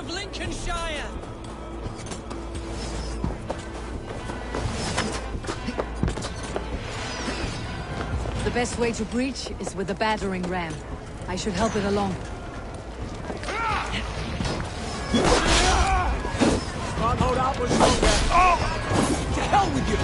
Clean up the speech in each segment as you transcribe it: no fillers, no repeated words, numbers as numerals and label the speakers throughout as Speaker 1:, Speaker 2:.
Speaker 1: of Lincolnshire!
Speaker 2: The best way to breach is with a battering ram. I should help it along.
Speaker 3: Can't hold out much longer. Oh! To hell with you!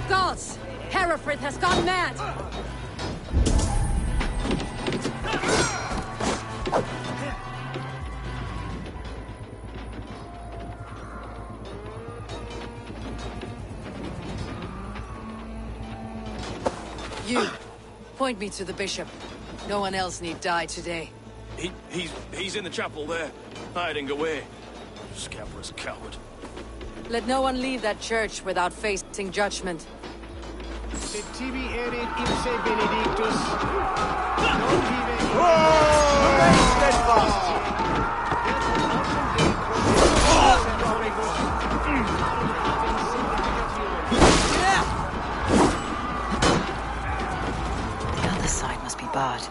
Speaker 2: Gods! Hereford has gone mad! You, point me to the bishop. No one else need die today.
Speaker 4: He's in the chapel there, hiding away. Scabrous coward.
Speaker 2: Let no one leave that church without facing judgment.
Speaker 3: Se tibi erit ipse benedictus. Non vive
Speaker 5: Remain steadfast!
Speaker 2: The other side must be barred.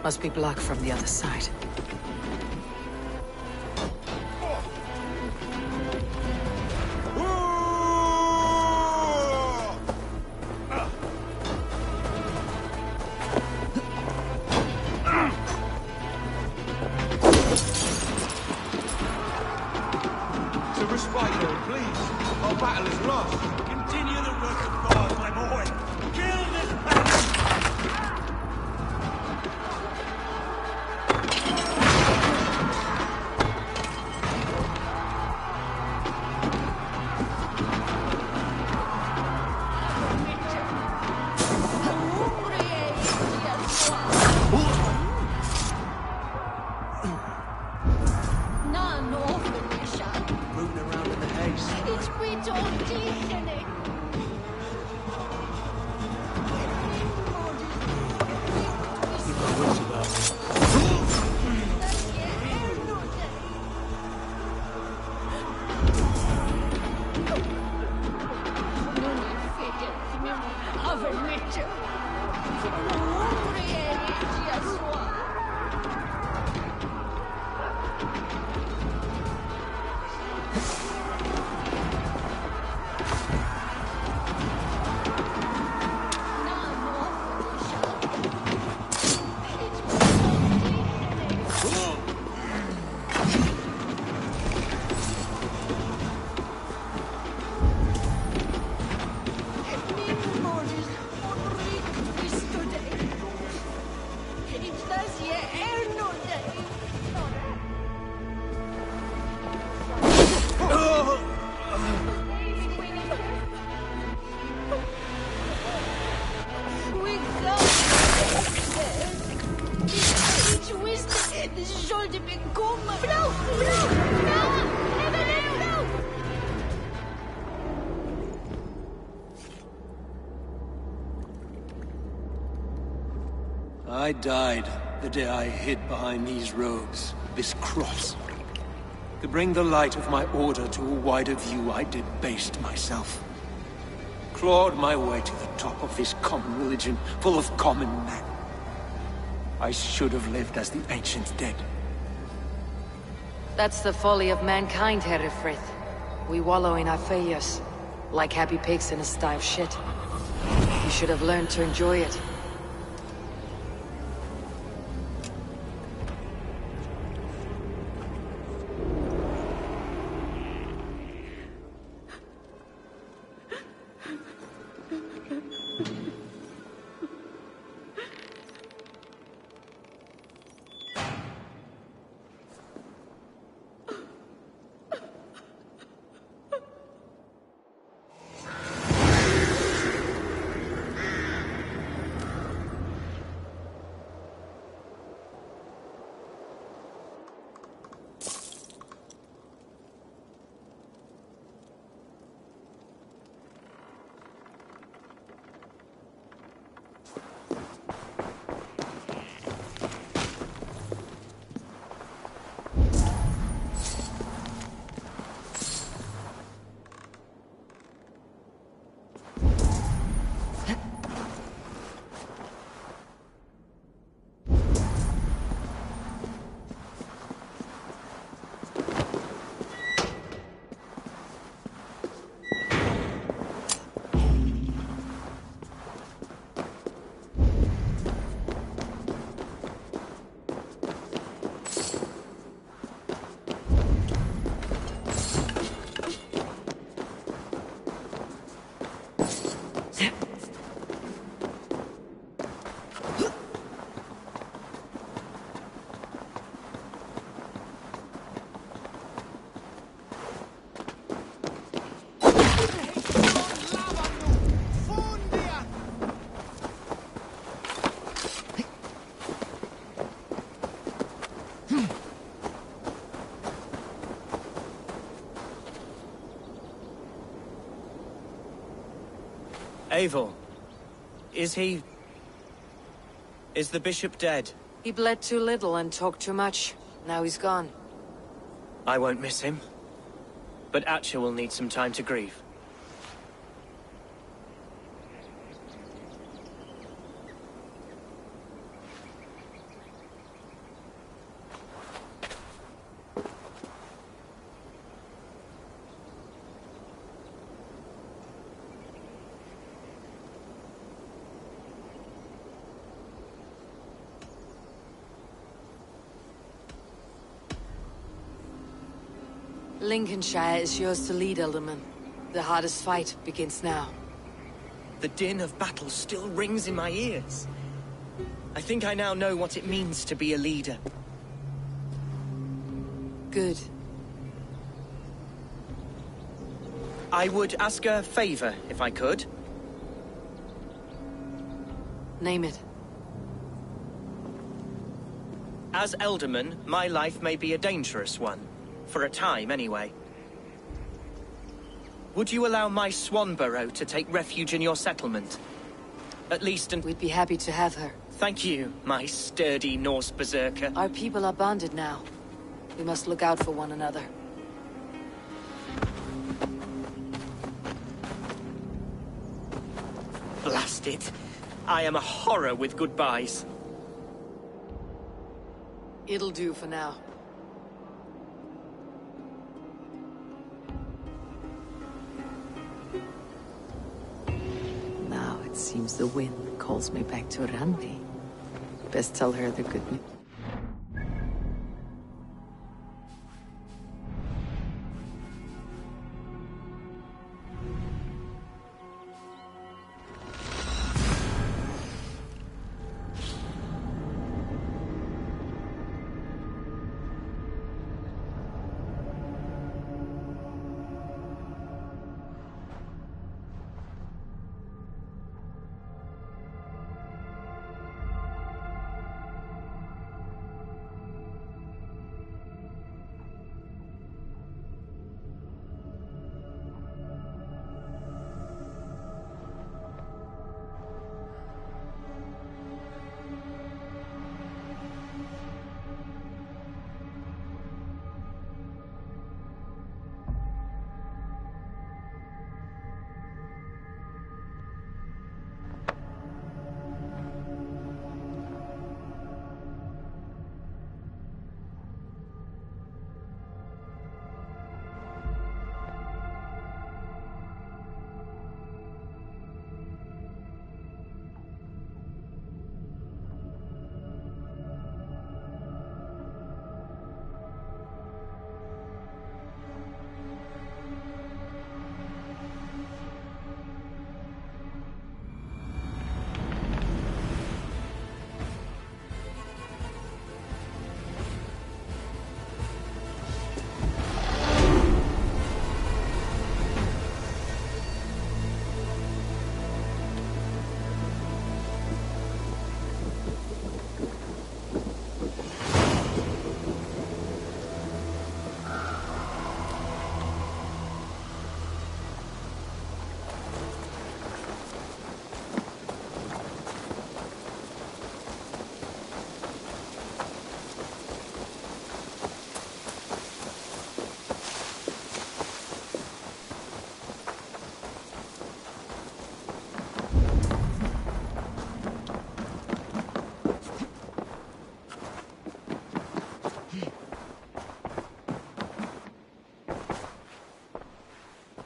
Speaker 2: Must be blocked from the other side.
Speaker 5: To respite, Lord, please. Our battle is lost.
Speaker 4: Continue the work of God, my boy. Kill this bastard! to that.
Speaker 1: I died the day I hid behind these robes, this cross. To bring the light of my order to a wider view, I debased myself. Clawed my way to the top of this common religion, full of common men. I should have lived as the ancient dead.
Speaker 2: That's the folly of mankind, Herefrith. We wallow in our failures, like happy pigs in a sty of shit. You should have learned to enjoy it.
Speaker 6: Eivor, is the bishop dead?
Speaker 2: He bled too little and talked too much. Now he's gone.
Speaker 6: I won't miss him. But Atcha will need some time to grieve.
Speaker 2: Lincolnshire is yours to lead, Elderman. The hardest fight begins now.
Speaker 6: The din of battle still rings in my ears. I think I now know what it means to be a leader.
Speaker 2: Good.
Speaker 6: I would ask a favor, if I could.
Speaker 2: Name it.
Speaker 6: As Elderman, my life may be a dangerous one. For a time, anyway. Would you allow my Swanborough to take refuge in your settlement? At least
Speaker 2: We'd be happy to have her.
Speaker 6: Thank you, my sturdy Norse berserker.
Speaker 2: Our people are bonded now. We must look out for one another.
Speaker 6: Blast it. I am a horror with goodbyes.
Speaker 2: It'll do for now. Now it seems the wind calls me back to Randi. Best tell her the good news.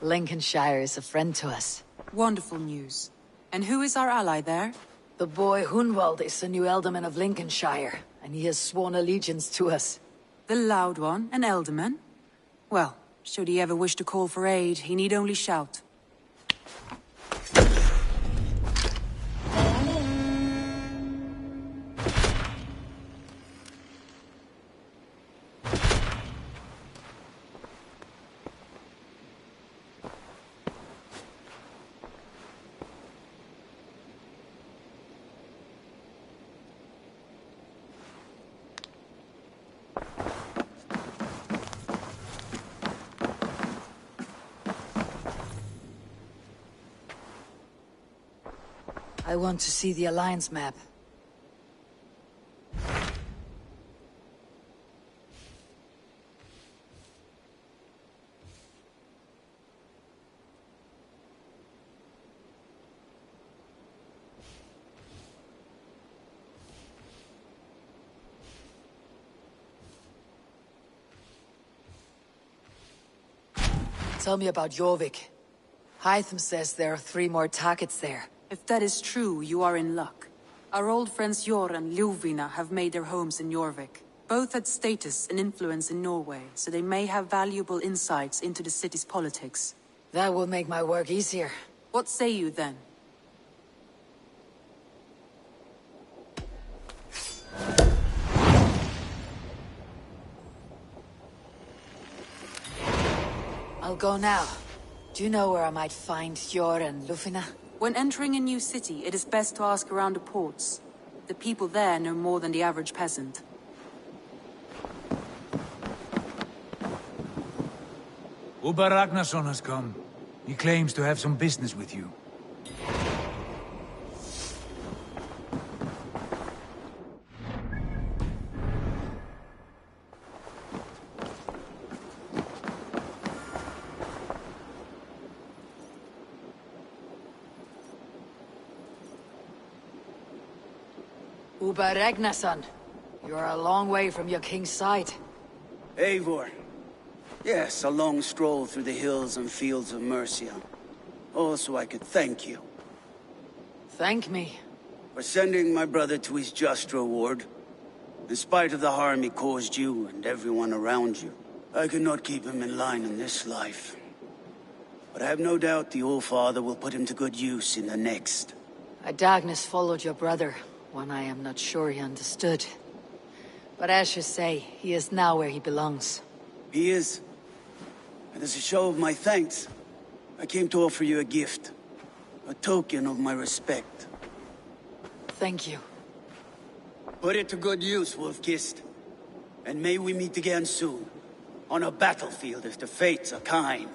Speaker 2: Lincolnshire is a friend to us.
Speaker 7: Wonderful news. And who is our ally there?
Speaker 2: The boy Hunwald is the new Ealdorman of Lincolnshire, and he has sworn allegiance to us.
Speaker 7: The Loud One, an Ealdorman? Well, should he ever wish to call for aid, he need only shout.
Speaker 2: I want to see the Alliance map. Tell me about Jorvik. Hytham says there are 3 more targets there.
Speaker 7: If that is true, you are in luck. Our old friends Jor and Ljuvina have made their homes in Jorvik. Both had status and influence in Norway, so they may have valuable insights into the city's politics.
Speaker 2: That will make my work easier.
Speaker 7: What say you then?
Speaker 2: I'll go now. Do you know where I might find Jor and Ljuvina?
Speaker 7: When entering a new city, it is best to ask around the ports. The people there know more than the average peasant.
Speaker 3: Uber Ragnarsson has come. He claims to have some business with you.
Speaker 2: Uber Regnason. You're a long way from your king's side.
Speaker 8: Eivor. Yes, a long stroll through the hills and fields of Mercia. Also, I could thank you.
Speaker 2: Thank me.
Speaker 8: For sending my brother to his just reward. In spite of the harm he caused you and everyone around you. I could not keep him in line in this life. But I have no doubt the All-Father will put him to good use in the next.
Speaker 2: A darkness followed your brother, one I am not sure he understood. But as you say, he is now where he belongs.
Speaker 8: He is. And as a show of my thanks, I came to offer you a gift. A token of my respect.
Speaker 2: Thank you.
Speaker 8: Put it to good use, Wolf-Kissed. And may we meet again soon. On a battlefield if the fates are kind.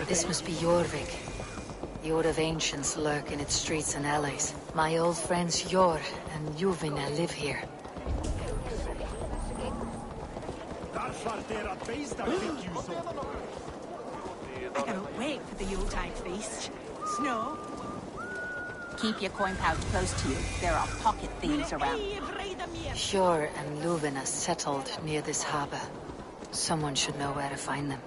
Speaker 2: This must be Jorvik. The Order of Ancients lurk in its streets and alleys. My old friends Jor and Juvina live here.
Speaker 9: I cannot wait for the Yuletide feast. Snow?
Speaker 10: Keep your coin pouch close to you. There are pocket thieves around.
Speaker 2: Jor and Luvina settled near this harbor. Someone should know where to find them.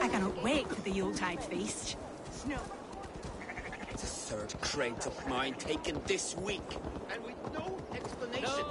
Speaker 9: I cannot wait for the Yuletide feast. Snow.
Speaker 3: It's a third crate of mine taken this week, and with no explanation.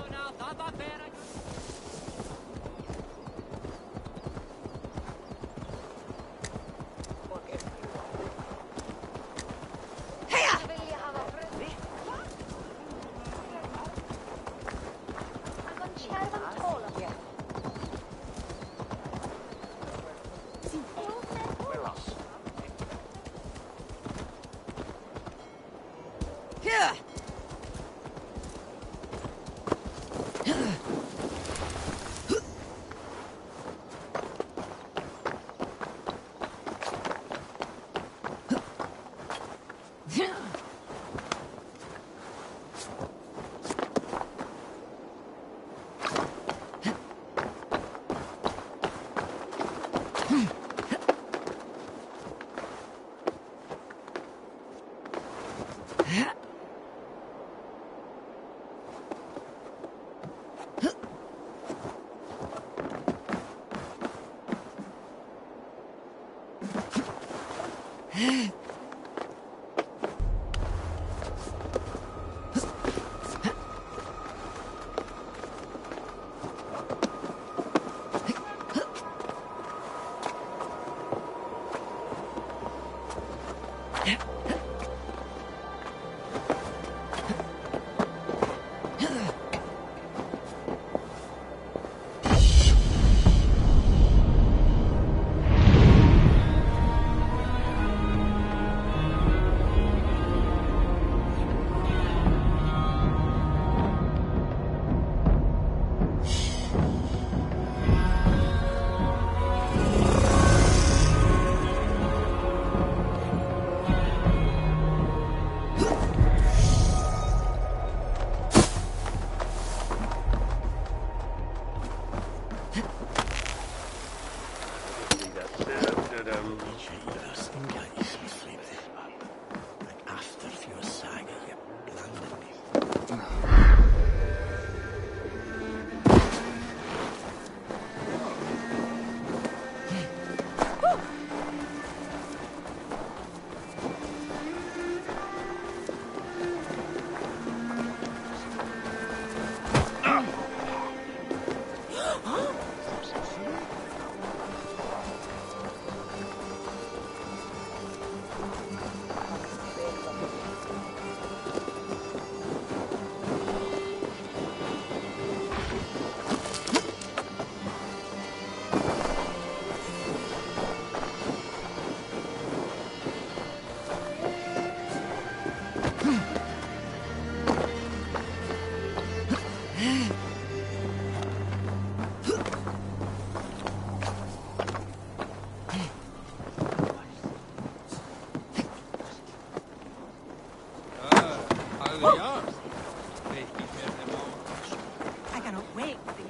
Speaker 9: I cannot wait for the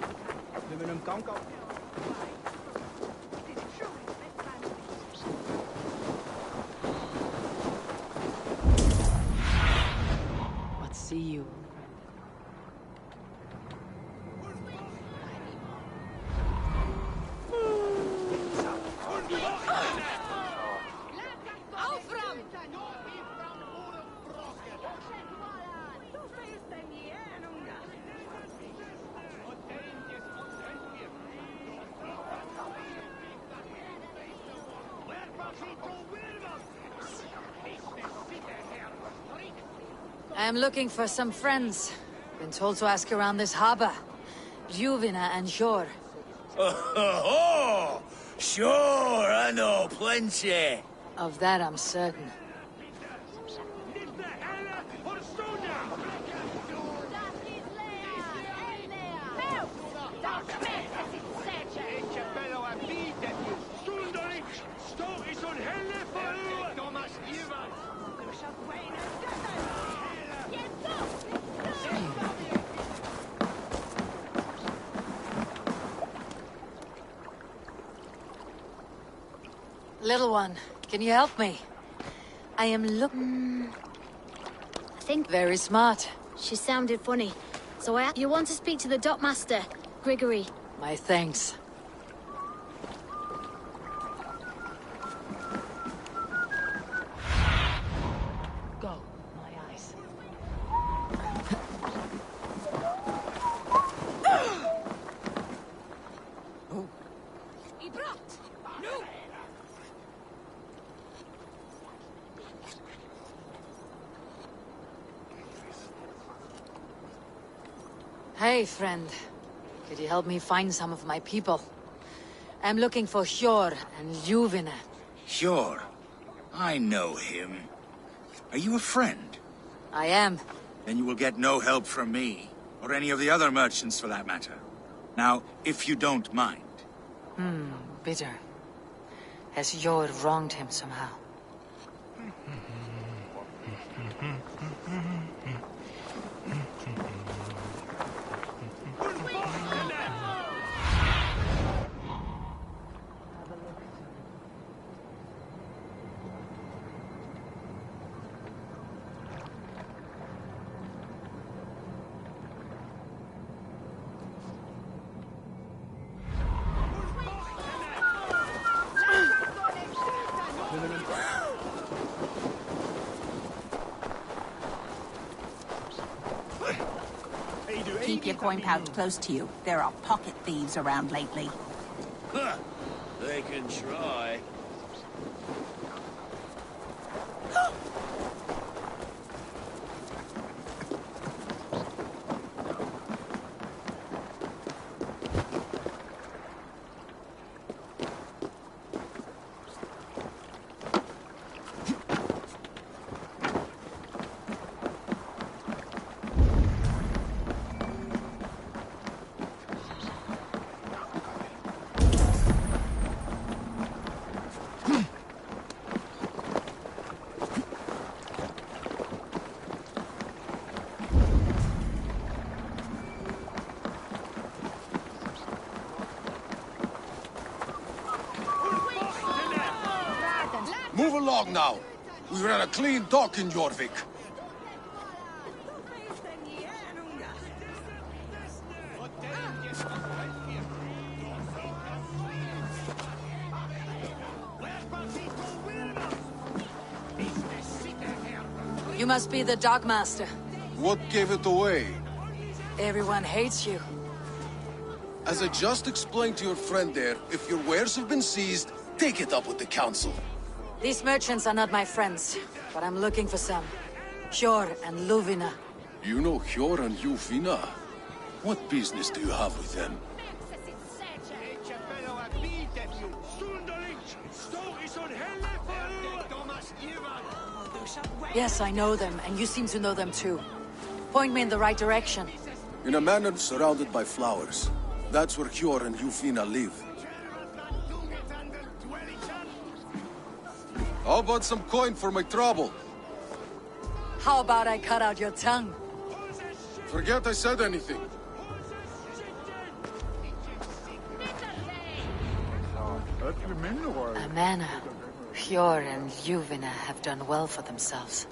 Speaker 2: What see you? I'm looking for some friends. Been told to ask around this harbor. Juvina and Shor.
Speaker 8: Oh, sure, I know plenty.
Speaker 2: Of that I'm certain. Little one, can you help me? I am looking...
Speaker 11: I think
Speaker 2: Very smart.
Speaker 11: she sounded funny. So you want to speak to the dockmaster, Grigory?
Speaker 2: My thanks. Go, my eyes. Hey, friend. Could you help me find some of my people? I'm looking for Hjor and Juvina.
Speaker 12: Sure. I know him. Are you a friend?
Speaker 2: I am.
Speaker 12: Then you will get no help from me, or any of the other merchants for that matter. Now, if you don't mind.
Speaker 2: Bitter. Has Hjor wronged him somehow?
Speaker 10: Keep your coin pouch close to you. There are pocket thieves around lately.
Speaker 3: Huh. They can try.
Speaker 5: Move along now. We ran a clean dock in Jorvik.
Speaker 2: You must be the Dogmaster.
Speaker 5: What gave it away?
Speaker 2: Everyone hates you.
Speaker 5: As I just explained to your friend there, if your wares have been seized, take it up with the council.
Speaker 2: These merchants are not my friends, but I'm looking for some. Hjor and Luvina.
Speaker 5: You know Hjor and Luvina? What business do you have with them?
Speaker 2: Yes, I know them, and you seem to know them too. Point me in the right direction.
Speaker 5: In a manor surrounded by flowers. That's where Hjor and Luvina live. How about some coin for my trouble?
Speaker 2: How about I cut out your tongue?
Speaker 5: Forget I said anything.
Speaker 2: A manor. Hjor and Luvina have done well for themselves.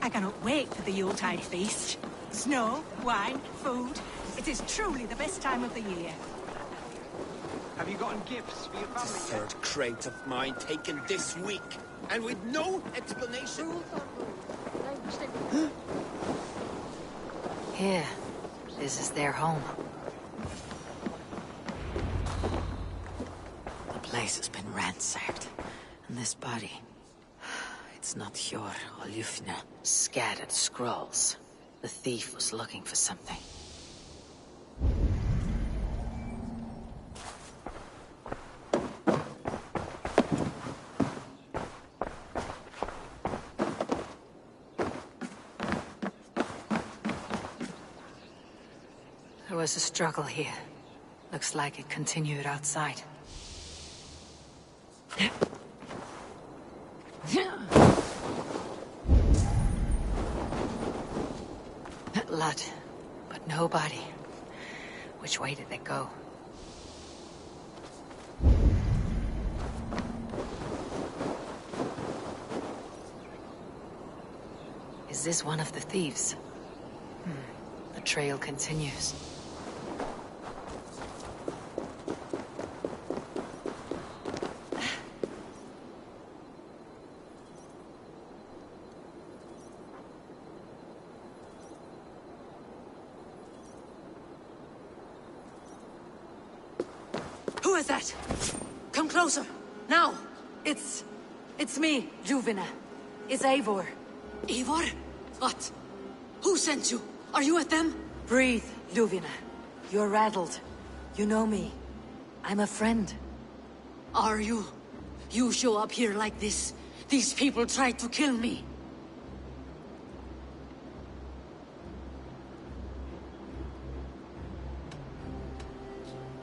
Speaker 9: I cannot wait for the Yuletide feast. Snow, wine, food. It is truly the best time of the year.
Speaker 3: Have you gotten gifts for your family? The third crate of mine taken this week, and with no explanation.
Speaker 2: Here. This is their home. The place has been ransacked. And this body... It's not Hjor or Luvina. Scattered scrolls. The thief was looking for something. There was a struggle here. Looks like it continued outside. blood, but no body. Which way did they go? Is this one of the thieves? The trail continues.
Speaker 7: Who is that? Come closer, now! It's me, Ljuvina. It's Eivor.
Speaker 2: Eivor? What? Who sent you? Are you with them?
Speaker 7: Breathe, Ljuvina. You're rattled. You know me. I'm a friend.
Speaker 2: Are you? You show up here like this. These people tried to kill me.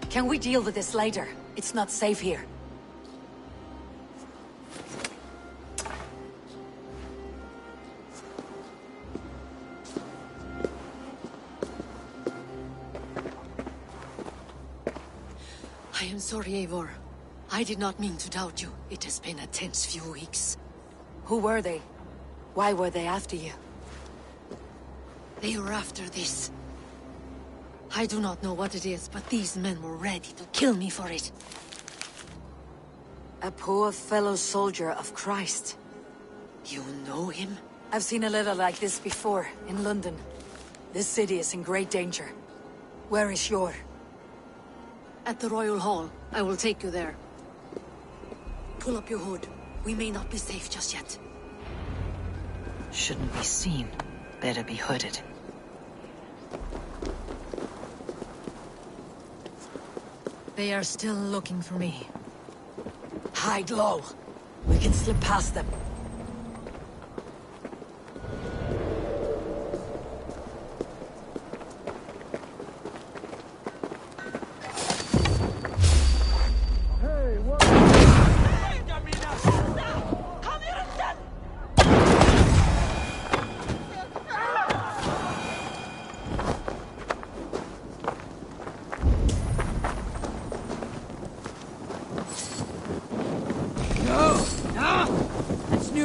Speaker 7: Can we deal with this later? It's not safe here.
Speaker 2: I am sorry, Eivor. I did not mean to doubt you. It has been a tense few weeks.
Speaker 7: Who were they? Why were they after you?
Speaker 2: They were after this. I do not know what it is, but these men were ready to kill me for it.
Speaker 7: A poor fellow soldier of Christ.
Speaker 2: You know him?
Speaker 7: I've seen a letter like this before, in London. This city is in great danger. Where is Yor?
Speaker 2: At the Royal Hall. I will take you there. Pull up your hood. We may not be safe just yet. Shouldn't be seen. Better be hooded. They are still looking for me.
Speaker 7: Hide low. We can slip past them.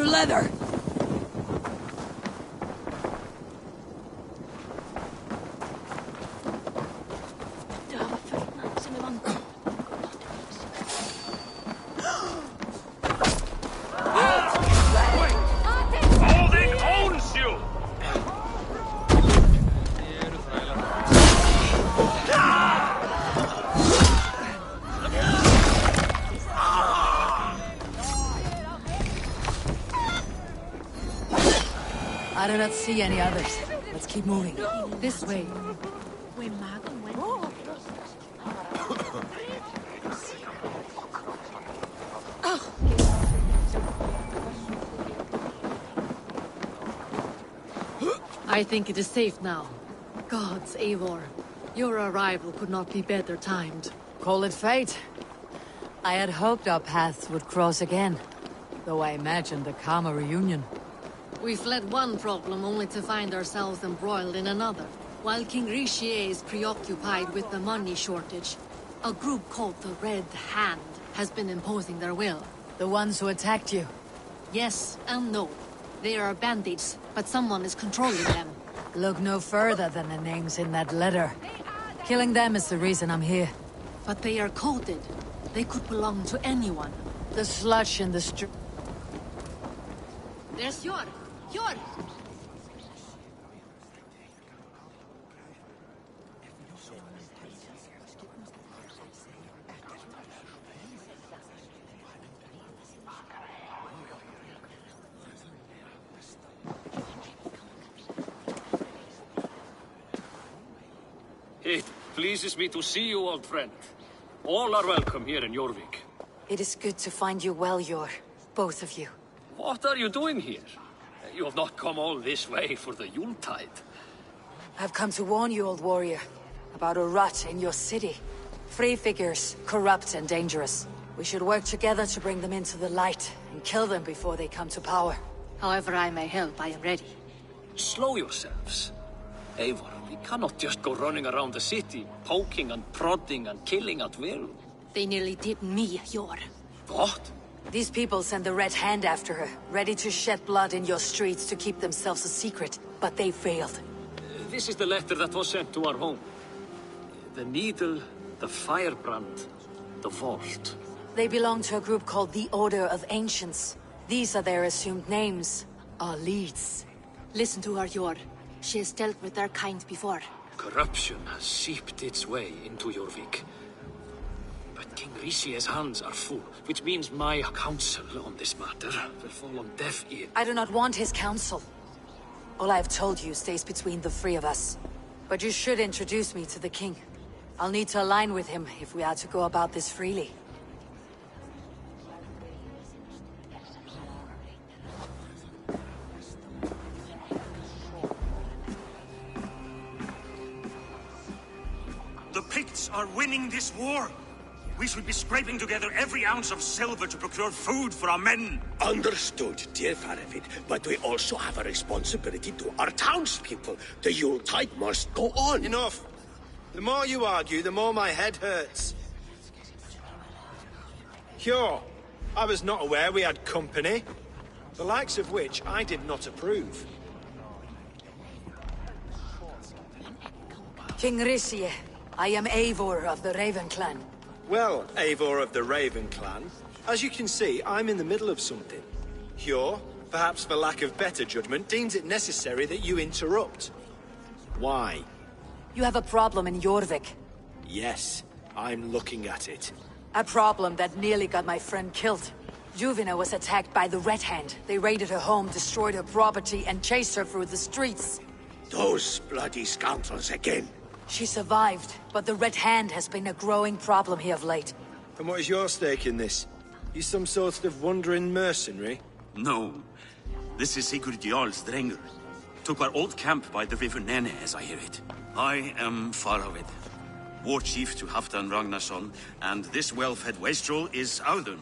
Speaker 7: Leather! I do not see any others. Let's keep moving. This way.
Speaker 2: I think it is safe now. Gods, Eivor. Your arrival could not be better timed.
Speaker 7: Call it fate. I had hoped our paths would cross again, though I imagined a calmer reunion.
Speaker 2: We fled one problem only to find ourselves embroiled in another. While King Richier is preoccupied with the money shortage, a group called the Red Hand has been imposing their will.
Speaker 7: The ones who attacked you?
Speaker 2: Yes and no. They are bandits, but someone is controlling them.
Speaker 7: Look no further than the names in that letter. Killing them is the reason I'm here.
Speaker 2: But they are coded. They could belong to anyone.
Speaker 7: The sludge in the street.
Speaker 2: There's Yor! Yor!
Speaker 4: It pleases me to see you, old friend. All are welcome here in Jorvik.
Speaker 7: It is good to find you well, Yor. Both of you.
Speaker 4: What are you doing here? You have not come all this way for the Yuletide.
Speaker 7: I've come to warn you, old warrior, about a rot in your city. Free figures, corrupt and dangerous. We should work together to bring them into the light and kill them before they come to power.
Speaker 2: However I may help, I am ready.
Speaker 4: Slow yourselves.
Speaker 13: Eivor, we cannot just go running around the city, poking and prodding and killing at will.
Speaker 2: They nearly did me, Yor.
Speaker 13: What?
Speaker 14: These people send the Red Hand after her, ready to shed blood in your streets to keep themselves a secret, but they failed.
Speaker 13: This is the letter that was sent to our home. The needle, the firebrand, the vault.
Speaker 14: They belong to a group called the Order of Ancients. These are their assumed names, our leads.
Speaker 2: Listen to her, Yor. She has dealt with their kind before.
Speaker 13: Corruption has seeped its way into Jorvik. But King Rishie's hands are full, which means my counsel on this matter will fall on deaf ears.
Speaker 14: I do not want his counsel. All I have told you stays between the three of us. But you should introduce me to the king. I'll need to align with him if we are to go about this freely.
Speaker 15: The Picts are winning this war. We should be scraping together every ounce of silver to procure food for our men.
Speaker 3: Understood, dear Faravid, but we also have a responsibility to our townspeople. The Yuletide must go on.
Speaker 16: Enough. The more you argue, the more my head hurts. Sure, I was not aware we had company, the likes of which I did not approve.
Speaker 14: King Rishie, I am Eivor of the Raven Clan.
Speaker 16: Well, Eivor of the Raven Clan, as you can see, I'm in the middle of something. Hjor, perhaps for lack of better judgment, deems it necessary that you interrupt. Why?
Speaker 14: You have a problem in Jorvik.
Speaker 16: Yes, I'm looking at it.
Speaker 14: A problem that nearly got my friend killed. Juvina was attacked by the Red Hand. They raided her home, destroyed her property, and chased her through the streets.
Speaker 3: Those bloody scoundrels again.
Speaker 14: She survived, but the Red Hand has been a growing problem here of late.
Speaker 16: And what is your stake in this? You some sort of wandering mercenary?
Speaker 15: No. This is Sigurd Jarl's Drenger. Took our old camp by the river Nene, as I hear it. I am Faravid, war chief to Halfdan Ragnarsson, and this well-fed wastrel is Audun,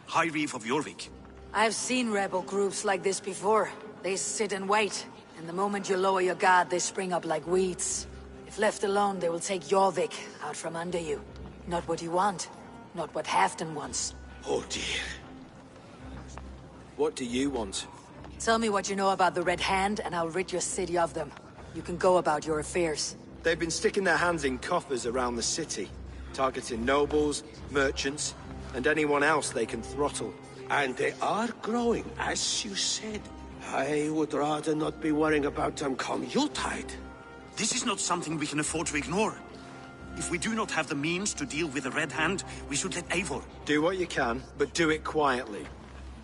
Speaker 15: High Reef of Jorvik.
Speaker 14: I've seen rebel groups like this before. They sit and wait, and the moment you lower your guard, they spring up like weeds. If left alone, they will take Jorvik out from under you. Not what you want, not what Halfdan wants.
Speaker 3: Oh dear.
Speaker 16: What do you want?
Speaker 14: Tell me what you know about the Red Hand, and I'll rid your city of them. You can go about your affairs.
Speaker 16: They've been sticking their hands in coffers around the city, targeting nobles, merchants, and anyone else they can throttle.
Speaker 3: And they are growing, as you said. I would rather not be worrying about them come Yuletide.
Speaker 15: This is not something we can afford to ignore. If we do not have the means to deal with the Red Hand, we should let Eivor.
Speaker 16: Do what you can, but do it quietly.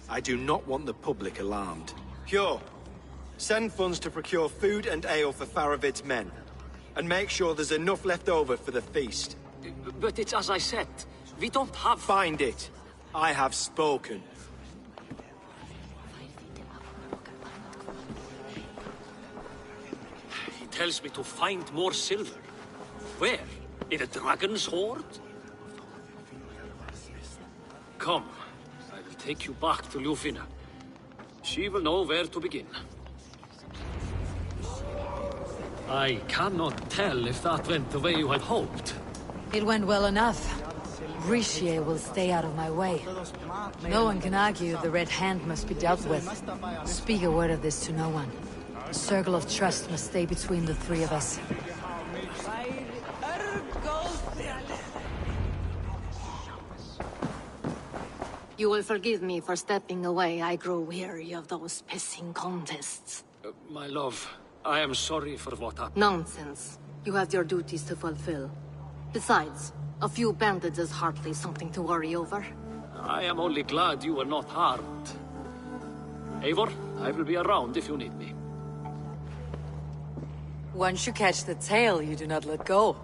Speaker 16: I do not want the public alarmed. Hjor, send funds to procure food and ale for Faravid's men. And make sure there's enough left over for the feast.
Speaker 13: But it's as I said, we don't have...
Speaker 16: Find it. I have spoken.
Speaker 13: He tells me to find more silver. Where? In a dragon's hoard? Come, I will take you back to Ljufina. She will know where to begin. I cannot tell if that went the way you had hoped.
Speaker 14: It went well enough. Rishie will stay out of my way. No one can argue the Red Hand must be dealt with. Speak a word of this to no one. A circle of trust must stay between the three of us.
Speaker 2: You will forgive me for stepping away. I grow weary of those pissing contests.
Speaker 13: My love, I am sorry for what happened.
Speaker 2: Nonsense. You have your duties to fulfill. Besides, a few bandits is hardly something to worry over.
Speaker 13: I am only glad you were not harmed. Eivor, I will be around if you need me.
Speaker 14: Once you catch the tail, you do not let go.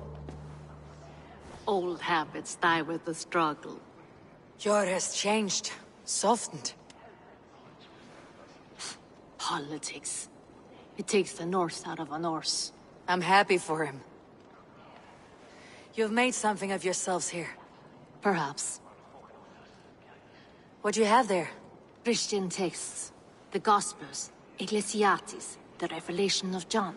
Speaker 2: Old habits die with the struggle.
Speaker 14: Hjor has changed, softened.
Speaker 2: Politics. It takes the Norse out of a Norse.
Speaker 14: I'm happy for him. You've made something of yourselves here.
Speaker 2: Perhaps.
Speaker 14: What do you have there?
Speaker 2: Christian texts. The Gospels. Ecclesiastes. The Revelation of John.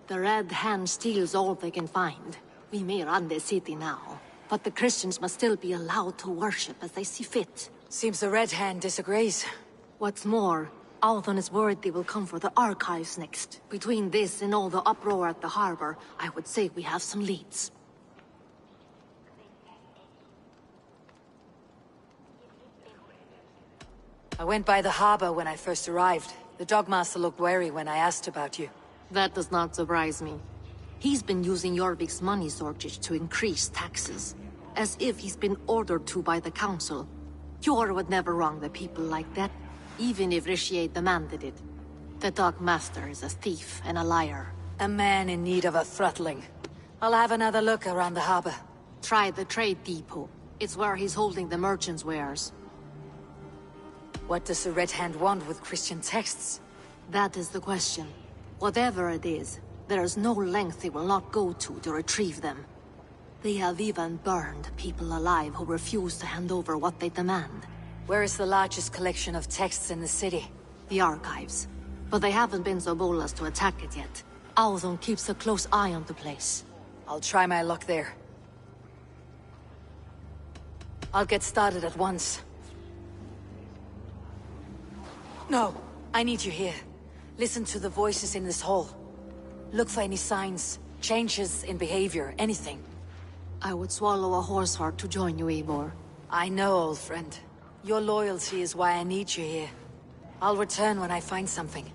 Speaker 2: The Red Hand steals all they can find. We may run the city now, but the Christians must still be allowed to worship as they see fit.
Speaker 14: Seems the Red Hand disagrees.
Speaker 2: What's more, Althon is worried they will come for the archives next. Between this and all the uproar at the harbor, I would say we have some leads.
Speaker 14: I went by the harbor when I first arrived. The Dogmaster looked wary when I asked about you.
Speaker 2: That does not surprise me. He's been using Jorvik's money shortage to increase taxes. As if he's been ordered to by the council. Hjor would never wrong the people like that, even if Richier demanded it. The Dogmaster is a thief and a liar.
Speaker 14: A man in need of a throttling. I'll have another look around the harbor.
Speaker 2: Try the trade depot. It's where he's holding the merchants' wares.
Speaker 14: What does the Red Hand want with Christian texts?
Speaker 2: That is the question. Whatever it is, there is no length they will not go to retrieve them. They have even burned people alive who refuse to hand over what they demand.
Speaker 14: Where is the largest collection of texts in the city?
Speaker 2: The archives. But they haven't been so bold as to attack it yet. Althon keeps a close eye on the place.
Speaker 14: I'll try my luck there. I'll get started at once. No, I need you here. Listen to the voices in this hall. Look for any signs, changes in behavior, anything.
Speaker 2: I would swallow a horse heart to join you, Eivor.
Speaker 14: I know, old friend. Your loyalty is why I need you here. I'll return when I find something.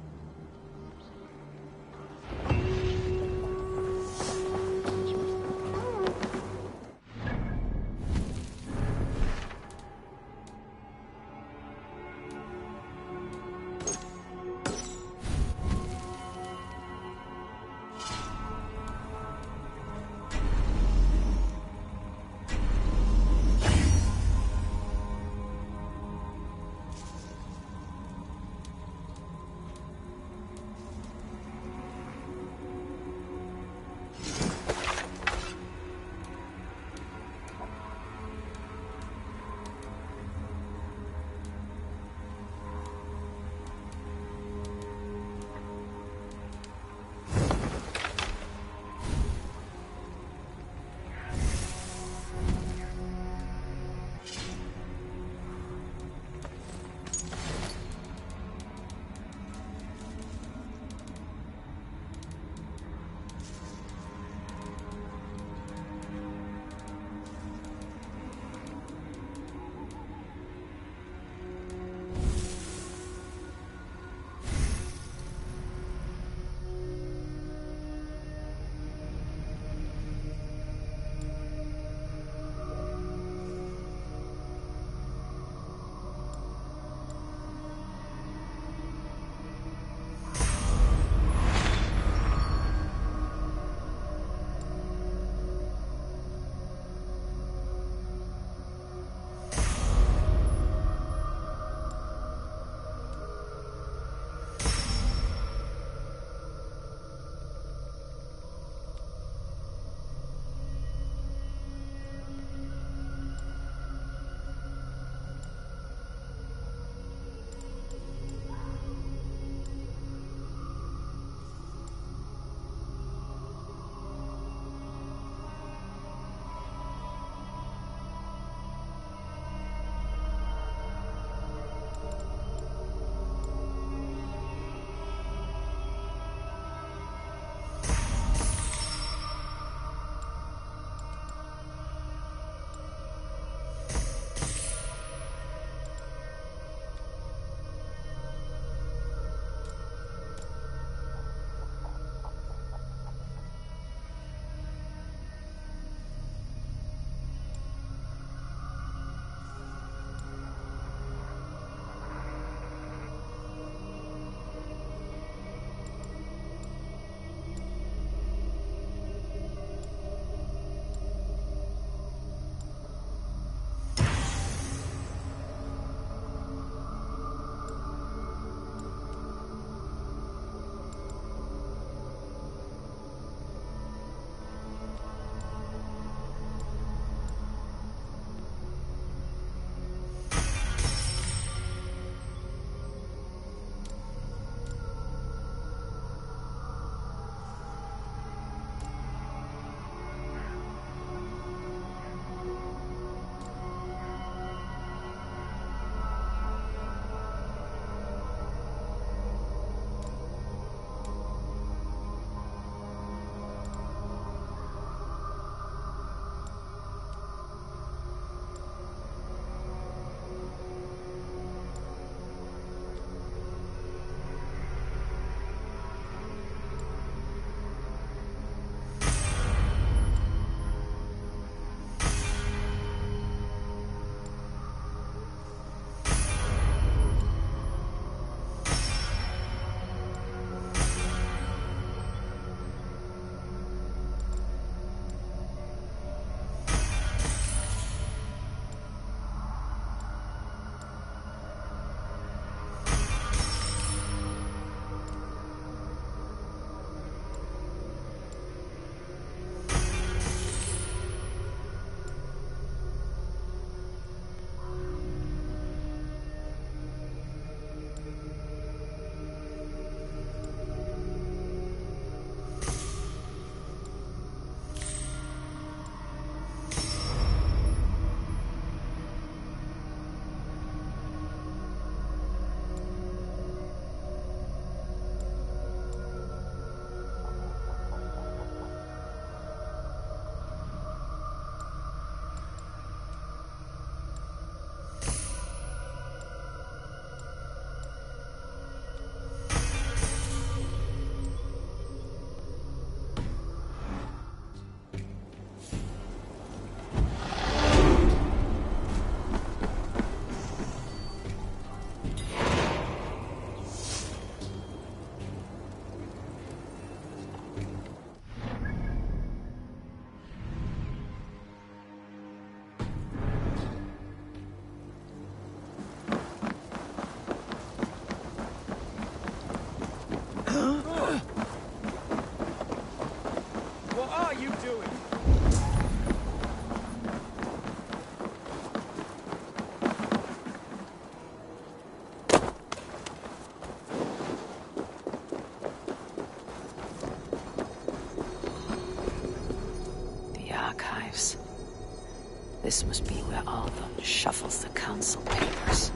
Speaker 14: This must be where Alden shuffles the council papers.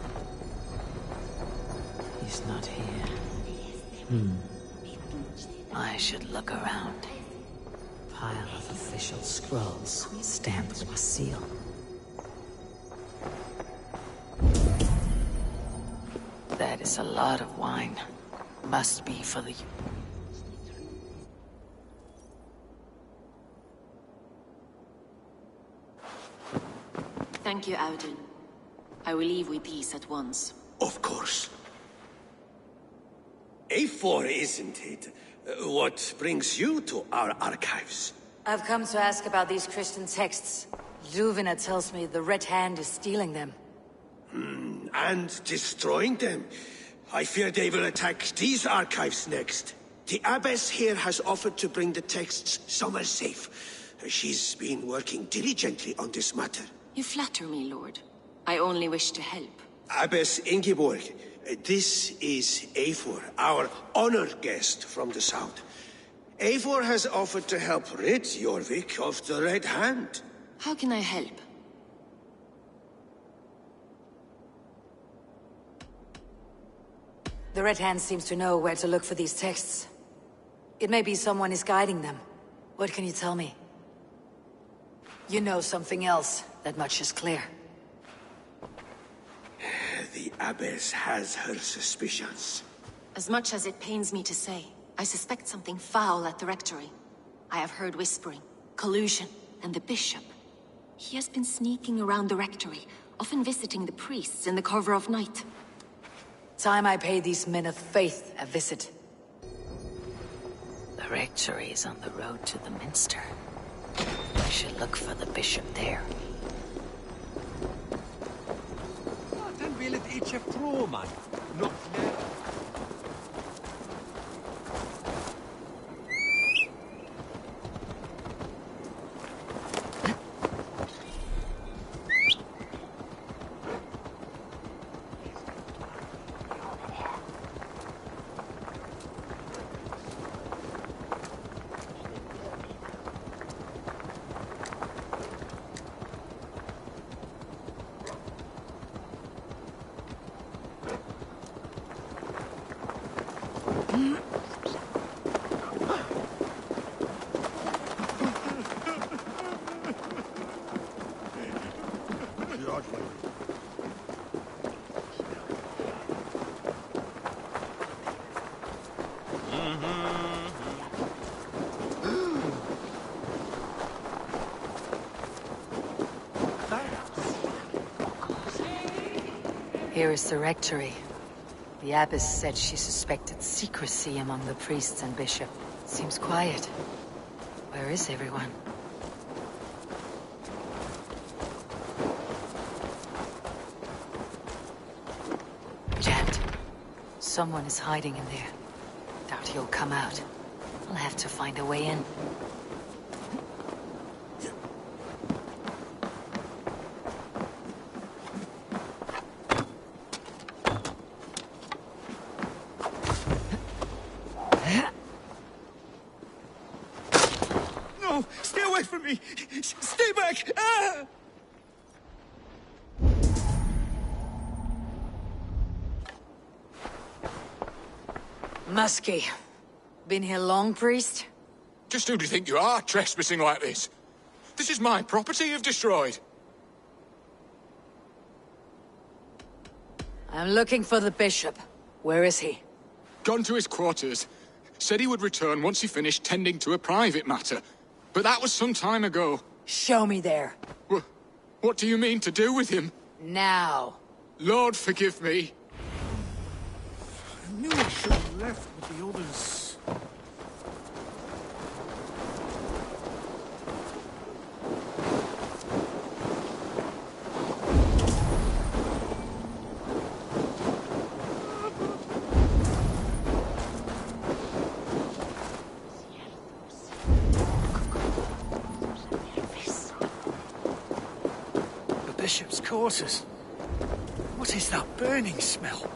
Speaker 14: He's not here. I should look around. Pile of official scrolls, stamped with seal. That is a lot of wine. Must be for the...
Speaker 17: Thank you, Audun. I will leave with these at once.
Speaker 3: Of course. A4, isn't it? What brings you to our archives?
Speaker 14: I've come to ask about these Christian texts. Luvina tells me the Red Hand is stealing them.
Speaker 3: And destroying them. I fear they will attack these archives next. The Abbess here has offered to bring the texts somewhere safe. She's been working diligently on this matter.
Speaker 17: You flatter me, Lord. I only wish to help.
Speaker 3: Abbess Ingeborg, this is Eivor, our honored guest from the south. Eivor has offered to help rid Jorvik of the Red Hand.
Speaker 17: How can I help?
Speaker 14: The Red Hand seems to know where to look for these texts. It may be someone is guiding them. What can you tell me? You know something else. That much is clear.
Speaker 3: The Abbess has her suspicions.
Speaker 17: As much as it pains me to say, I suspect something foul at the Rectory. I have heard whispering, collusion, and the Bishop. He has been sneaking around the Rectory, often visiting the priests in the cover of night.
Speaker 14: Time I pay these men of faith a visit. The Rectory is on the road to the Minster. I should look for the Bishop there.
Speaker 18: Den vill ett itcha man. Not now.
Speaker 14: Here is the Rectory. The Abbess said she suspected secrecy among the priests and Bishop. Seems quiet. Where is everyone? Jammed. Someone is hiding in there. Doubt he'll come out. I'll have to find a way in.
Speaker 12: No! Stay away from me! Stay back! Ah!
Speaker 14: Muskie. Been here long, priest?
Speaker 4: Just who do you think you are, trespassing like this? This is my property you've destroyed.
Speaker 14: I'm looking for the Bishop. Where is he?
Speaker 4: Gone to his quarters. Said he would return once he finished tending to a private matter. But that was some time ago.
Speaker 14: Show me there.
Speaker 4: What do you mean to do with him?
Speaker 14: Now.
Speaker 4: Lord, forgive me.
Speaker 18: I knew I should have left with the others. Bishop's quarters. What is that burning smell?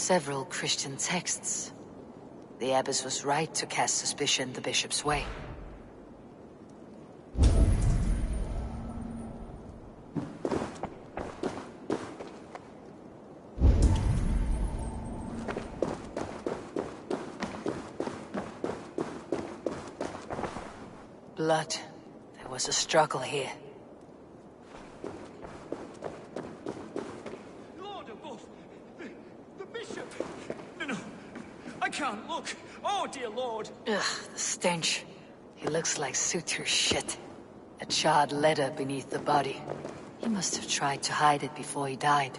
Speaker 14: several Christian texts. The abbess was right to cast suspicion the bishop's way. Blood. There was a struggle here.
Speaker 18: Lord above! The bishop! No, I can't look! Oh, dear Lord!
Speaker 14: Ugh, the stench. He looks like suture shit. A charred letter beneath the body. He must have tried to hide it before he died.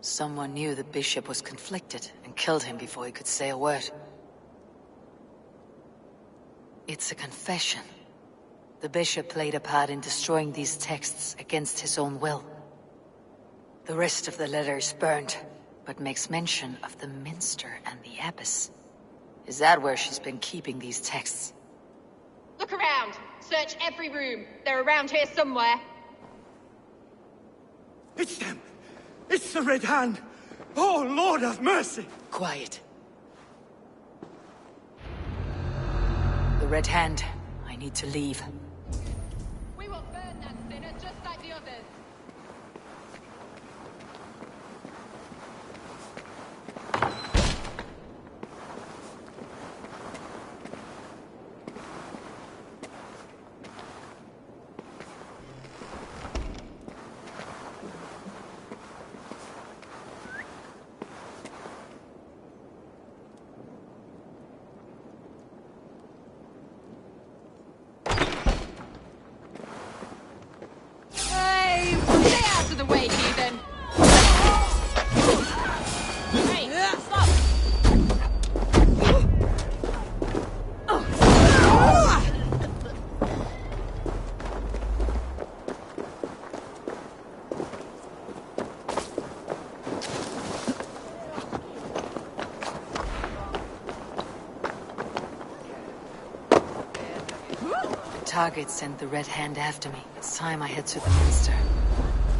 Speaker 14: Someone knew the bishop was conflicted and killed him before he could say a word. It's a confession. The bishop played a part in destroying these texts against his own will. The rest of the letter is burned, but makes mention of the minster and the abbess. Is that where she's been keeping these texts?
Speaker 19: Look around! Search every room. They're around here somewhere.
Speaker 18: It's them! It's the Red Hand! Oh, Lord have mercy!
Speaker 14: Quiet. The Red Hand. I need to leave.
Speaker 19: We will burn that sinner just like the others.
Speaker 14: Target sent the Red Hand after me. It's time I head to the minster.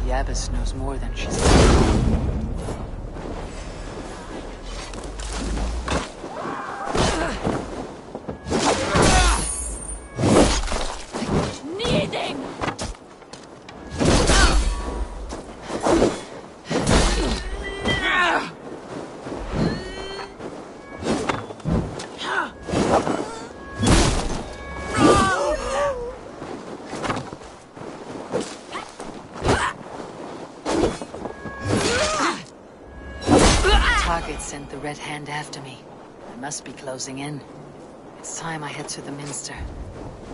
Speaker 14: The abbess knows more than she's saying. Sent the Red Hand after me. I must be closing in. It's time I head to the minster.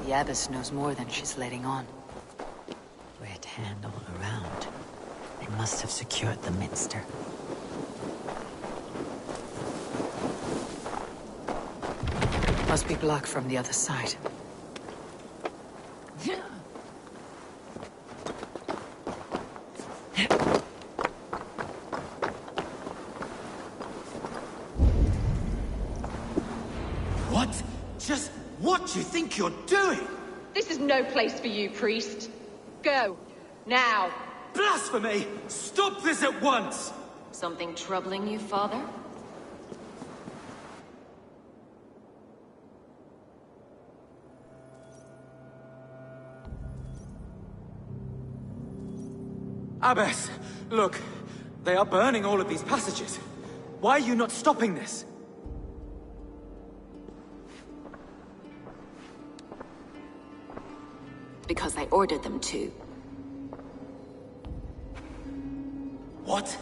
Speaker 14: The abbess knows more than she's letting on. Red Hand all around. They must have secured the minster. Must be blocked from the other side.
Speaker 18: What do you think you're doing?
Speaker 19: This is no place for you, priest. Go. Now.
Speaker 18: Blasphemy! Stop this at once!
Speaker 17: Something troubling you, father?
Speaker 18: Abbess, look. They are burning all of these passages. Why are you not stopping this?
Speaker 17: Because I ordered them to.
Speaker 18: What?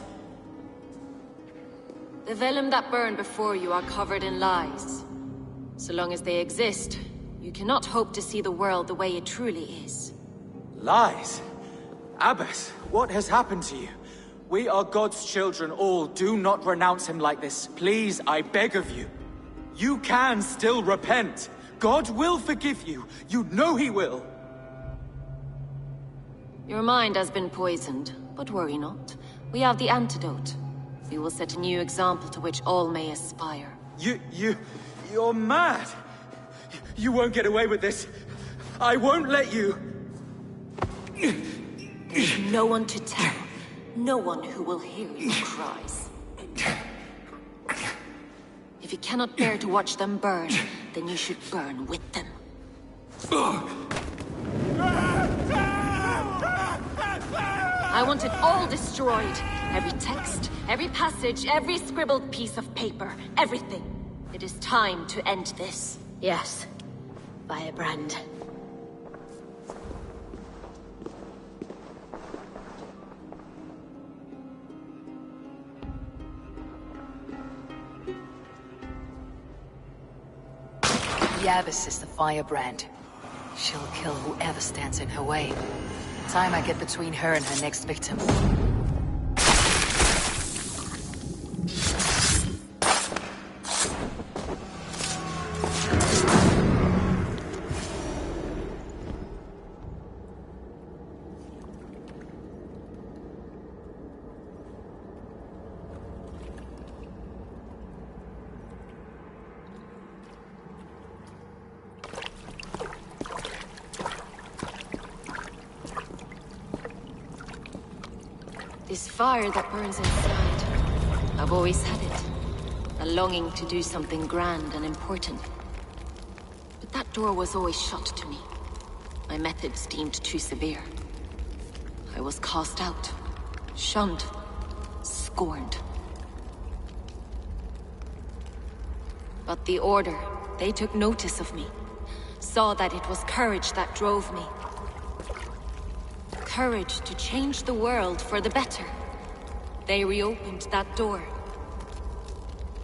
Speaker 17: The vellum that burn before you are covered in lies. So long as they exist, you cannot hope to see the world the way it truly is.
Speaker 18: Lies? Abbess, what has happened to you? We are God's children all. Do not renounce him like this. Please, I beg of you. You can still repent. God will forgive you. You know he will.
Speaker 17: Your mind has been poisoned, but worry not. We have the antidote. We will set a new example to which all may aspire.
Speaker 18: You're mad. You won't get away with this. I won't let you.
Speaker 17: There's no one to tell. No one who will hear your cries. If you cannot bear to watch them burn, then you should burn with them. I want it all destroyed. Every text, every passage, every scribbled piece of paper, everything. It is time to end this.
Speaker 11: Yes. Firebrand.
Speaker 14: The Abbess is the Firebrand. She'll kill whoever stands in her way. Time I get between her and her next victim.
Speaker 17: This fire that burns inside, I've always had it. A longing to do something grand and important. But that door was always shut to me. My methods deemed too severe. I was cast out, shunned, scorned. But the Order, they took notice of me. Saw that it was courage that drove me. Courage to change the world for the better. They reopened that door.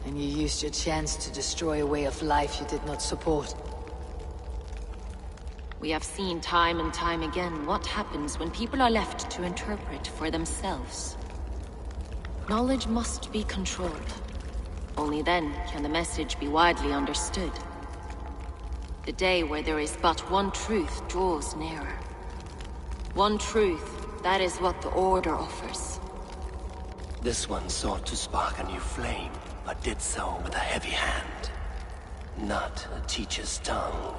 Speaker 14: And you used your chance to destroy a way of life you did not support.
Speaker 17: We have seen time and time again what happens when people are left to interpret for themselves. Knowledge must be controlled. Only then can the message be widely understood. The day where there is but one truth draws nearer. One truth, that is what the Order offers.
Speaker 20: This one sought to spark a new flame, but did so with a heavy hand. Not a teacher's tongue.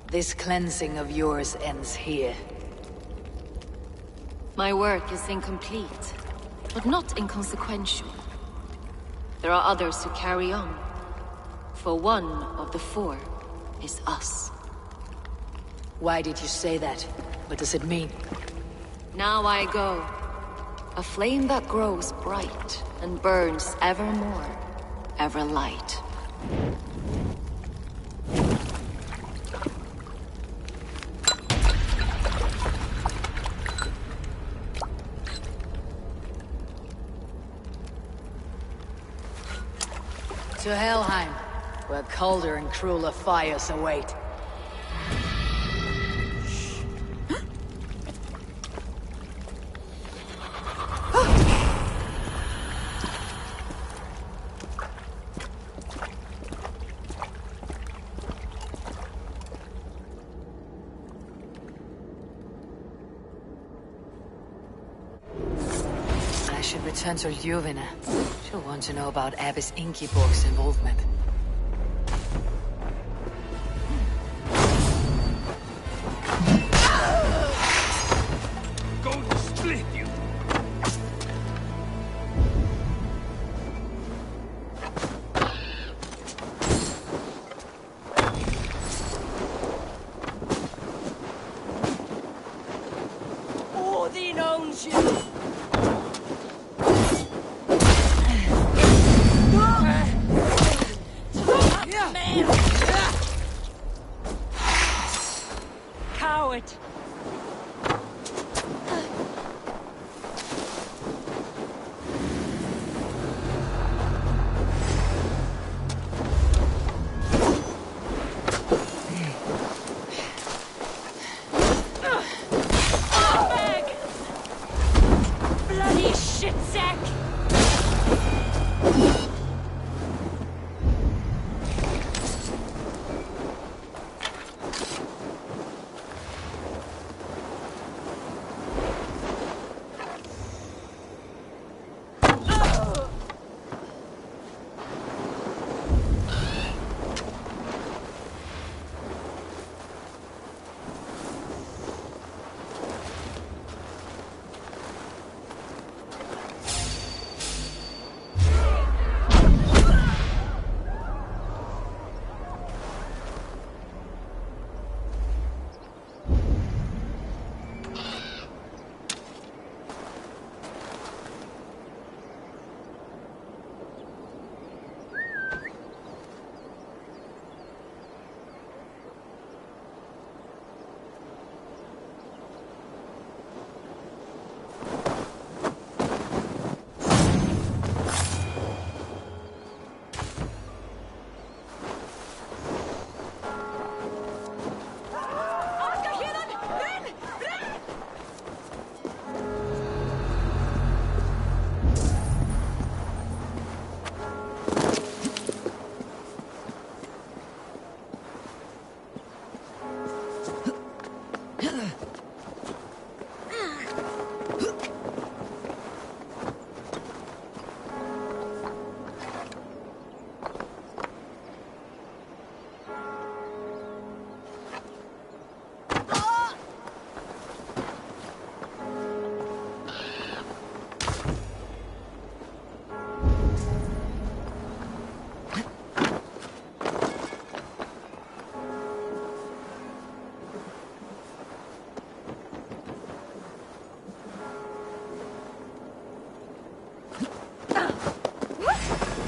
Speaker 14: This cleansing of yours ends here.
Speaker 17: My work is incomplete, but not inconsequential. There are others who carry on. For one of the four is us.
Speaker 14: Why did you say that? What does it mean?
Speaker 17: Now I go. A flame that grows bright and burns ever more, ever light.
Speaker 14: To Helheim, where colder and crueler fires await. Return to Ljuvina. She'll want to know about Abbess Ingeborg's involvement.
Speaker 3: Going to split you!
Speaker 9: Odin owns you! Coward!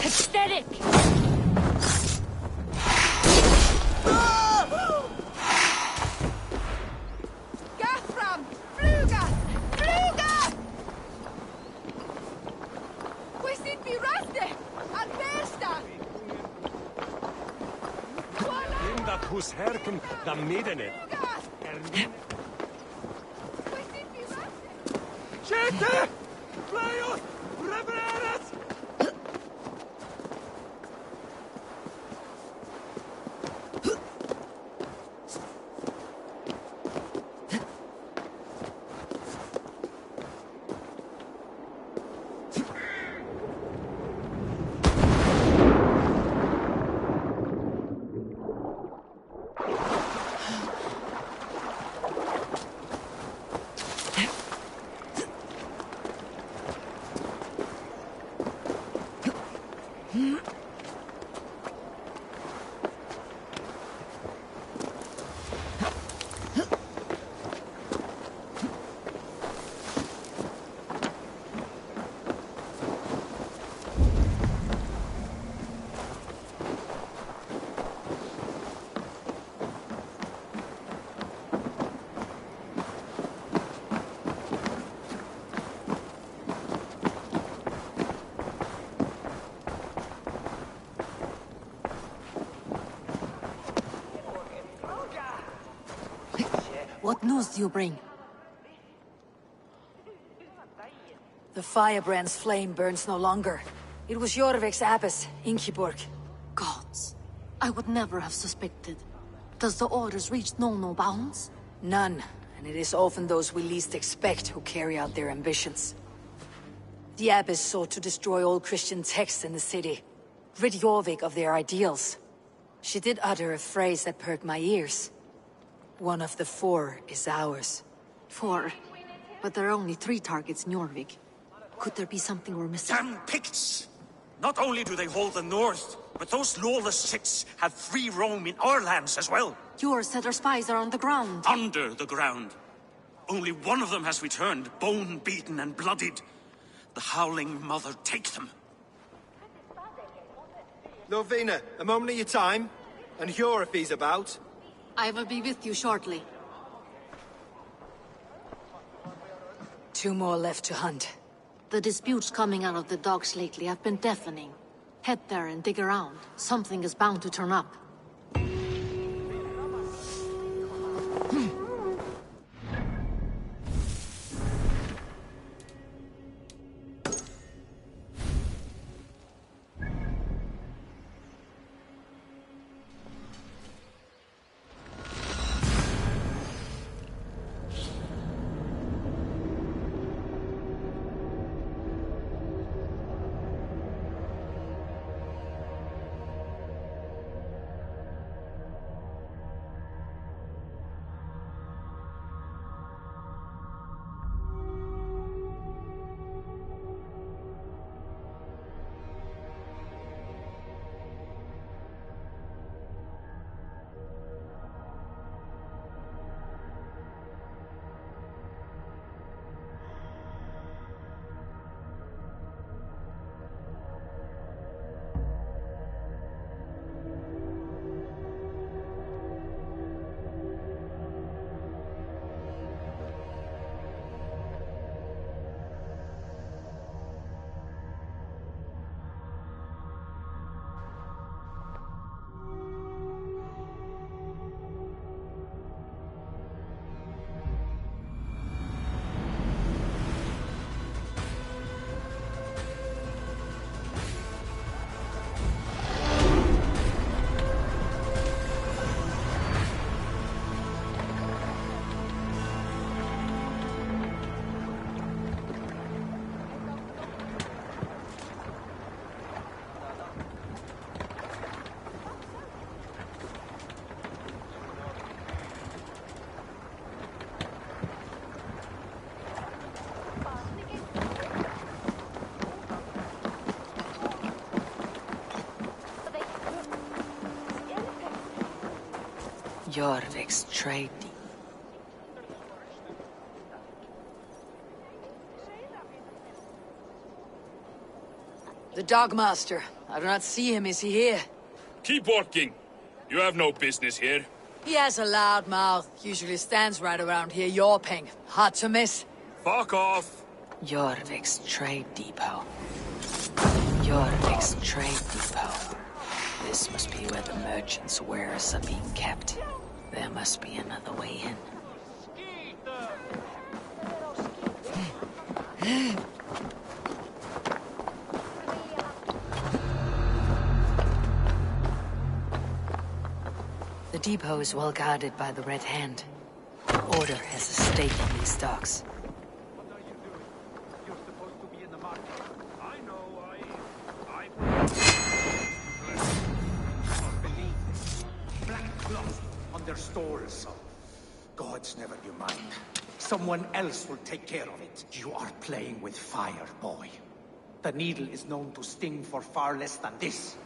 Speaker 11: Aesthetic!
Speaker 9: Gathram! Fluga! Fluga! We sind vi raste! An bästa!
Speaker 20: Linda hus herken da middenet.
Speaker 9: Skjute!
Speaker 20: Flejos! Repareres!
Speaker 2: What news do you bring?
Speaker 14: The firebrand's flame burns no longer. It was Jorvik's abbess, Ingeborg.
Speaker 2: Gods, I would never have suspected. Does the orders reach no bounds?
Speaker 14: None, and it is often those we least expect who carry out their ambitions. The abbess sought to destroy all Christian texts in the city, rid Jorvik of their ideals. She did utter a phrase that perked my ears. One of the 4 is ours.
Speaker 2: 4? But there are only 3 targets in Jorvik. Could there be something we're missing?
Speaker 15: Damn Picts! Not only do they hold the north, but those lawless Siths have free roam in our lands as well.
Speaker 2: Yours said our spies are on the ground.
Speaker 15: Under the ground. Only one of them has returned, bone-beaten and bloodied. The Howling Mother take them.
Speaker 16: Lovina, a moment of your time. And Hjor if he's about.
Speaker 2: I will be with you shortly.
Speaker 14: 2 more left to hunt.
Speaker 2: The disputes coming out of the docks lately have been deafening. Head there and dig around. Something is bound to turn up.
Speaker 14: Jorvik's trade. The Dogmaster. I do not see him. Is he here?
Speaker 21: Keep walking. You have no business here.
Speaker 14: He has a loud mouth. Usually stands right around here yawping. Hard to miss.
Speaker 21: Fuck off.
Speaker 14: Jorvik's trade depot. Jorvik's trade depot. This must be where the merchants' wares are being kept. There must be another way in. The depot is well guarded by the Red Hand. The Order has a stake in these docks.
Speaker 22: Black cloth on their stores. Gods never you mind. Someone else will take care of it. You are playing with fire, boy. The needle is known to sting for far less than this.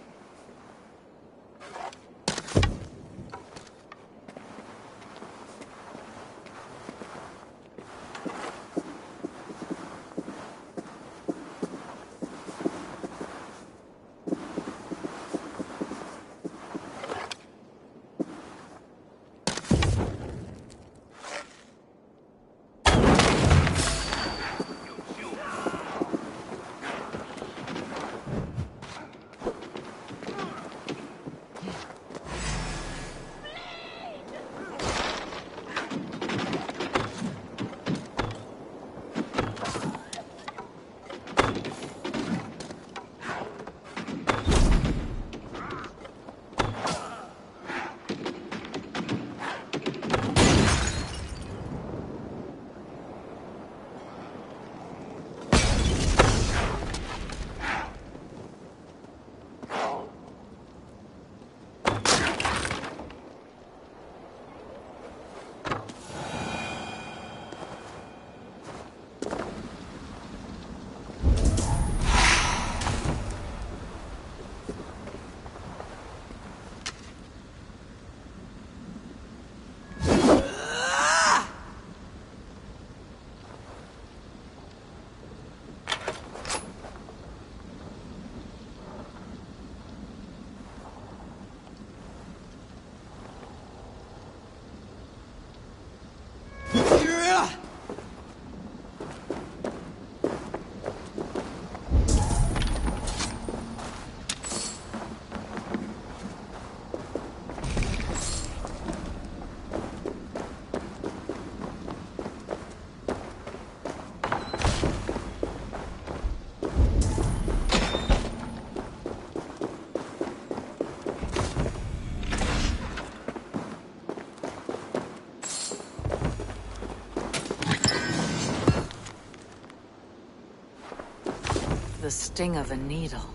Speaker 14: The sting of a needle.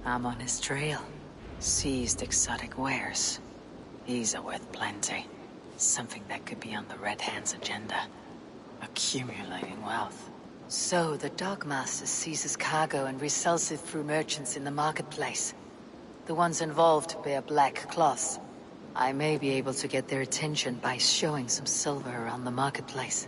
Speaker 14: I'm on his trail. Seized exotic wares. These are worth plenty. Something that could be on the Red Hand's agenda. Accumulating wealth. So, the Dogmaster seizes cargo and resells it through merchants in the marketplace. The ones involved bear black cloths. I may be able to get their attention by showing some silver around the marketplace.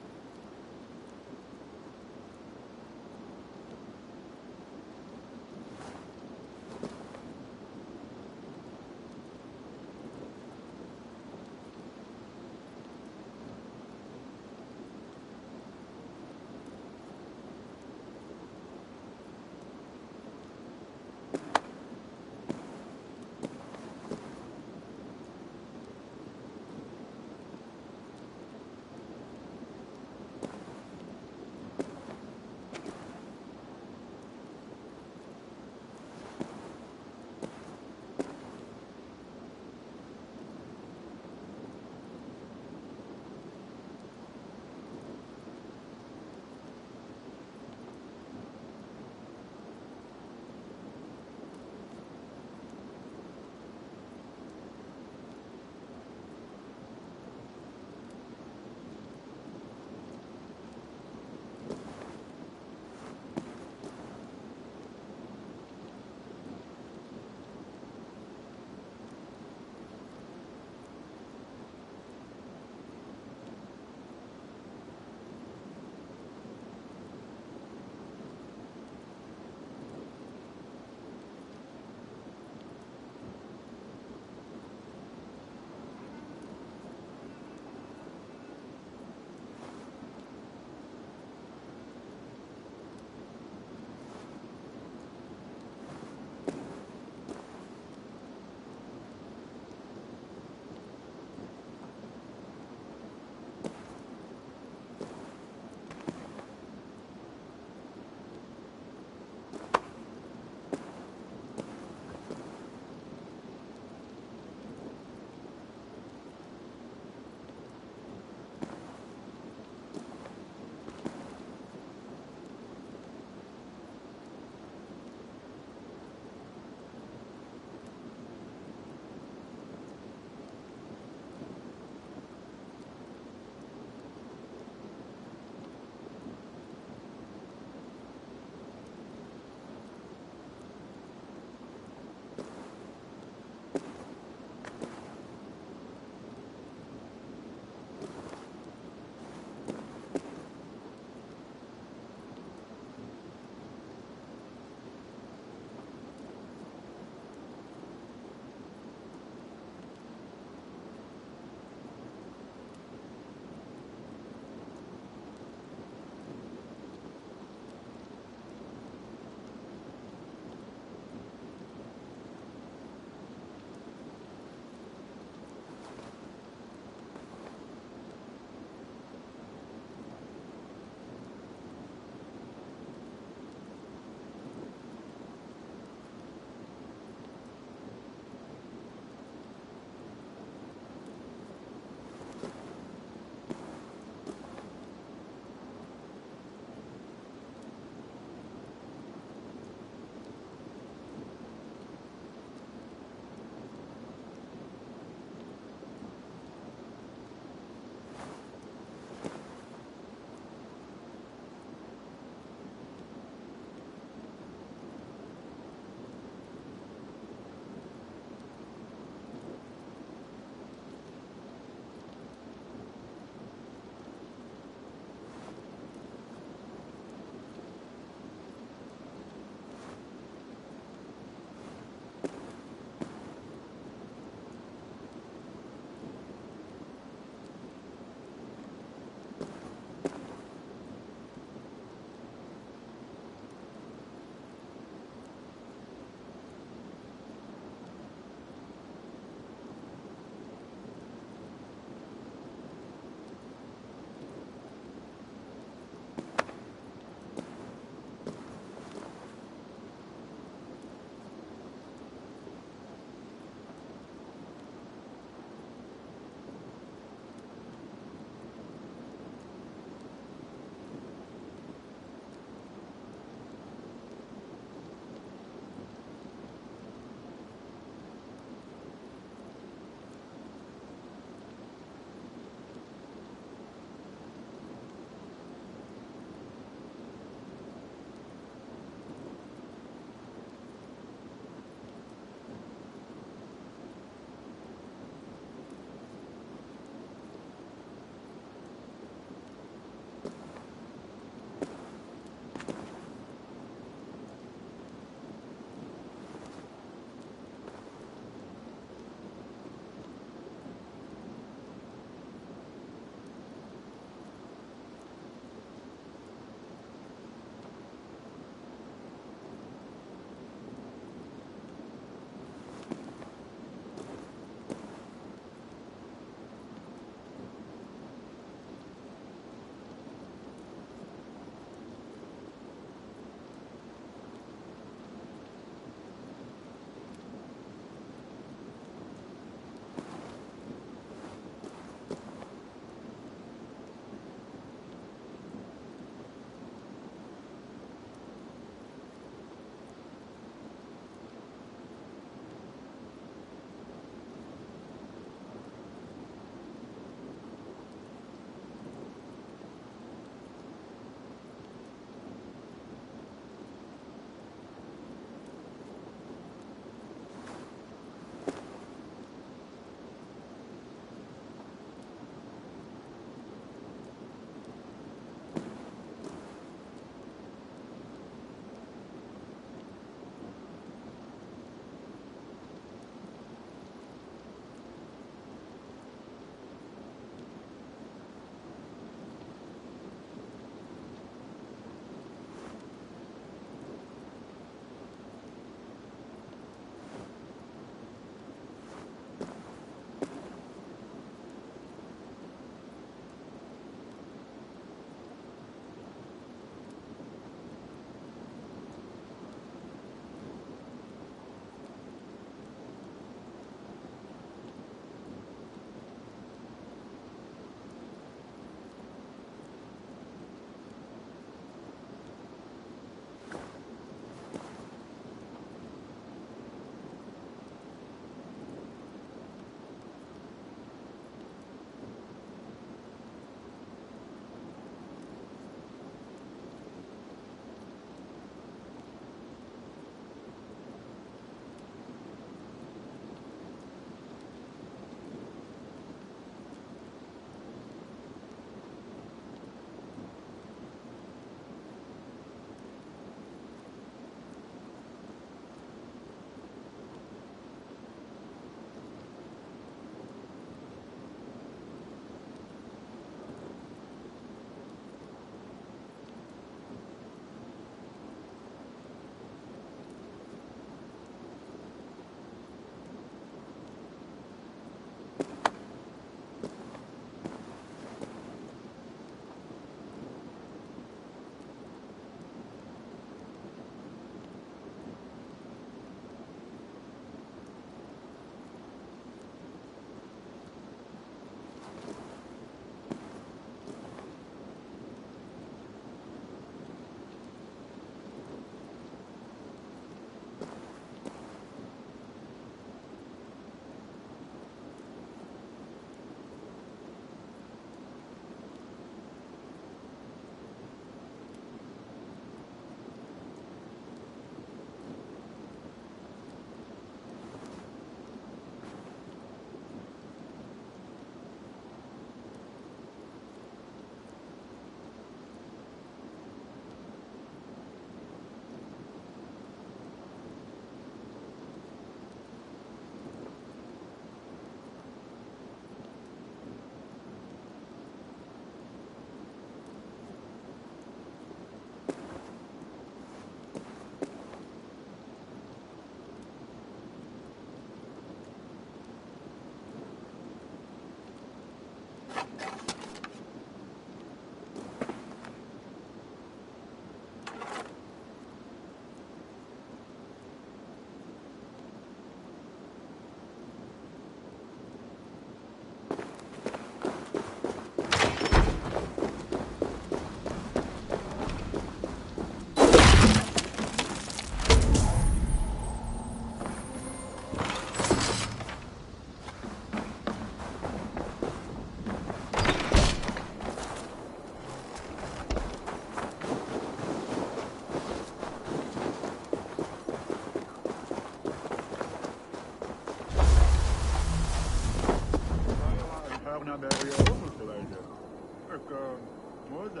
Speaker 20: I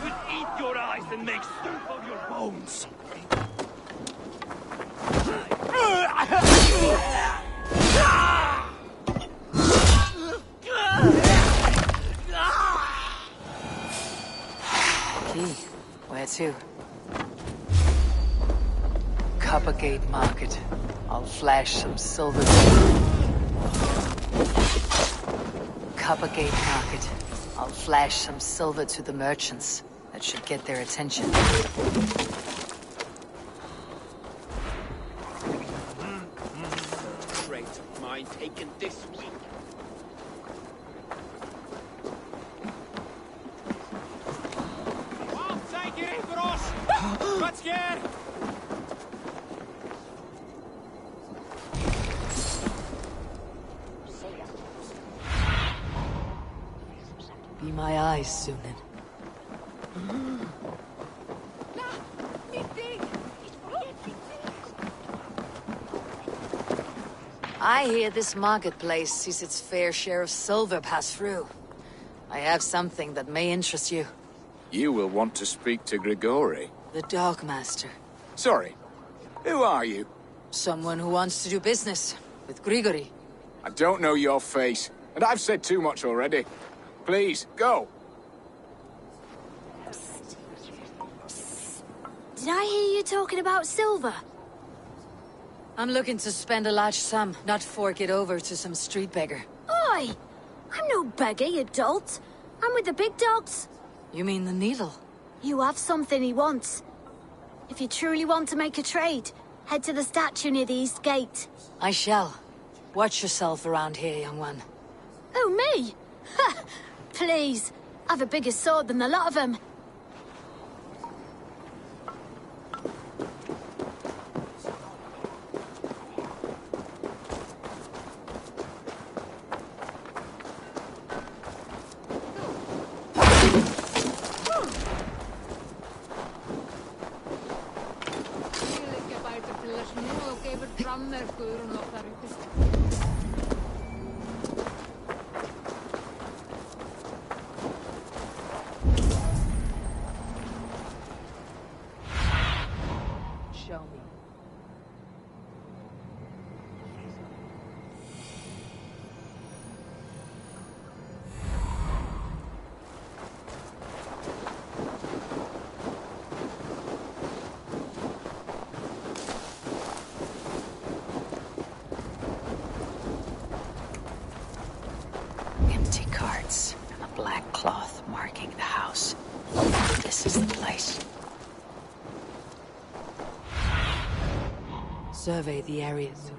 Speaker 20: will eat your eyes and make soup of your bones.
Speaker 14: Key, where to? Coppergate Market. I'll flash some silver. Coppergate Market. I'll flash some silver to the merchants. That should get their attention.
Speaker 20: Trade of mine taken this week.
Speaker 14: Be my eyes, Sunan. I hear this marketplace sees its fair share of silver pass through. I have something that may interest you.
Speaker 4: You will want to speak to Grigori.
Speaker 14: The Dogmaster.
Speaker 4: Sorry, who are you?
Speaker 14: Someone who wants to do business with Grigori.
Speaker 4: I don't know your face, and I've said too much already. Please, go.
Speaker 11: Did I hear you talking about silver?
Speaker 14: I'm looking to spend a large sum, not fork it over to some street beggar.
Speaker 11: Oi! I'm no beggar, you dolt. I'm with the big dogs.
Speaker 14: You mean the needle?
Speaker 11: You have something he wants. If you truly want to make a trade, head to the statue near the east gate.
Speaker 14: I shall. Watch yourself around here, young one.
Speaker 11: Oh, me? Ha! Please. I've a bigger sword than the lot of them.
Speaker 14: Show me. Empty carts and a black cloth marking the house. This is the place. Survey the area soon.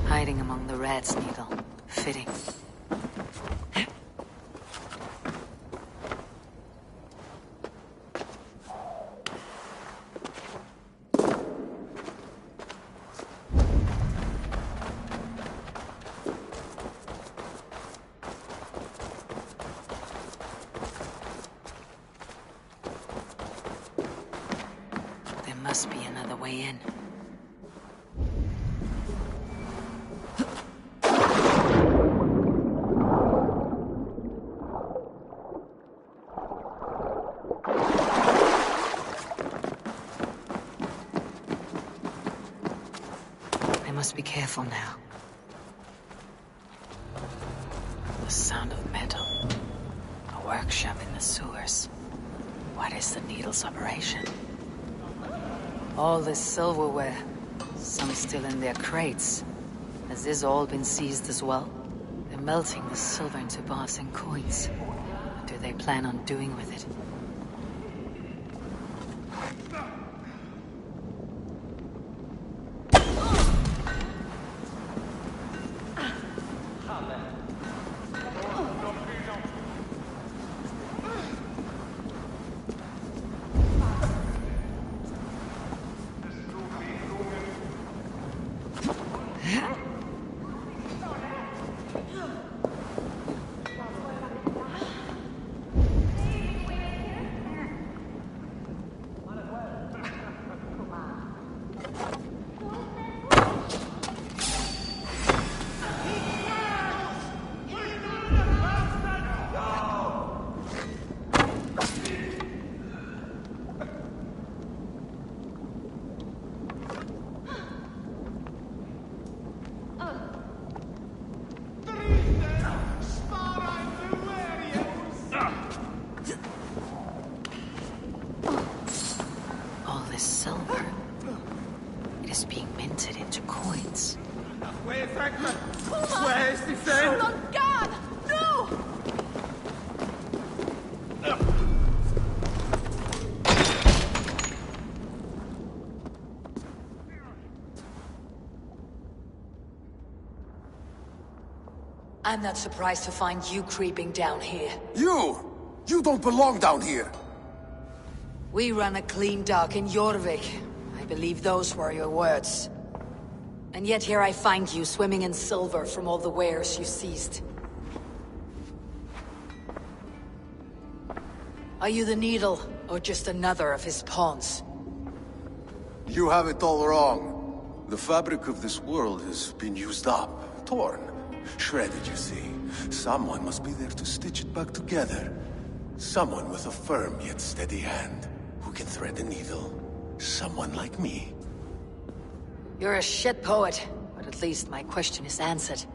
Speaker 14: Hiding among the rat's needle. Fitting. There must be another way in. Must be careful now. The sound of metal. A workshop in the sewers. What is the needle's operation? All this silverware. Some still in their crates. Has this all been seized as well? They're melting the silver into bars and coins. What do they plan on doing with it? I'm not surprised to find you creeping down here.
Speaker 5: You! You don't belong down here!
Speaker 14: We run a clean dock in Jorvik. I believe those were your words. And yet here I find you swimming in silver from all the wares you seized. Are you the Needle, or just another of his pawns?
Speaker 5: You have it all wrong. The fabric of this world has been used up, torn, shredded, you see. Someone must be there to stitch it back together. Someone with a firm yet steady hand, who can thread a needle. Someone like me.
Speaker 14: You're a shit poet, but at least my question is answered.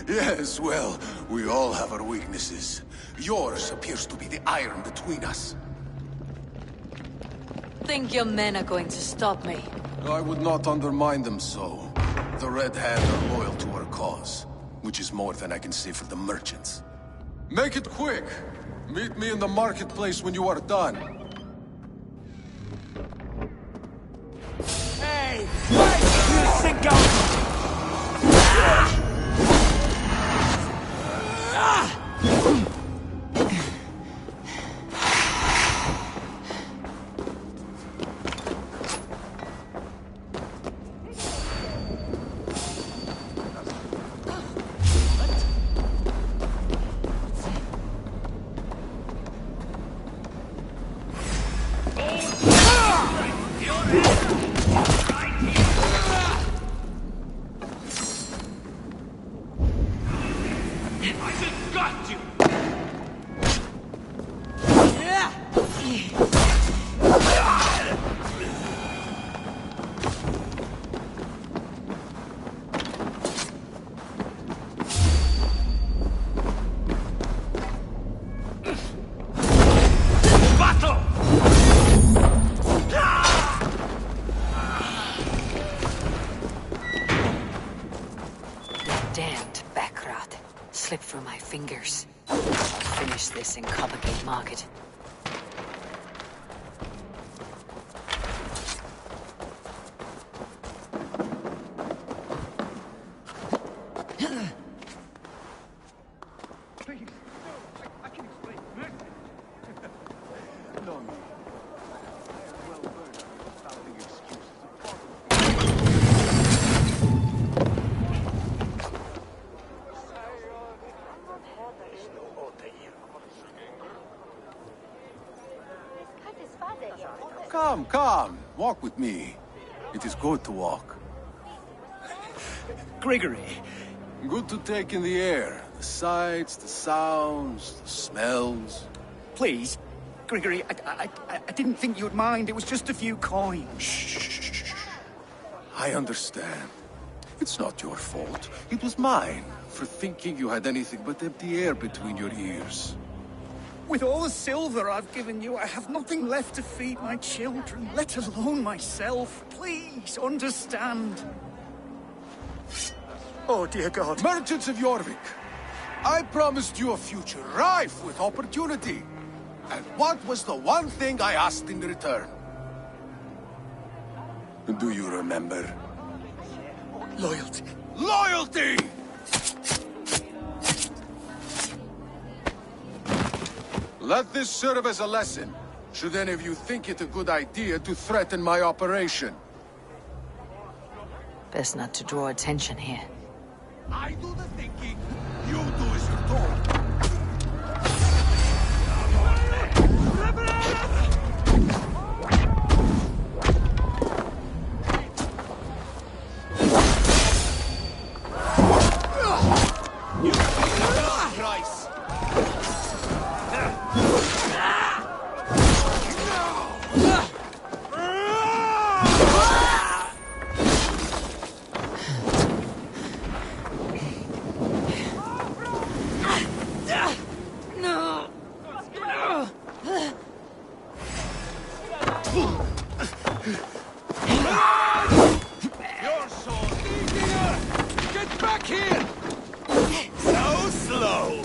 Speaker 5: Yes, well, we all have our weaknesses. Yours appears to be the iron between us.
Speaker 14: Think your men are going to stop me?
Speaker 5: I would not undermine them so. The Red Hand are loyal to our cause, which is more than I can say for the merchants. Make it quick! Meet me in the marketplace when you are done.
Speaker 22: Hey! Wait! You sicko!
Speaker 14: Slip through my fingers. I'll finish this in Coppergate Market.
Speaker 5: Come, walk with me. It is good to walk.
Speaker 22: Gregory.
Speaker 5: Good to take in the air. The sights, the sounds, the smells.
Speaker 22: Please, Gregory, I didn't think you'd mind. It was just a few coins.
Speaker 5: Shh. I understand. It's not your fault. It was mine, for thinking you had anything but empty air between your ears.
Speaker 22: With all the silver I've given you, I have nothing left to feed my children, let alone myself. Please, understand. Oh, dear God.
Speaker 5: Merchants of Jorvik, I promised you a future rife with opportunity. And what was the one thing I asked in return? Do you remember?
Speaker 22: Loyalty.
Speaker 5: Loyalty! Let this serve as a lesson, should any of you think it a good idea to threaten my operation.
Speaker 14: Best not to draw attention here.
Speaker 5: I do the thinking, you do as you're told.
Speaker 22: You pay the price.
Speaker 5: Your sword! Get back here!
Speaker 22: So slow!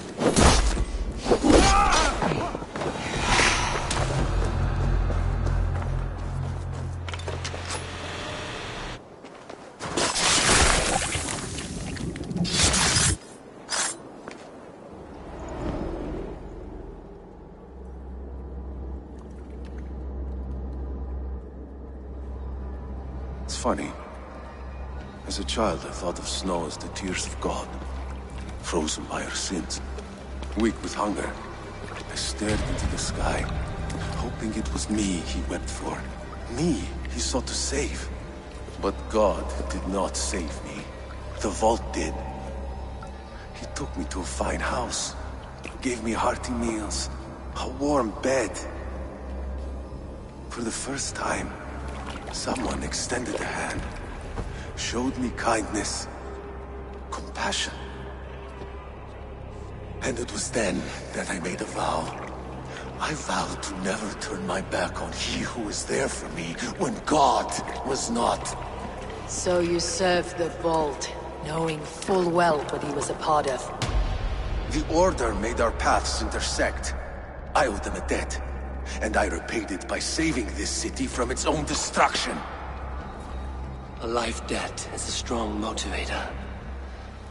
Speaker 5: funny. As a child, I thought of snow as the tears of God, frozen by our sins. Weak with hunger, I stared into the sky, hoping it was me he wept for. Me he sought to save. But God did not save me. The vault did. He took me to a fine house, gave me hearty meals, a warm bed. For the first time, someone extended a hand, showed me kindness, compassion. And it was then that I made a vow. I vowed to never turn my back on he who was there for me when God was not.
Speaker 14: So you served the Vault, knowing full well what he was a part of.
Speaker 5: The Order made our paths intersect. I owed them a debt, and I repaid it by saving this city from its own destruction.
Speaker 20: A life debt is a strong motivator.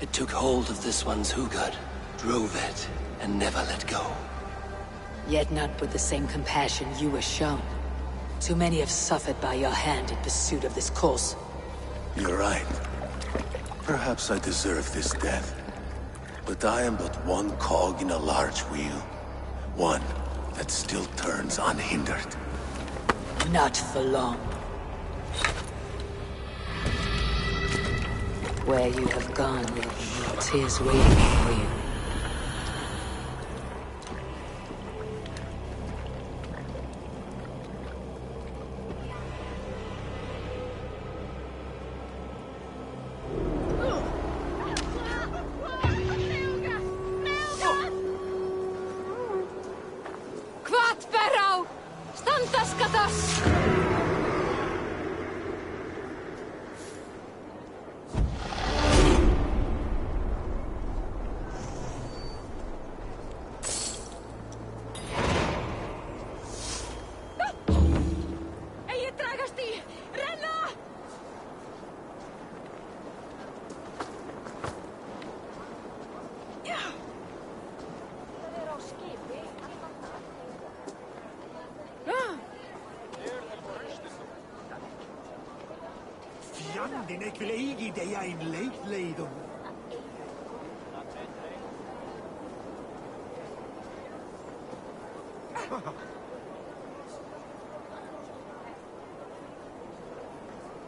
Speaker 20: It took hold of this one's Hugad, drove it, and never let go.
Speaker 14: Yet not with the same compassion you were shown. Too many have suffered by your hand in pursuit of this cause.
Speaker 5: You're right. Perhaps I deserve this death. But I am but one cog in a large wheel. One that still turns unhindered.
Speaker 14: Not for long. Where you have gone will be more tears waiting for you.
Speaker 22: Fjandinn ekvel eigi deia in leikleidum.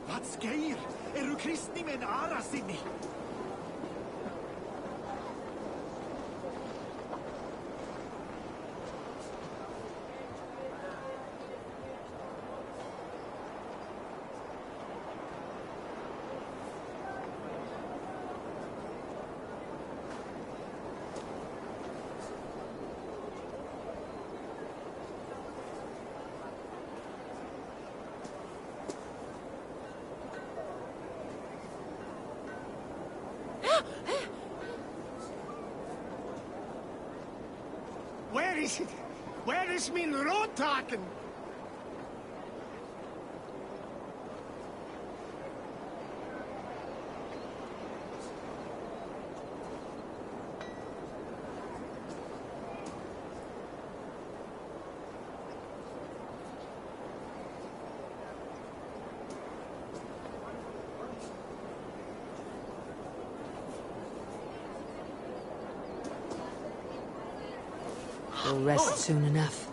Speaker 22: Vad skeir? Du kristni med en arasinni? Where is it? Where is min råtaken?
Speaker 14: You'll rest soon enough.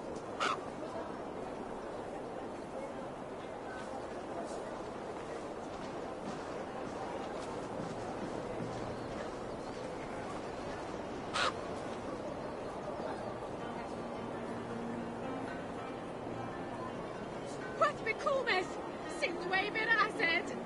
Speaker 1: What becomes? Since way better, I said.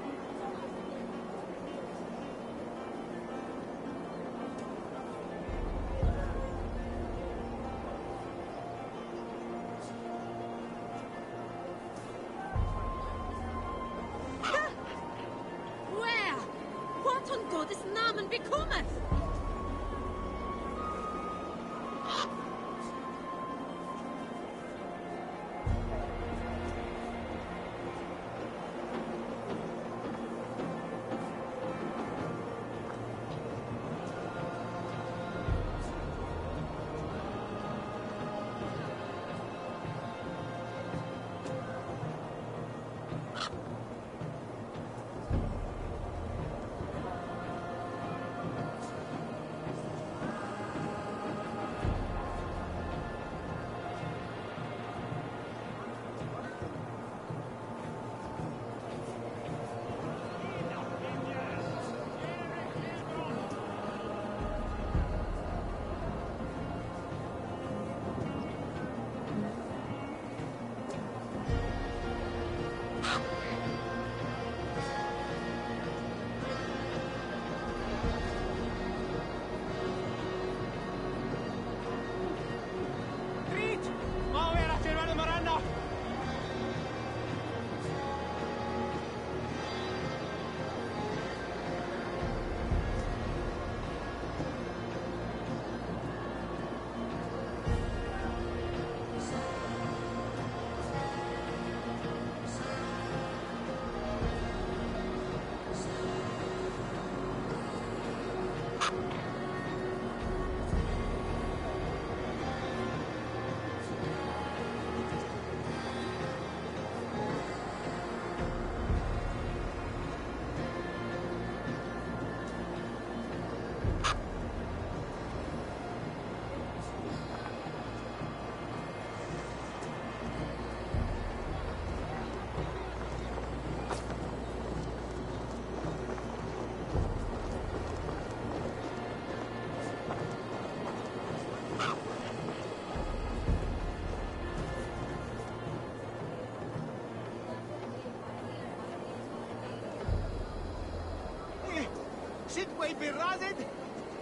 Speaker 22: Sidway Birazid?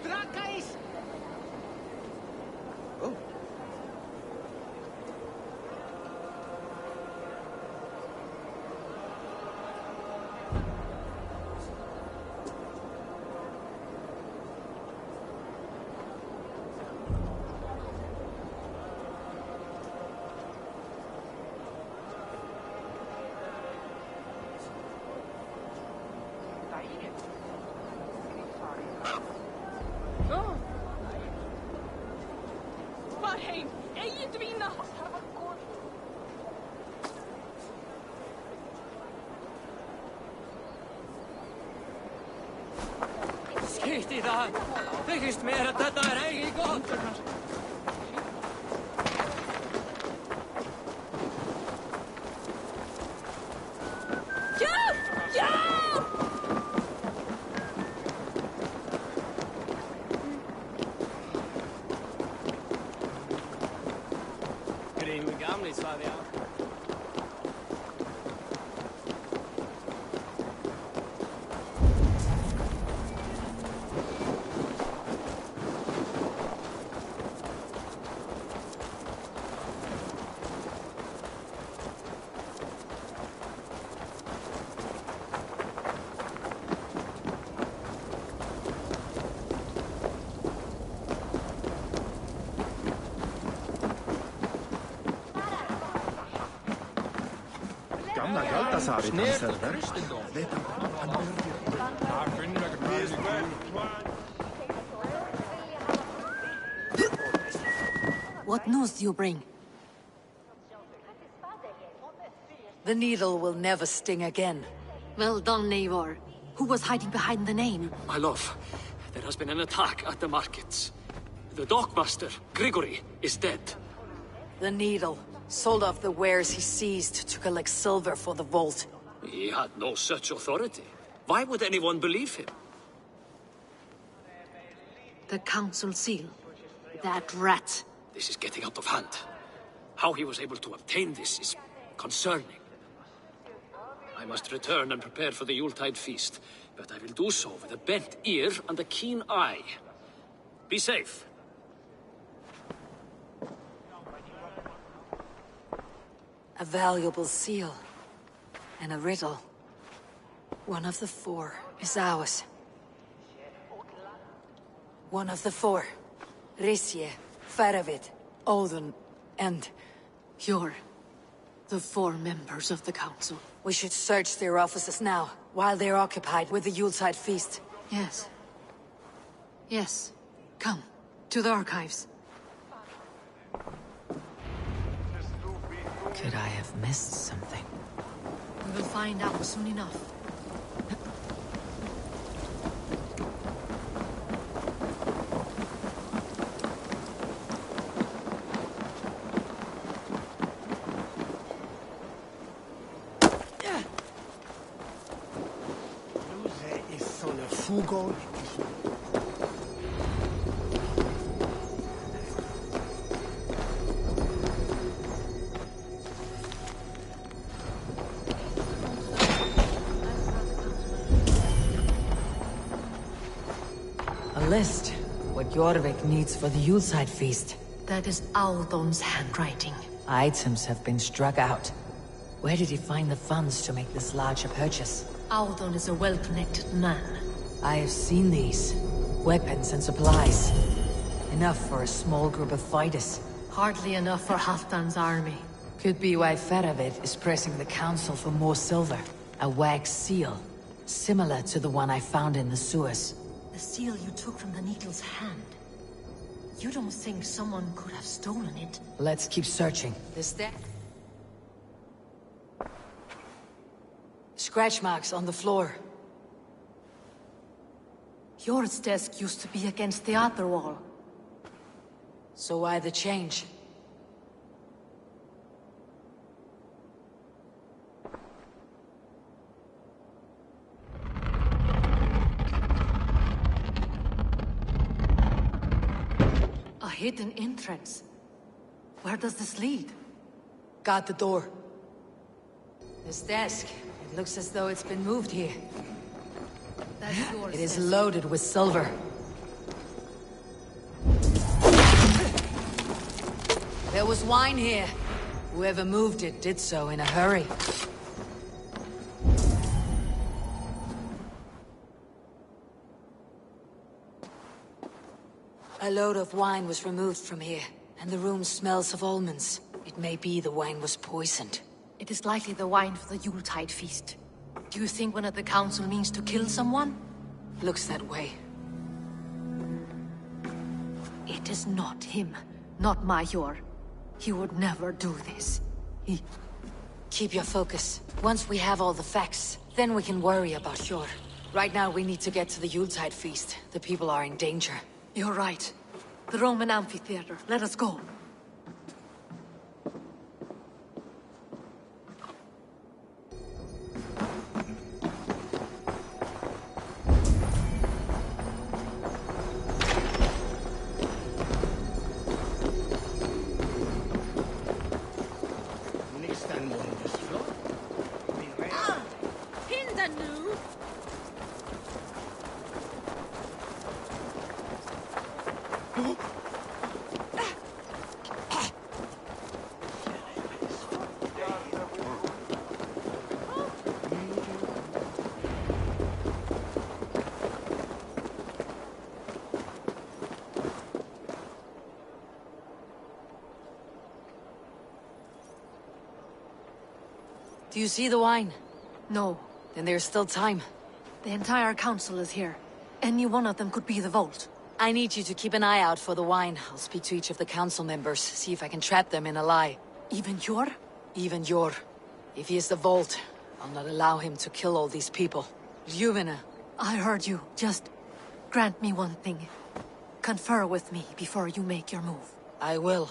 Speaker 22: Drakais? Oh.
Speaker 1: Waarheen? En je dwina!
Speaker 20: Skiti það! Þykist mér að þetta eigi gott!
Speaker 1: Hjálp! Hjálp!
Speaker 20: Grímur gamli, sagði ég.
Speaker 22: Gamla Galtasari danser,
Speaker 2: What news do you bring?
Speaker 14: The needle will never sting again.
Speaker 2: Well done, Eivor. Who was hiding behind the name?
Speaker 13: My love, there has been an attack at the markets. The dockmaster, Grigory, is dead.
Speaker 14: The needle sold off the wares he seized to collect silver for the vault.
Speaker 13: He had no such authority. Why would anyone believe him?
Speaker 2: The council seal. That rat.
Speaker 13: This is getting out of hand. How he was able to obtain this is concerning. I must return and prepare for the Yuletide feast, but I will do so with a bent ear and a keen eye. Be safe.
Speaker 14: A valuable seal. And a riddle. One of the four is ours. One of the four. Risje, Faravid, Odin, and...
Speaker 2: You're the four members of the council.
Speaker 14: We should search their offices now, while they're occupied with the Yuletide feast.
Speaker 2: Yes. Yes. Come, to the archives.
Speaker 14: Could I have missed something?
Speaker 2: We will find out soon enough.
Speaker 22: Fugo.
Speaker 14: A list. What Jorvik needs for the Yuletide feast.
Speaker 2: That is Audon's handwriting.
Speaker 14: Items have been struck out. Where did he find the funds to make this larger purchase?
Speaker 2: Audon is a well-connected man.
Speaker 14: I have seen these. Weapons and supplies. Enough for a small group of fighters.
Speaker 2: Hardly enough for Halfdan's army.
Speaker 14: Could be why Faravid is pressing the council for more silver. A wax seal. Similar to the one I found in the sewers.
Speaker 2: The seal you took from the needle's hand. You don't think someone could have stolen it?
Speaker 14: Let's keep searching. Scratch marks on the floor.
Speaker 2: Jor's desk used to be against the other wall.
Speaker 14: So why the change?
Speaker 2: A hidden entrance. Where does this lead?
Speaker 14: Got the door. This desk. It looks as though it's been moved here. It is loaded with silver. There was wine here. Whoever moved it did so in a hurry. A load of wine was removed from here, and the room smells of almonds. It may be the wine was poisoned.
Speaker 2: It is likely the wine for the Yuletide feast. Do you think one of the council means to kill someone?
Speaker 14: Looks that way.
Speaker 2: It is not him, not Major. He would never do this.
Speaker 14: Keep your focus. Once we have all the facts, then we can worry about Hjor. Right now we need to get to the Yuletide feast. The people are in danger.
Speaker 2: You're right. The Roman amphitheater. Let us go.
Speaker 14: Do you see the wine?
Speaker 2: No.
Speaker 14: Then there's still time.
Speaker 2: The entire council is here. Any one of them could be the vault.
Speaker 14: I need you to keep an eye out for the wine. I'll speak to each of the council members, see if I can trap them in a lie.
Speaker 2: Even Hjor?
Speaker 14: Even Hjor. If he is the vault, I'll not allow him to kill all these people. Ljuvina.
Speaker 2: I heard you. Just grant me one thing. Confer with me before you make your move.
Speaker 14: I will.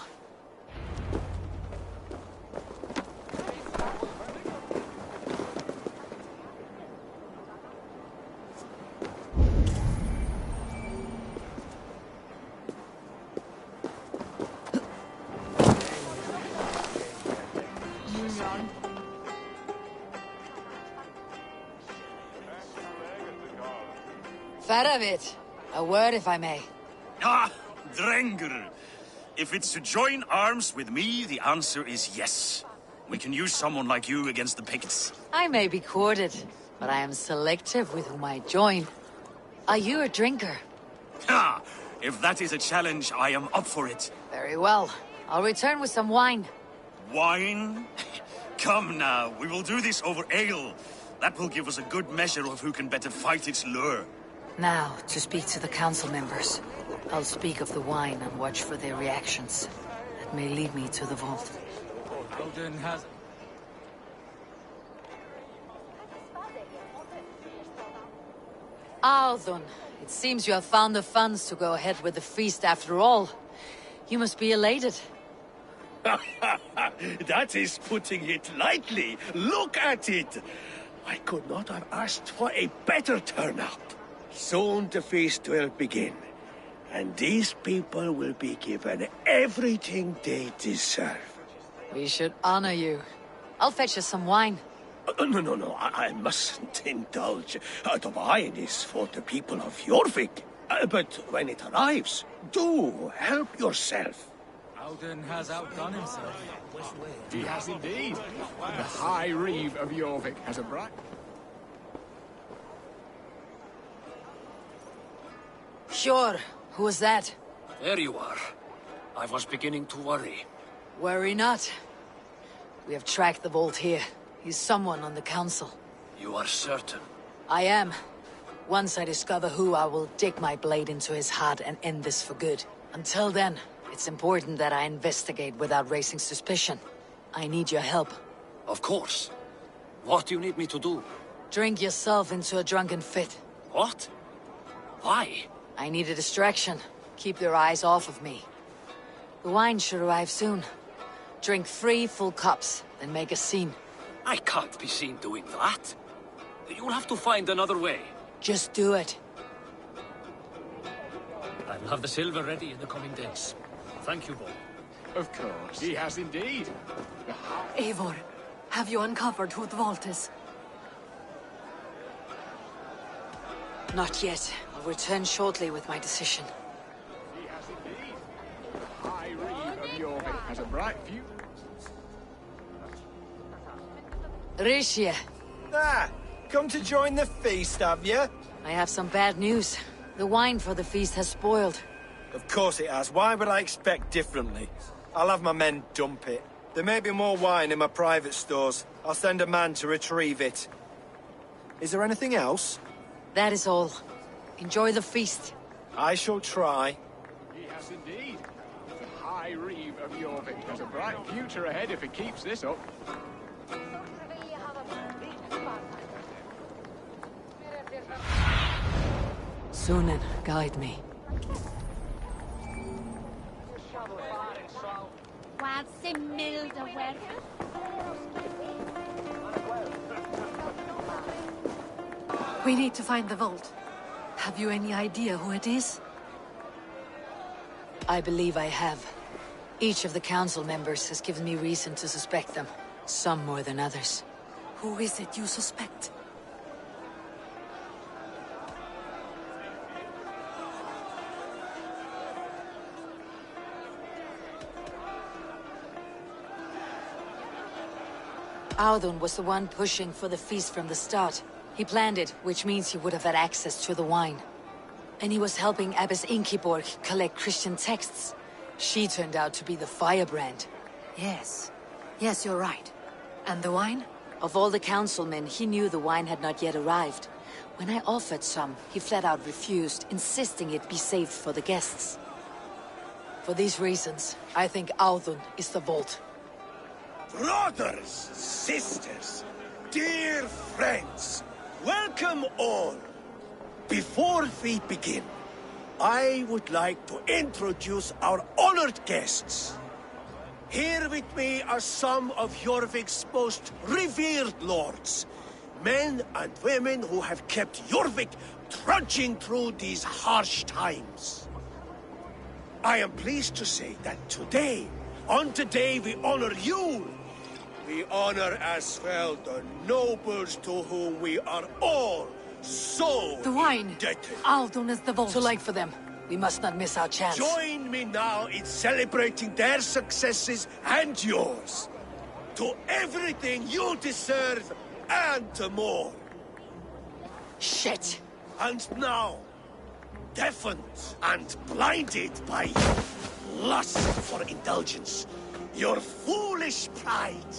Speaker 14: Faravit, a word if I may.
Speaker 15: Ah, Drengr. If it's to join arms with me, the answer is yes. We can use someone like you against the Picts.
Speaker 14: I may be courted, but I am selective with whom I join. Are you a drinker?
Speaker 15: Ha! If that is a challenge, I am up for it.
Speaker 14: Very well. I'll return with some wine.
Speaker 15: Wine? Come now, we will do this over ale. That will give us a good measure of who can better fight its lure.
Speaker 14: Now, to speak to the council members. I'll speak of the wine and watch for their reactions. That may lead me to the vault.
Speaker 18: Odin has...
Speaker 14: Althun, it seems you have found the funds to go ahead with the feast after all. You must be elated.
Speaker 3: That is putting it lightly. Look at it. I could not have asked for a better turnout. Soon the feast will begin, and these people will be given everything they deserve.
Speaker 14: We should honor you. I'll fetch us some wine.
Speaker 3: No, I mustn't indulge. The wine is for the people of Jorvik. But when it arrives, do help yourself.
Speaker 18: Odin has outdone himself.
Speaker 4: He has indeed. The High Reeve of Jorvik has a bride.
Speaker 14: Sure. Who was that?
Speaker 13: There you are. I was beginning to worry.
Speaker 14: Worry not. We have tracked the vault here. He's someone on the council.
Speaker 13: You are certain?
Speaker 14: I am. Once I discover who, I will dig my blade into his heart and end this for good. Until then, it's important that I investigate without raising suspicion. I need your help.
Speaker 13: Of course. What do you need me to do?
Speaker 14: Drink yourself into a drunken fit.
Speaker 13: What? Why?
Speaker 14: I need a distraction. Keep their eyes off of me. The wine should arrive soon. Drink 3 full cups, then make a scene.
Speaker 13: I can't be seen doing that. You'll have to find another way.
Speaker 14: Just do it.
Speaker 13: I will have the silver ready in the coming days. Thank you, Bo.
Speaker 4: Of course, he has indeed.
Speaker 2: Eivor, have you uncovered who the vault is?
Speaker 14: Not yet. I'll return shortly with my decision.
Speaker 4: He has indeed. The High Reeve of Jorvik has a bright future.
Speaker 14: Risha!
Speaker 16: Ah! Come to join the feast, have you?
Speaker 14: I have some bad news. The wine for the feast has spoiled.
Speaker 16: Of course it has. Why would I expect differently? I'll have my men dump it. There may be more wine in my private stores. I'll send a man to retrieve it. Is there anything else?
Speaker 14: That is all. Enjoy the feast.
Speaker 16: I shall try.
Speaker 4: He has indeed. The High Reeve of Jorvik has a bright future ahead if he keeps this up.
Speaker 14: Sunan, guide me.
Speaker 2: We need to find the vault. Have you any idea who it is?
Speaker 14: I believe I have. Each of the council members has given me reason to suspect them. Some more than others.
Speaker 2: Who is it you suspect?
Speaker 14: Audun was the one pushing for the feast from the start. He planned it, which means he would have had access to the wine. And he was helping Abbess Ingeborg collect Christian texts. She turned out to be the firebrand.
Speaker 2: Yes. Yes, you're right. And the wine?
Speaker 14: Of all the councilmen, he knew the wine had not yet arrived. When I offered some, he flat out refused, insisting it be saved for the guests. For these reasons, I think Audun is the vault.
Speaker 3: Brothers, sisters, dear friends, welcome all. Before we begin, I would like to introduce our honored guests. Here with me are some of Jorvik's most revered lords, men and women who have kept Jorvik trudging through these harsh times. I am pleased to say that today, on today we honor you. We honor as well the nobles to whom we are all so
Speaker 2: the wine.
Speaker 3: Indebted.
Speaker 2: Audun is the vault.
Speaker 14: Too late for them. We must not miss our chance.
Speaker 3: Join me now in celebrating their successes and yours. To everything you deserve and to more.
Speaker 14: Shit.
Speaker 3: And now, deafened and blinded by lust for indulgence, your foolish pride,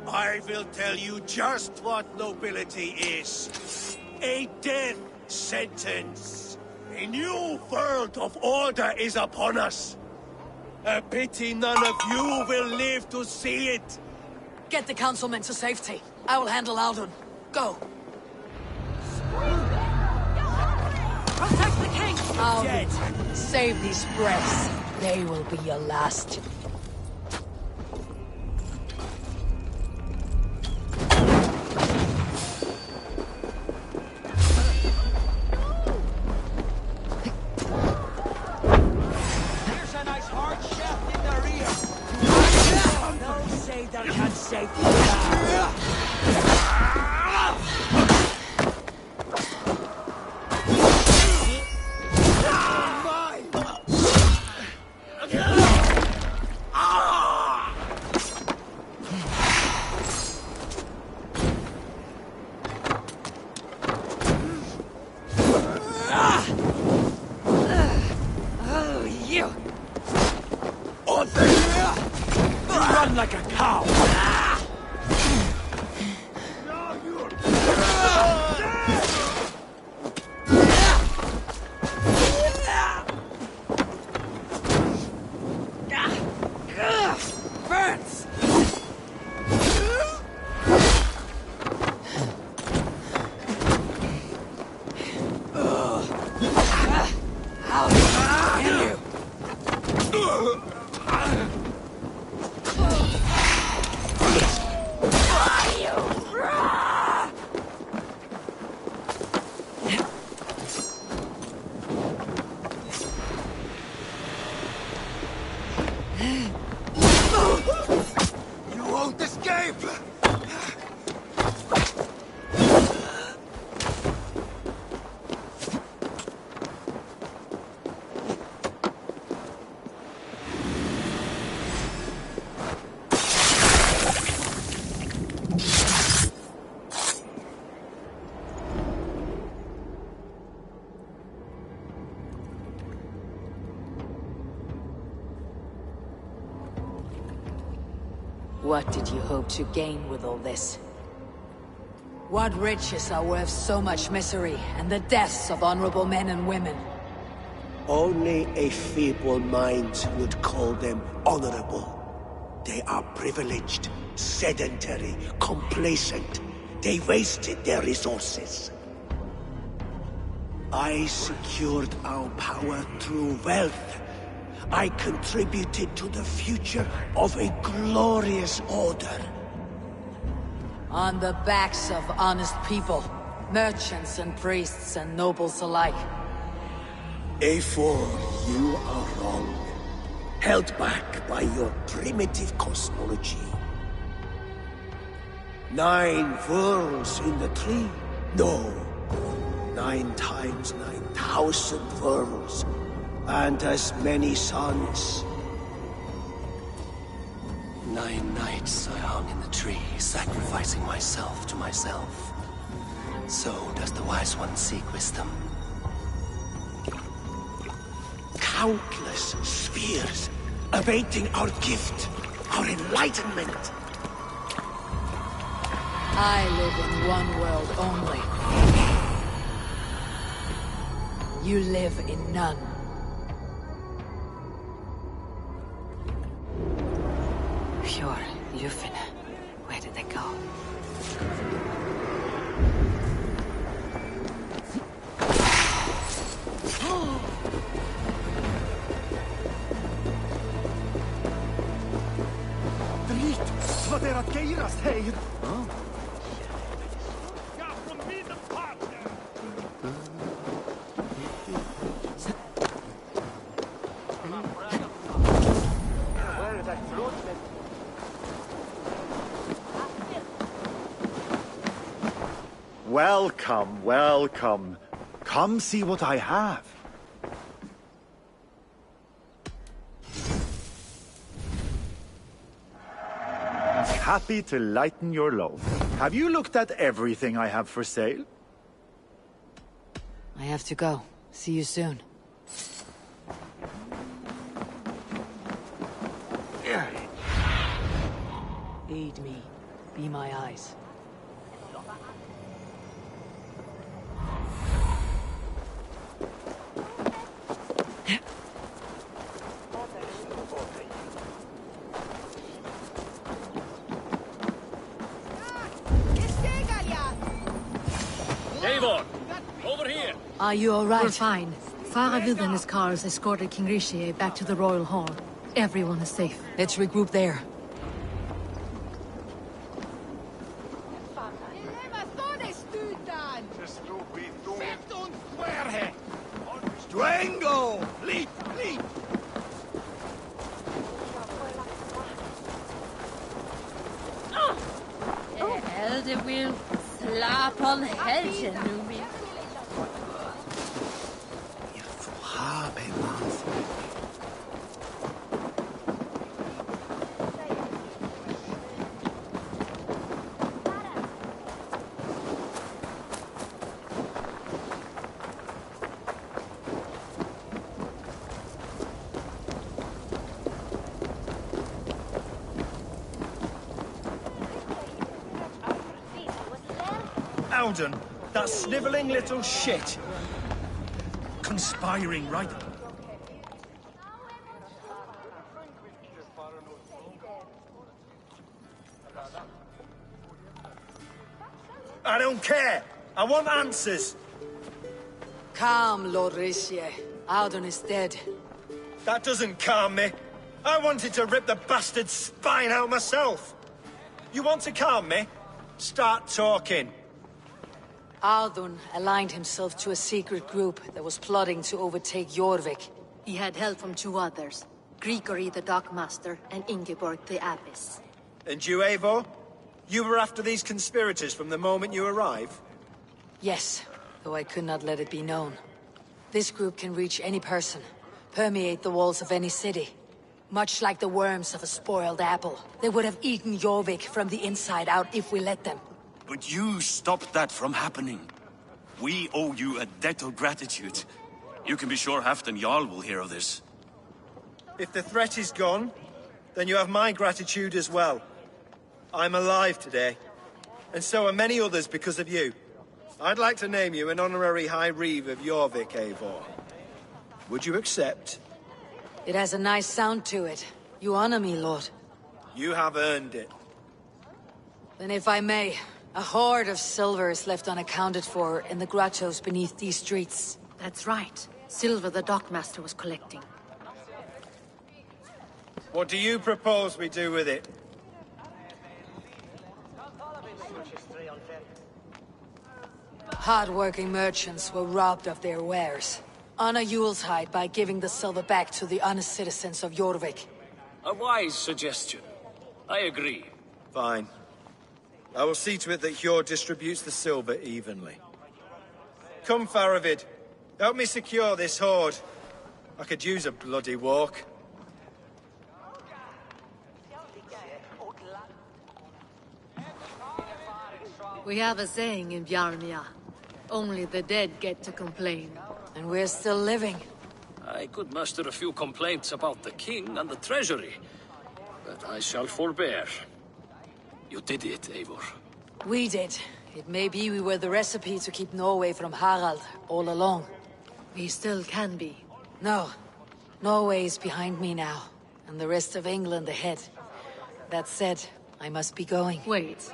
Speaker 3: I will tell you just what nobility is. A death sentence. A new world of order is upon us. A pity none of you will live to see it.
Speaker 14: Get the councilmen to safety. I will handle Audun. Go.
Speaker 2: Protect the king!
Speaker 14: Audun, save these breaths. They will be your last.
Speaker 22: Run like a cow!
Speaker 14: Burns! How can you?
Speaker 3: You won't escape!
Speaker 14: What did you hope to gain with all this? What riches are worth so much misery and the deaths of honorable men and women?
Speaker 3: Only a feeble mind would call them honorable. They are privileged, sedentary, complacent. They wasted their resources. I secured our power through wealth. I contributed to the future of a glorious order.
Speaker 14: On the backs of honest people, merchants and priests and nobles alike.
Speaker 3: A4, you are wrong. Held back by your primitive cosmology. 9 worlds in the tree? No. 9 times 9,000 worlds. And as many suns.
Speaker 20: 9 nights I hung in the tree, sacrificing myself to myself. So does the wise one seek wisdom.
Speaker 3: Countless spheres, awaiting our gift, our enlightenment.
Speaker 14: I live in one world only. You live in none. Pure Lufin. Where did they go?
Speaker 22: Vad är att geiras här?
Speaker 6: Welcome, welcome. Come see what I have. Happy to lighten your load. Have you looked at everything I have for sale?
Speaker 14: I have to go. See you soon. Aid me. Be my eyes.
Speaker 13: Eivor! Over here!
Speaker 2: Are you all right? We're fine. Faravid and his cars escorted King Richier back to the Royal Hall. Everyone is safe.
Speaker 14: Let's regroup there.
Speaker 22: Strangle! Leap! Leap!
Speaker 8: Elder will slap on helgen nu min.
Speaker 22: Alden, that sniveling little shit. Conspiring, right? I don't care. I want answers.
Speaker 14: Calm, Lord Richier. Audun is dead.
Speaker 22: That doesn't calm me. I wanted to rip the bastard's spine out myself. You want to calm me? Start talking.
Speaker 14: Audun aligned himself to a secret group that was plotting to overtake Jorvik.
Speaker 2: He had help from 2 others. Grigory the Dockmaster and Ingeborg the Abbess.
Speaker 22: And you, Eivor? You were after these conspirators from the moment you arrived?
Speaker 14: Yes, though I could not let it be known. This group can reach any person, permeate the walls of any city. Much like the worms of a spoiled apple. They would have eaten Jorvik from the inside out if we let them.
Speaker 15: But you stopped that from happening. We owe you a debt of gratitude. You can be sure Halfdan Jarl will hear of this.
Speaker 22: If the threat is gone, then you have my gratitude as well.
Speaker 16: I'm alive today. And so are many others because of you. I'd like to name you an honorary High Reeve of Jorvik, Eivor. Would you accept?
Speaker 14: It has a nice sound to it. You honor me, Lord.
Speaker 16: You have earned it.
Speaker 14: Then if I may, a hoard of silver is left unaccounted for in the grottos beneath these streets.
Speaker 2: That's right. Silver the dockmaster was collecting.
Speaker 16: What do you propose we do with it?
Speaker 14: Hard-working merchants were robbed of their wares. Honor Yuletide by giving the silver back to the honest citizens of Jorvik.
Speaker 13: A wise suggestion. I agree.
Speaker 16: Fine. I will see to it that Hjord distributes the silver evenly. Come, Faravid. Help me secure this hoard. I could use a bloody walk.
Speaker 2: We have a saying in Bjarmia. Only the dead get to complain.
Speaker 14: And we're still living.
Speaker 13: I could muster a few complaints about the king and the treasury, but I shall forbear. You did it, Eivor.
Speaker 14: We did. It may be we were the recipe to keep Norway from Harald all along.
Speaker 2: We still can be.
Speaker 14: No. Norway is behind me now, and the rest of England ahead. That said, I must be going.
Speaker 2: Wait.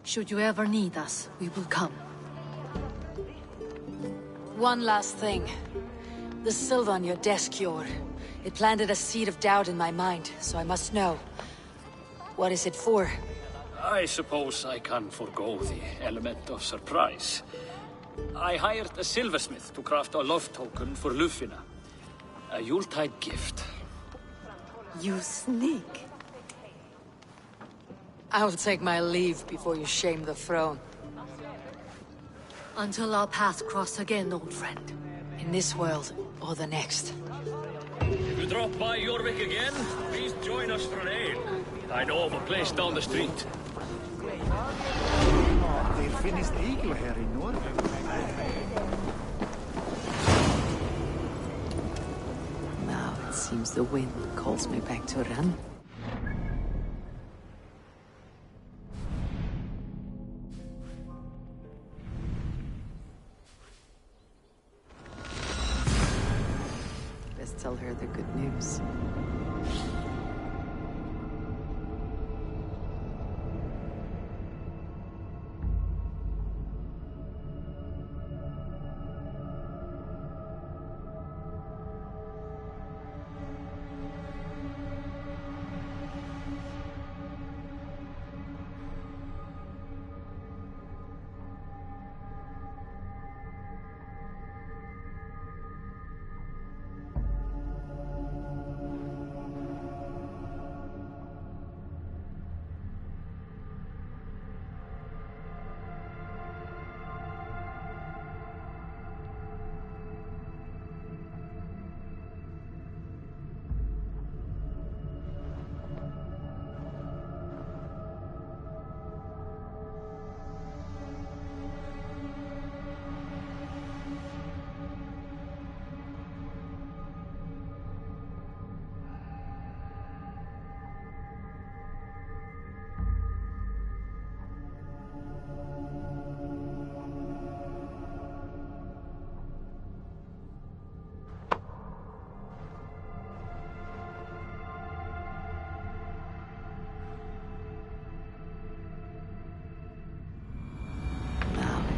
Speaker 2: Should you ever need us, we will come.
Speaker 14: One last thing. The silver on your desk, Hjord. It planted a seed of doubt in my mind, so I must know. What is it for?
Speaker 13: I suppose I can forego the element of surprise. I hired a silversmith to craft a love token for Lufina. A Yuletide gift.
Speaker 2: You sneak.
Speaker 14: I'll take my leave before you shame the throne.
Speaker 2: Until our paths cross again, old friend.
Speaker 14: In this world, or the next.
Speaker 13: If you drop by Jorvik again, please join us for an ale. I know of a place down the street.
Speaker 6: They finished eagle here in Norway.
Speaker 14: Now it seems the wind calls me back to run. Tell her the good news.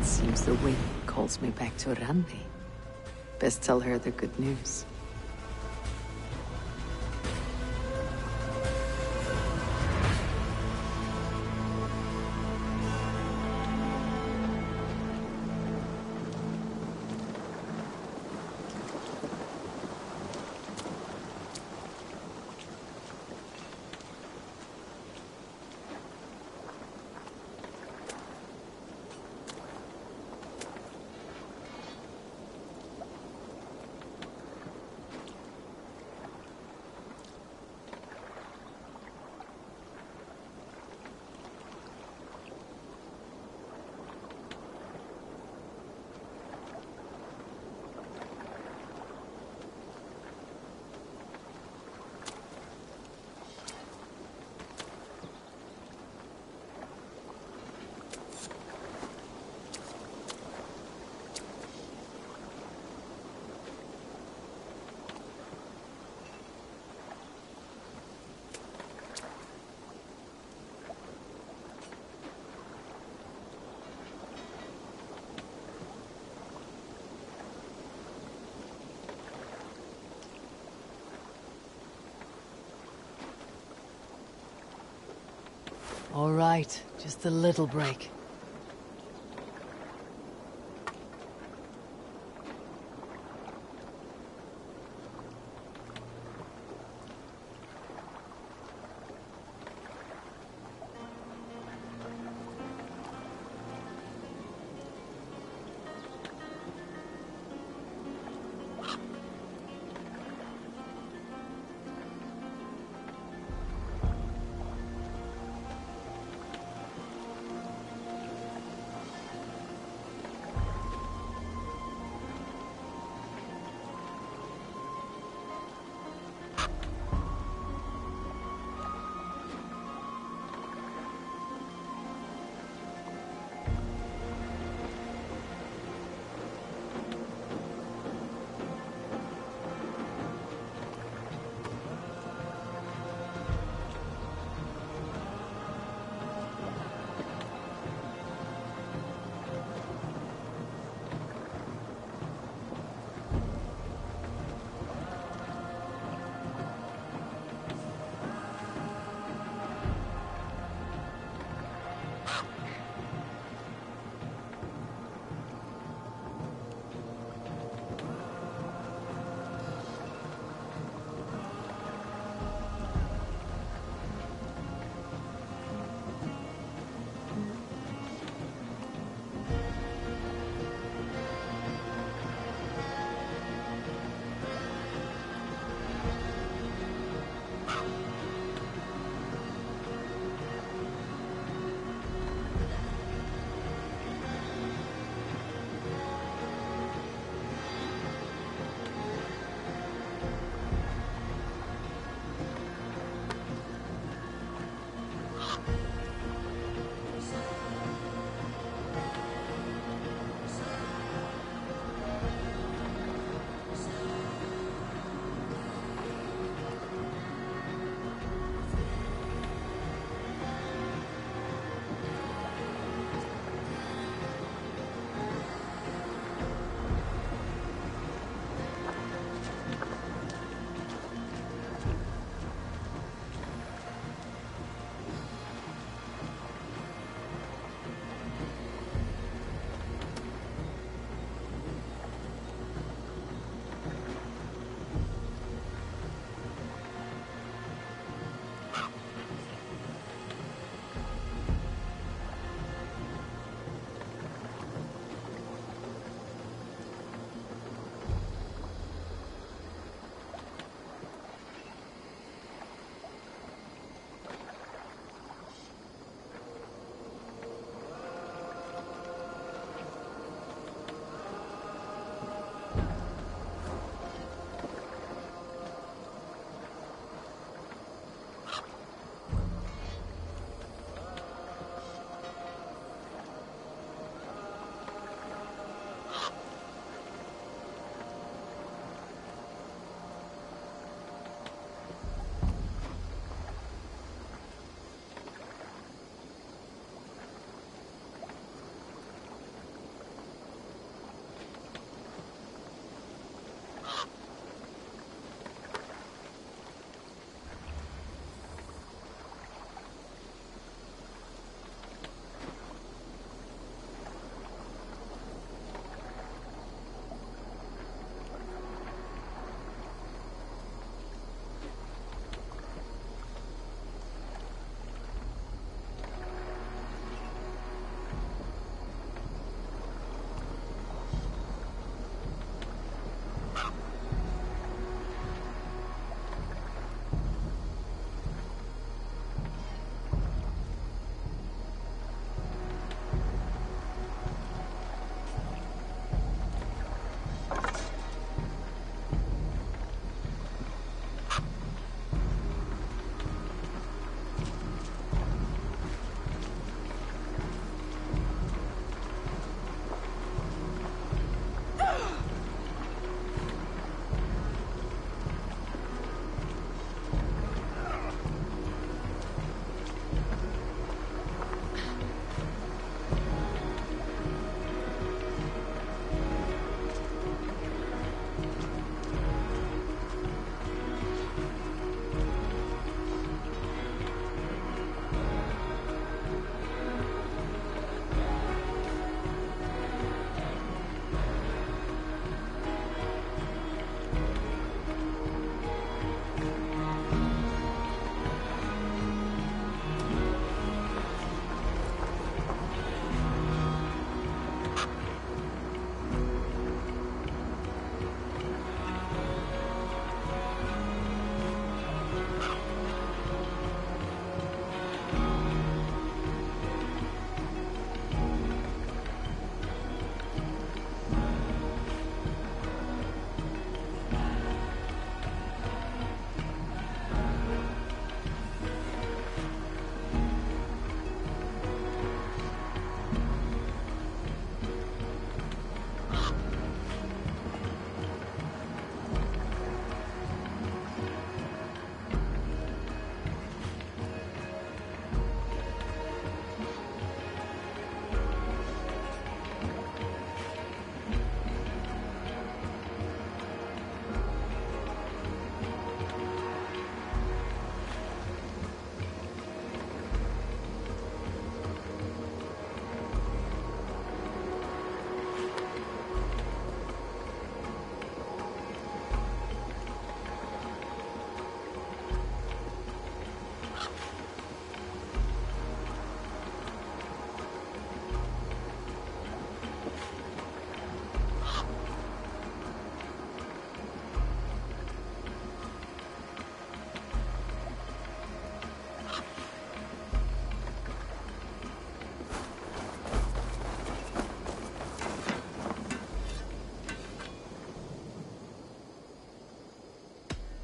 Speaker 14: Seems the wind calls me back to Randi. Best tell her the good news. All right, just a little break.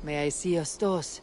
Speaker 14: May I see your stores?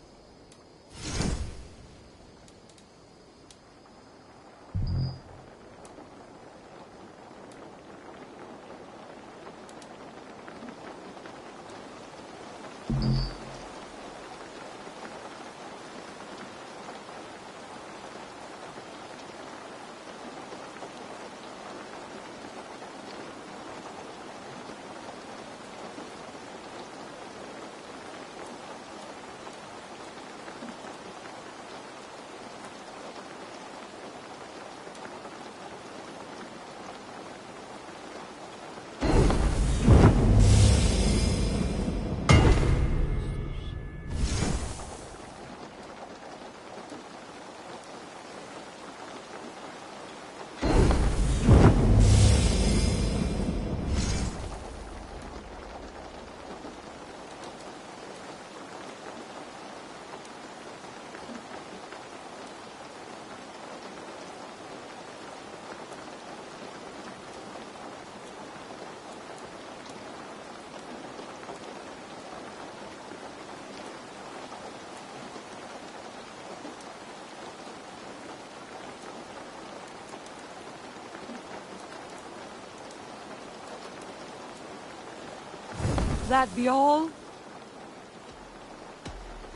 Speaker 14: That be all?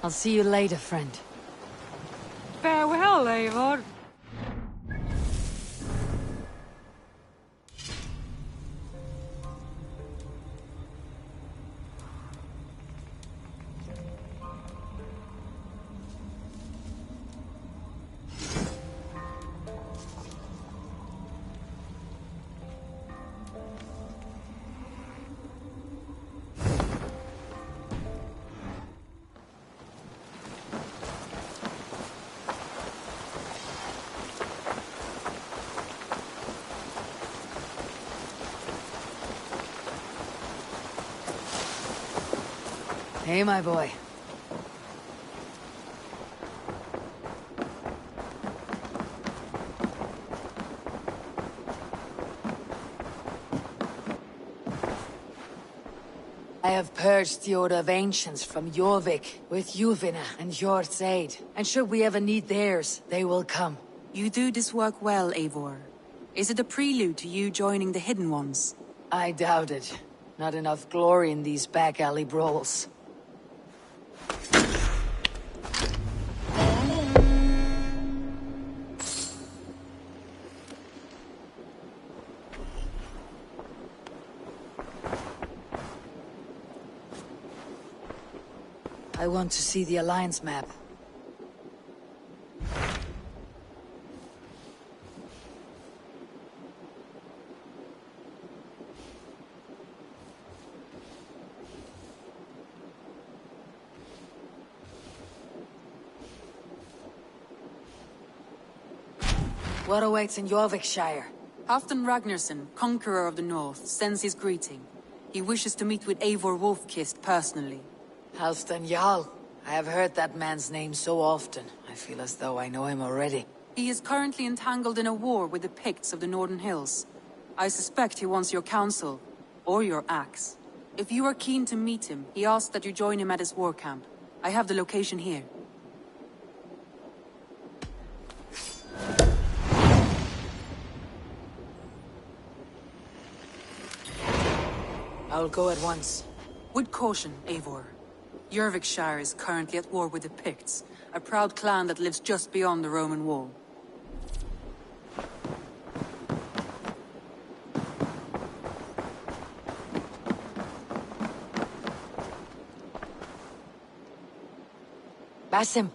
Speaker 14: I'll see you later, friend.
Speaker 9: Farewell, Eivor.
Speaker 14: Hey, my boy. I have purged the Order of Ancients from Jorvik with Yuvina and Jort's aid. And should we ever need theirs, they will come.
Speaker 7: You do this work well, Eivor. Is it a prelude to you joining the Hidden Ones?
Speaker 14: I doubt it. Not enough glory in these back alley brawls. I want to see the Alliance map. What awaits in Jorvikshire?
Speaker 7: Halfdan Ragnarsson, Conqueror of the North, sends his greeting. He wishes to meet with Eivor Wolfkist personally.
Speaker 14: Halfdan Jarl. I have heard that man's name so often. I feel as though I know him already.
Speaker 7: He is currently entangled in a war with the Picts of the Northern Hills. I suspect he wants your counsel, or your axe. If you are keen to meet him, he asks that you join him at his war camp. I have the location here.
Speaker 14: I'll go at once.
Speaker 7: With caution, Eivor. Jorvikshire is currently at war with the Picts, a proud clan that lives just beyond the Roman wall.
Speaker 14: Basim,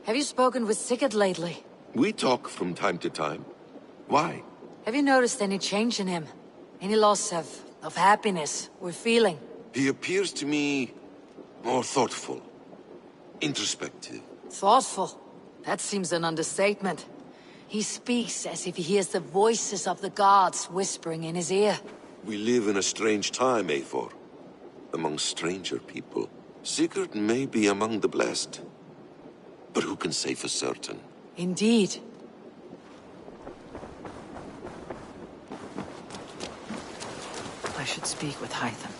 Speaker 14: have you spoken with Sigurd lately?
Speaker 10: We talk from time to time. Why?
Speaker 14: Have you noticed any change in him? Any loss of happiness or feeling?
Speaker 10: He appears to me more thoughtful, introspective.
Speaker 14: Thoughtful? That seems an understatement. He speaks as if he hears the voices of the gods whispering in his ear.
Speaker 10: We live in a strange time, Eivor. Among stranger people. Sigurd may be among the blessed. But who can say for certain?
Speaker 14: Indeed. I should speak with Hytham.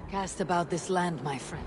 Speaker 14: Cast about this land, my friend.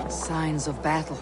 Speaker 14: Signs of battle.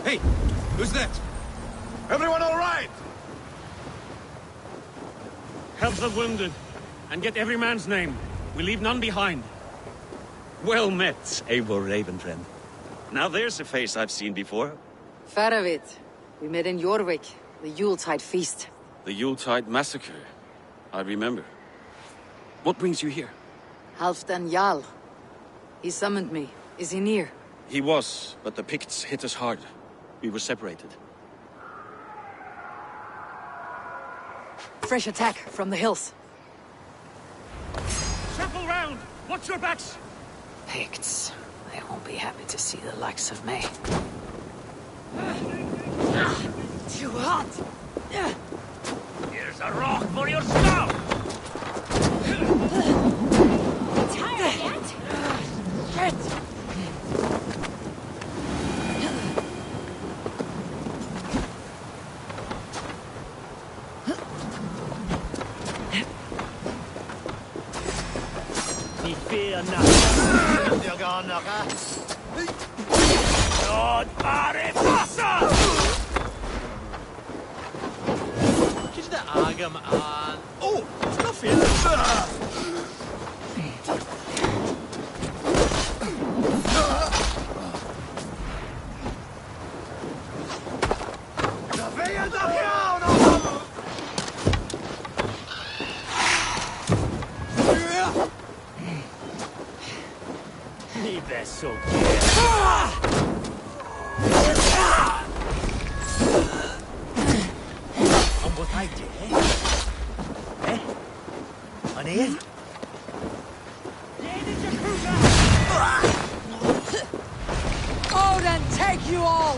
Speaker 12: Hey, who's that? Everyone all right?
Speaker 19: Help the wounded, and get every man's name. We leave none behind.
Speaker 15: Well met, Eivor Ravenfriend. Now there's a face I've seen before.
Speaker 14: Faravit. We met in Jorvik, the Yuletide feast.
Speaker 15: The Yuletide massacre. I remember. What brings you here?
Speaker 14: Halfdan Jarl. He summoned me. Is he near?
Speaker 15: He was, but the Picts hit us hard. We were separated.
Speaker 14: Fresh attack from the hills.
Speaker 19: Circle round! Watch your backs!
Speaker 14: Picts. They won't be happy to see the likes of me.
Speaker 9: Too hot!
Speaker 19: Here's a rock for your skull!
Speaker 9: Tired yet? Shit!
Speaker 19: Fear nothing. You're gone, knocker. Don't fare passa!
Speaker 23: Kanske det äger med an. Oh, ska fel.
Speaker 19: So
Speaker 23: ông có thay trẻ ở đây
Speaker 14: Oh, then take you all!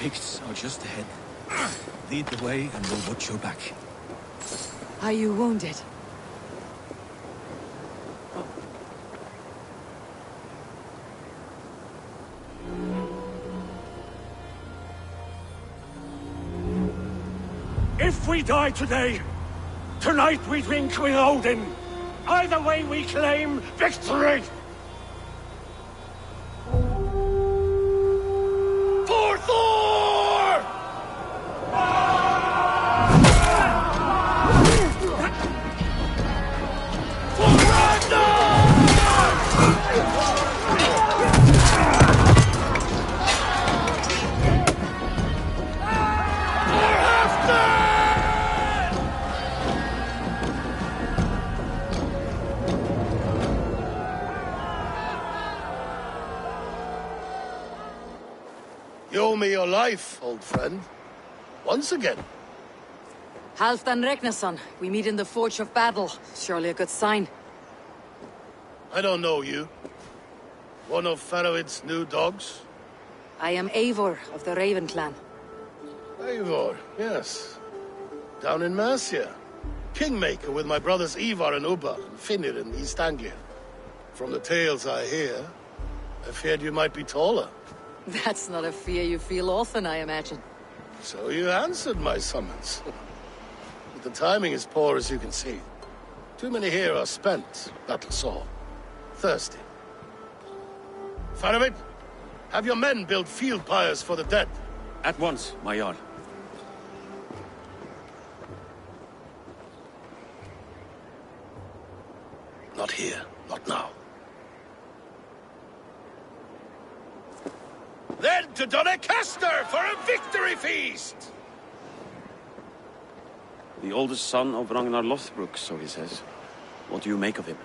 Speaker 11: Picts are just ahead. Lead the way and we'll watch your back.
Speaker 14: Are you wounded?
Speaker 19: If we die today, tonight we drink with Odin. Either way we claim victory! For Thor! For
Speaker 12: You owe me your life, old friend. Once again.
Speaker 14: Halfdan Ragnarsson, we meet in the Forge of Battle. Surely a good sign.
Speaker 12: I don't know you. One of Faroid's new dogs?
Speaker 14: I am Eivor of the Raven clan.
Speaker 12: Eivor, yes. Down in Mercia. Kingmaker with my brothers Ivar and Ubba, and Finnr in East Anglia. From the tales I hear, I feared you might be taller.
Speaker 14: That's not a fear you feel often, I imagine.
Speaker 12: So you answered my summons. But the timing is poor, as you can see. Too many here are spent, battle-sore, thirsty. Faroid, have your men build field pyres for the dead.
Speaker 15: At once, my Jarl.
Speaker 12: Not here, not now. Then to Doncaster for a victory feast!
Speaker 15: The oldest son of Ragnar Lothbrok, so he says. What do you make of him?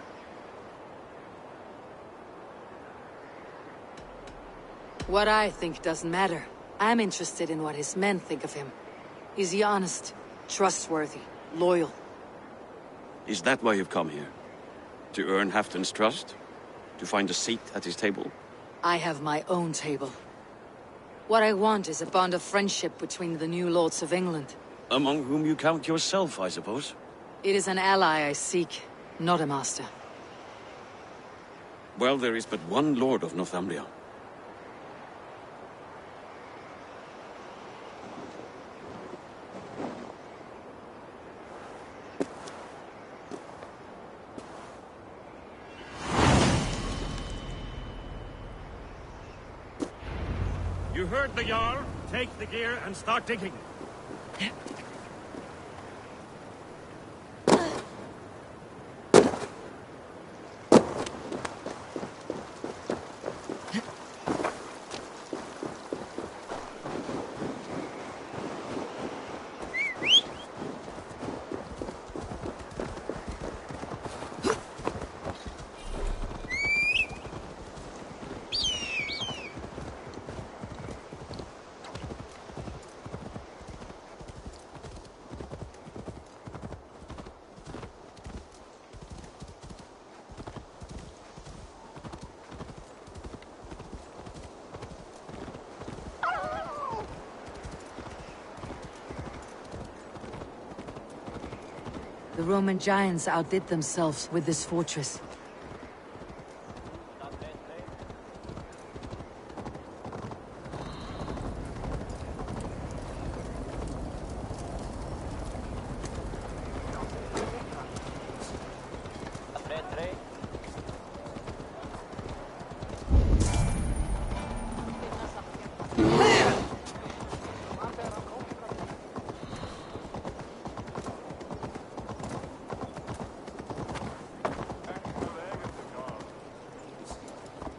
Speaker 14: What I think doesn't matter. I'm interested in what his men think of him. Is he honest, trustworthy, loyal?
Speaker 15: Is that why you've come here? To earn Halfdan's trust? To find a seat at his table?
Speaker 14: I have my own table. What I want is a bond of friendship between the new lords of England.
Speaker 15: Among whom you count yourself, I suppose?
Speaker 14: It is an ally I seek, not a master.
Speaker 15: Well, there is but one lord of Northumbria.
Speaker 19: You heard the Jarl. Take the gear and start digging.
Speaker 14: The Roman giants outdid themselves with this fortress.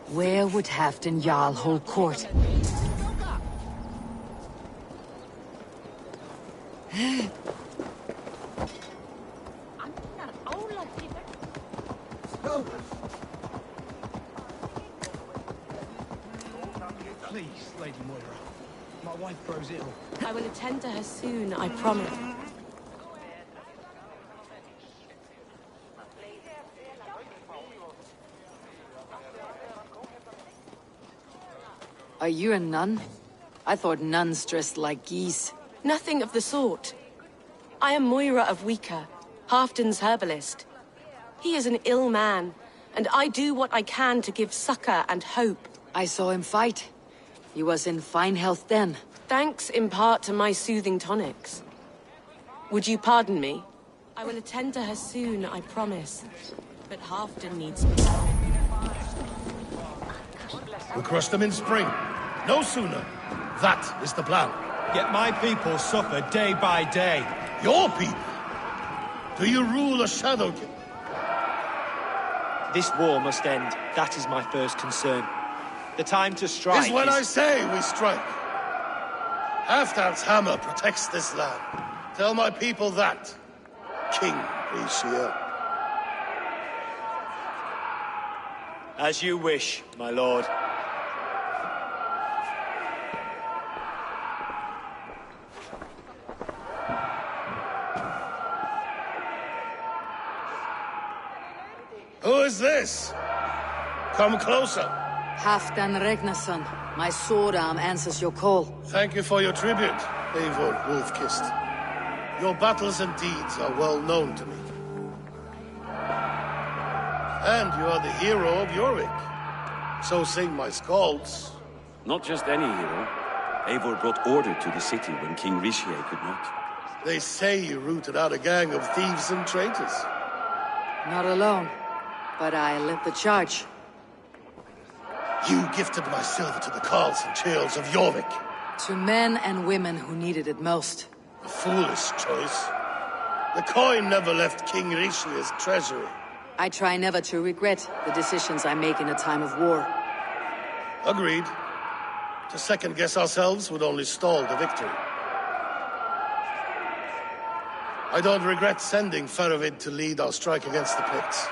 Speaker 14: Where would Halfdan Jarl hold court?
Speaker 22: Please, Lady Moira. My wife grows ill.
Speaker 8: I will attend to her soon, I promise.
Speaker 14: Are you a nun? I thought nuns dressed like geese.
Speaker 5: Nothing of the sort. I am Moira of Wika, Halfdan's herbalist. He is an ill man, and I do what I can to give succor and hope.
Speaker 14: I saw him fight. He was in fine health then.
Speaker 5: Thanks in part to my soothing tonics. Would you pardon me? I will attend to her soon, I promise. But Halfdan needs me now.
Speaker 12: We'll crush them in spring. No sooner. That is the plan.
Speaker 22: Get my people suffer day by day.
Speaker 12: Your people? Do you rule a shadow?
Speaker 17: This war must end. That is my first concern. The time to strike
Speaker 12: is when I say we strike. Halfdan's hammer protects this land. Tell my people that, King Rishiel.
Speaker 17: As you wish, my lord.
Speaker 12: Who is this? Come closer.
Speaker 14: Halfdan Regnason. My sword arm answers your call.
Speaker 12: Thank you for your tribute, Eivor Wolf-Kissed. Your battles and deeds are well known to me. And you are the hero of Jorvik. So sing my skalds.
Speaker 15: Not just any hero. Eivor brought order to the city when King Rishiel could not.
Speaker 12: They say you rooted out a gang of thieves and traitors.
Speaker 14: Not alone, but I led the charge.
Speaker 12: You gifted my silver to the carls and churls of Jorvik.
Speaker 14: To men and women who needed it most.
Speaker 12: A foolish choice. The coin never left King Rishiel's treasury.
Speaker 14: I try never to regret the decisions I make in a time of war.
Speaker 12: Agreed. To second-guess ourselves would only stall the victory. I don't regret sending Faravid to lead our strike against the Picts,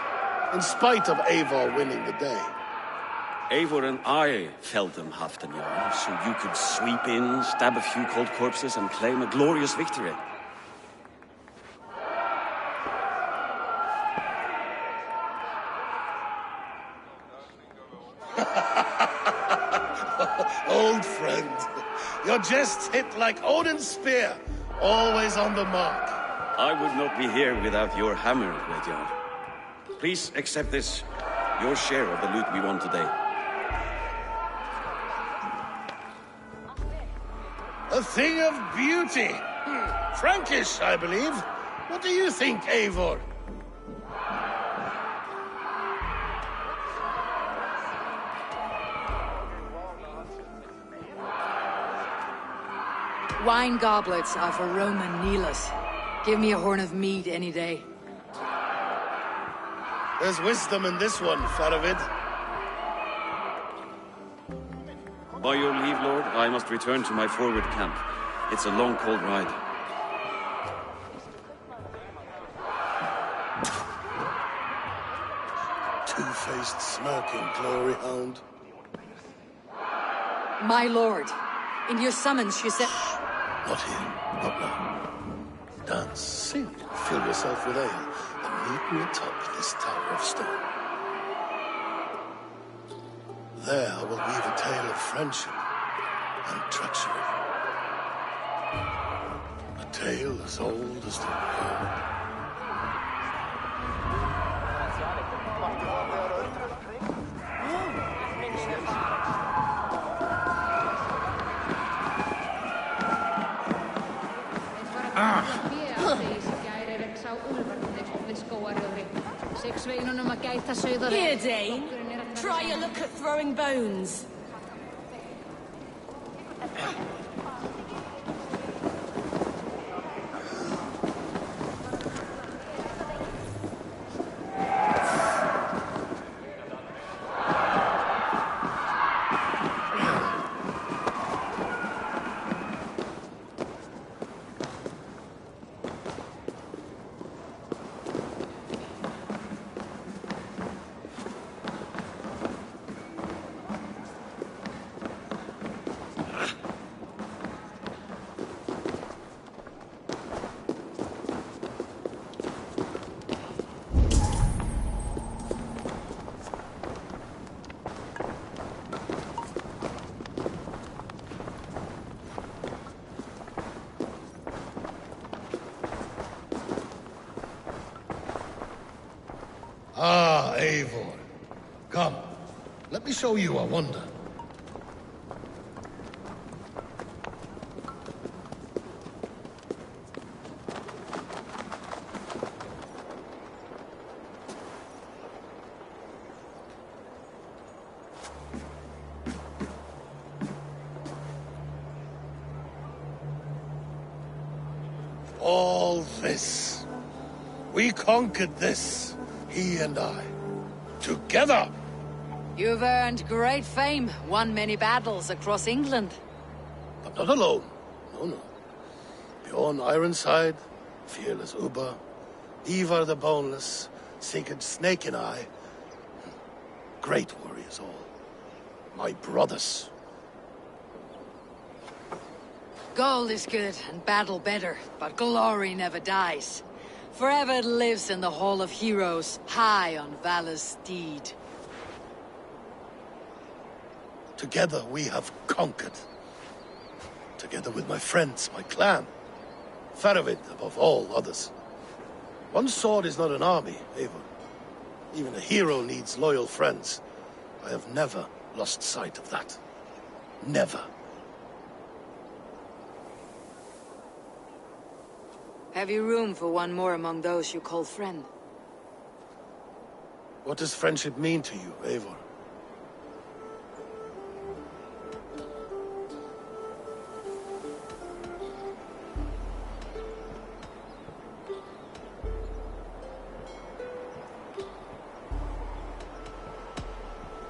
Speaker 12: in spite of Eivor winning the day.
Speaker 15: Eivor and I felled them, Halfdan Jarl, so you could sweep in, stab a few cold corpses, and claim a glorious victory.
Speaker 12: Old friend, your jests hit like Odin's spear, always on the mark.
Speaker 15: I would not be here without your hammer, Red Jarl. Please accept this, your share of the loot we won today.
Speaker 12: A thing of beauty. Frankish, I believe. What do you think, Eivor?
Speaker 14: Wine goblets are for Roman kneelers. Give me a horn of mead any day.
Speaker 12: There's wisdom in this one, Faravid.
Speaker 15: By your leave, Lord, I must return to my forward camp. It's a long, cold ride.
Speaker 12: Two-faced, smirking glory hound.
Speaker 14: My lord, in your summons you said...
Speaker 12: Not here, not now. Dance, sing, fill yourself with ale, and meet me atop this tower of stone. There I will weave a tale of friendship and treachery. A tale as old as the world.
Speaker 5: Here, Dane. Try your look at throwing bones.
Speaker 12: Ah, Eivor. Come, let me show you a wonder. All this. We conquered this, he and I. Together!
Speaker 14: You've earned great fame, won many battles across England.
Speaker 12: But not alone. No, no. Bjorn Ironside, fearless Ubba, Ivar the Boneless, Sigurd Snake and I. Great warriors all. My brothers.
Speaker 14: Gold is good and battle better, but glory never dies. Forever it lives in the Hall of Heroes, high on Valor's steed.
Speaker 12: Together we have conquered. Together with my friends, my clan. Faravid above all others. One sword is not an army, Eivor. Even a hero needs loyal friends. I have never lost sight of that. Never.
Speaker 14: Have you room for one more among those you call friend?
Speaker 12: What does friendship mean to you, Eivor?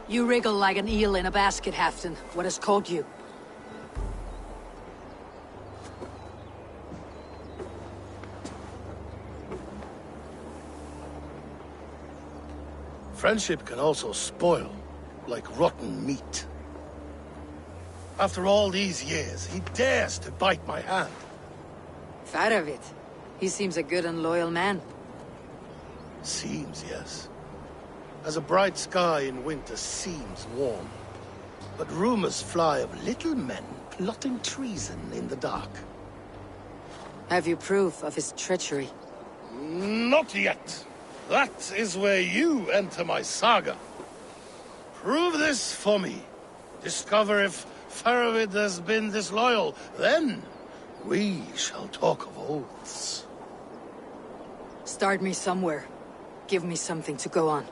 Speaker 14: You wriggle like an eel in a basket, Halfdan. What has caught you?
Speaker 12: Friendship can also spoil, like rotten meat. After all these years, he dares to bite my hand.
Speaker 14: Faravid. He seems a good and loyal man.
Speaker 12: Seems, yes. As a bright sky in winter seems warm. But rumors fly of little men plotting treason in the dark.
Speaker 14: Have you proof of his treachery?
Speaker 12: Not yet. That is where you enter my saga. Prove this for me. Discover if Faravid has been disloyal. Then we shall talk of oaths.
Speaker 14: Start me somewhere. Give me something to go on.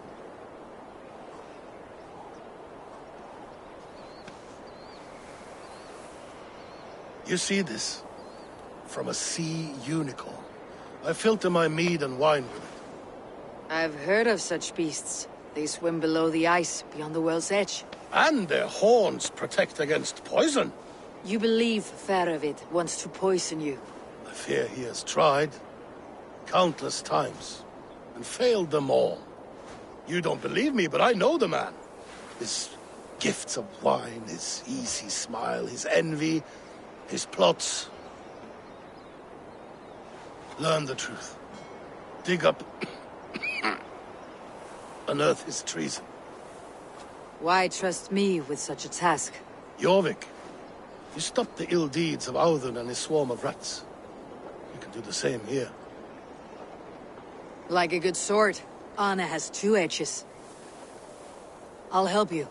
Speaker 12: You see this? From a sea unicorn. I filter my mead and wine with it.
Speaker 14: I've heard of such beasts. They swim below the ice, beyond the world's edge.
Speaker 12: And their horns protect against poison.
Speaker 14: You believe Faravid wants to poison you?
Speaker 12: I fear he has tried. Countless times. And failed them all. You don't believe me, but I know the man. His gifts of wine, his easy smile, his envy, his plots. Learn the truth. Dig up... unearth his treason.
Speaker 14: Why trust me with such a task?
Speaker 12: Jorvik, you stopped the ill deeds of Audun and his swarm of rats. You can do the same here.
Speaker 14: Like a good sword, honor has two edges. I'll help you.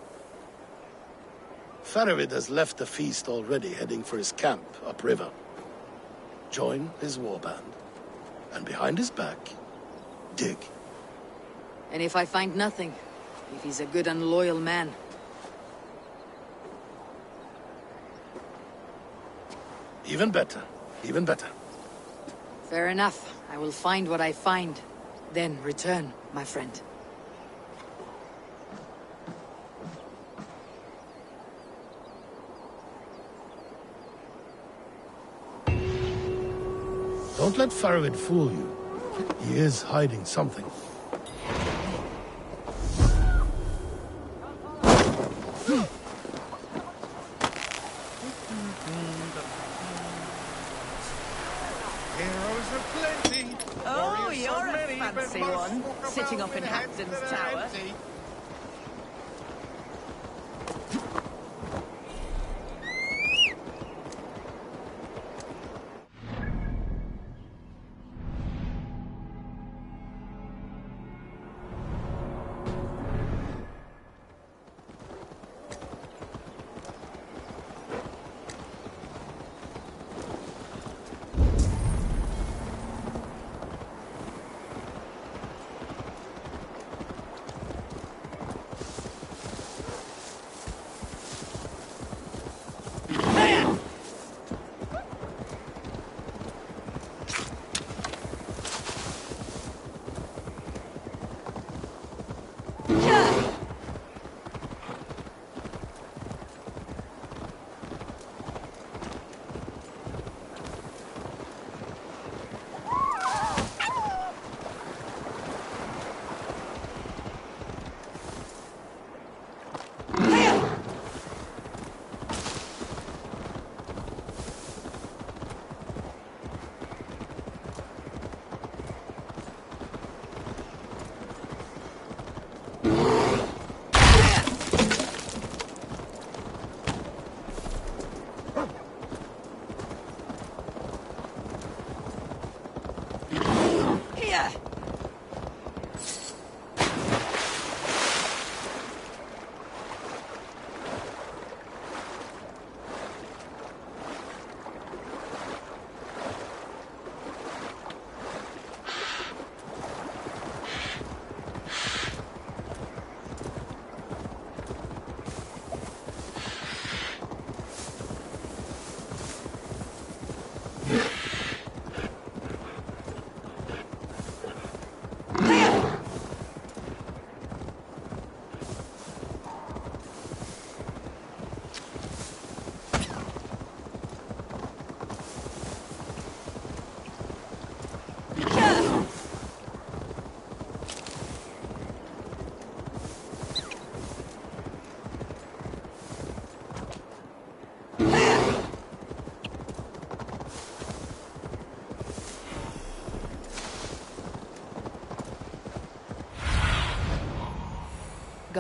Speaker 12: Faravid has left the feast already, heading for his camp upriver. Join his warband. And behind his back, dig.
Speaker 14: And if I find nothing, if he's a good and loyal man?
Speaker 12: Even better. Even better.
Speaker 14: Fair enough. I will find what I find. Then return, my friend.
Speaker 12: Don't let Faravid fool you. He is hiding something.
Speaker 9: Oh, you're a fancy one, sitting up in Hampton's tower.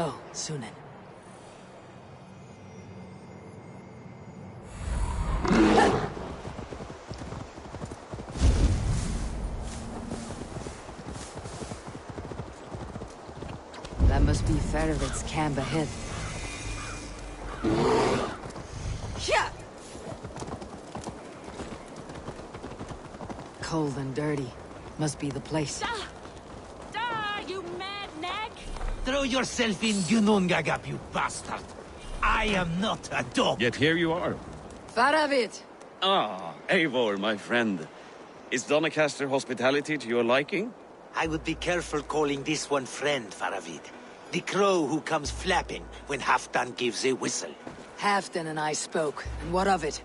Speaker 14: So, Sunan. That must be Farovit's camp ahead. Yeah. Cold and dirty. Must be the place.
Speaker 9: You mad nag?
Speaker 22: Throw yourself in Gunungagap, you bastard! I am not a dog!
Speaker 15: Yet here you are.
Speaker 14: Faravit!
Speaker 15: Ah, Eivor, my friend. Is Doncaster hospitality to your liking?
Speaker 22: I would be careful calling this one friend, Faravid. The crow who comes flapping when Halfdan gives a whistle.
Speaker 14: Halfdan and I spoke, and what of it?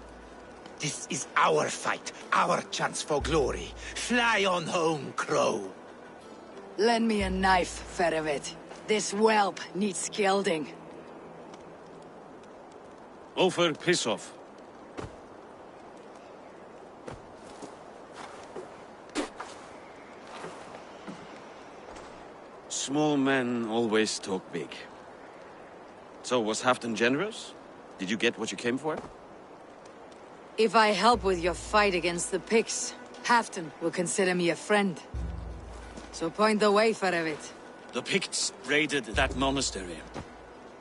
Speaker 22: This is our fight, our chance for glory. Fly on home, crow.
Speaker 14: Lend me a knife, Faravit. This whelp needs scalding.
Speaker 15: Over, piss off. Small men always talk big. So, was Halfdan generous? Did you get what you came for?
Speaker 14: If I help with your fight against the Picts, Halfdan will consider me a friend. So point the way, Faravit.
Speaker 15: The Picts raided that monastery.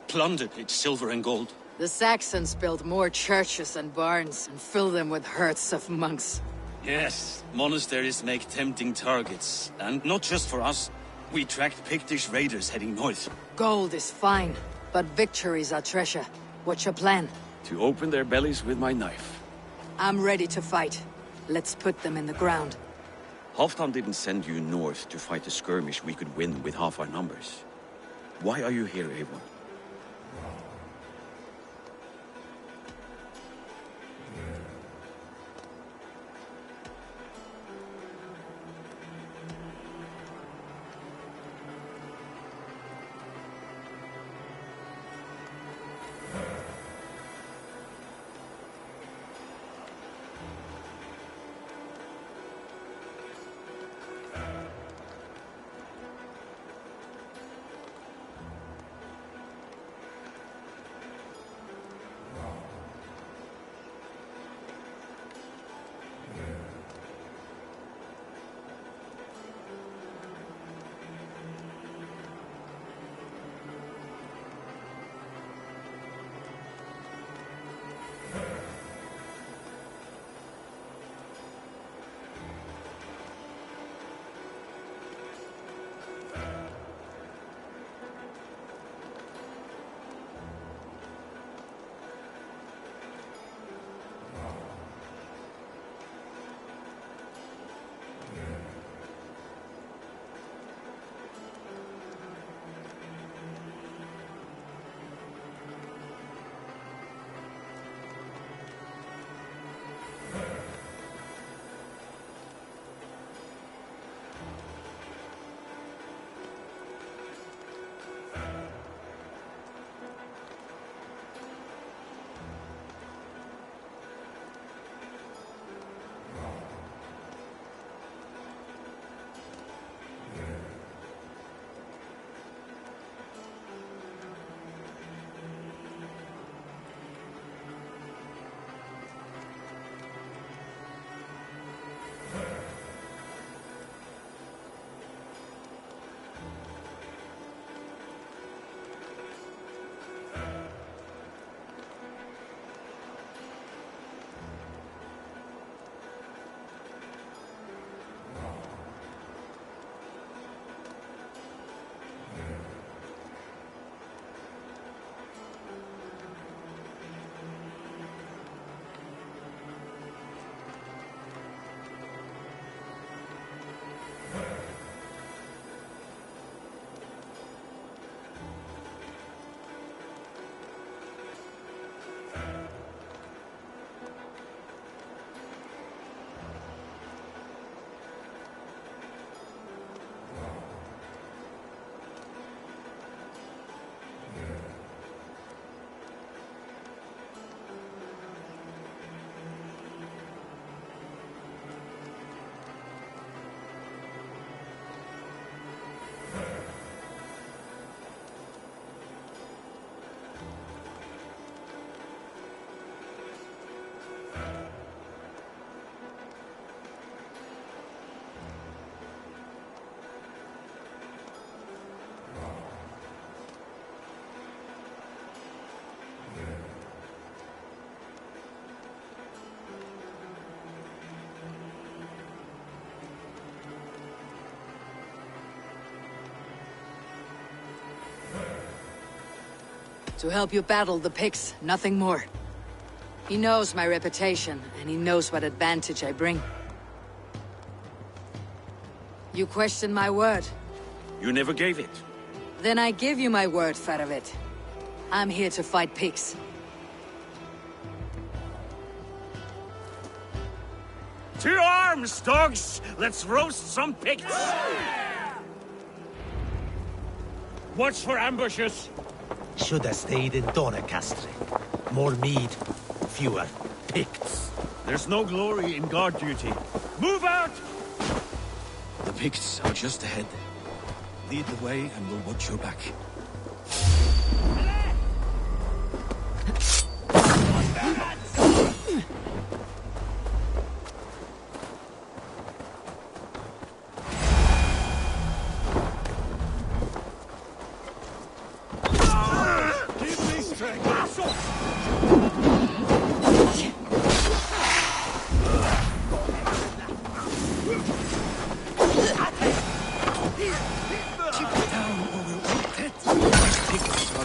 Speaker 15: Plundered its silver and gold.
Speaker 14: The Saxons built more churches and barns, and filled them with herds of monks.
Speaker 15: Yes, monasteries make tempting targets. And not just for us. We tracked Pictish raiders heading north.
Speaker 14: Gold is fine, but victories are treasure. What's your plan?
Speaker 15: To open their bellies with my knife.
Speaker 14: I'm ready to fight. Let's put them in the ground.
Speaker 15: Halfdan didn't send you north to fight a skirmish we could win with half our numbers. Why are you here, Eivor?
Speaker 14: To help you battle the Picts, nothing more. He knows my reputation, and he knows what advantage I bring. You question my word?
Speaker 15: You never gave it.
Speaker 14: Then I give you my word, Faravit. I'm here to fight Picts.
Speaker 1: To arms, dogs! Let's roast some Picts!
Speaker 19: Watch for ambushes!
Speaker 11: Should have stayed in Doncaster. More mead, fewer Picts.
Speaker 1: There's no glory in guard duty. Move out!
Speaker 11: The Picts are just ahead. Lead the way and we'll watch your back.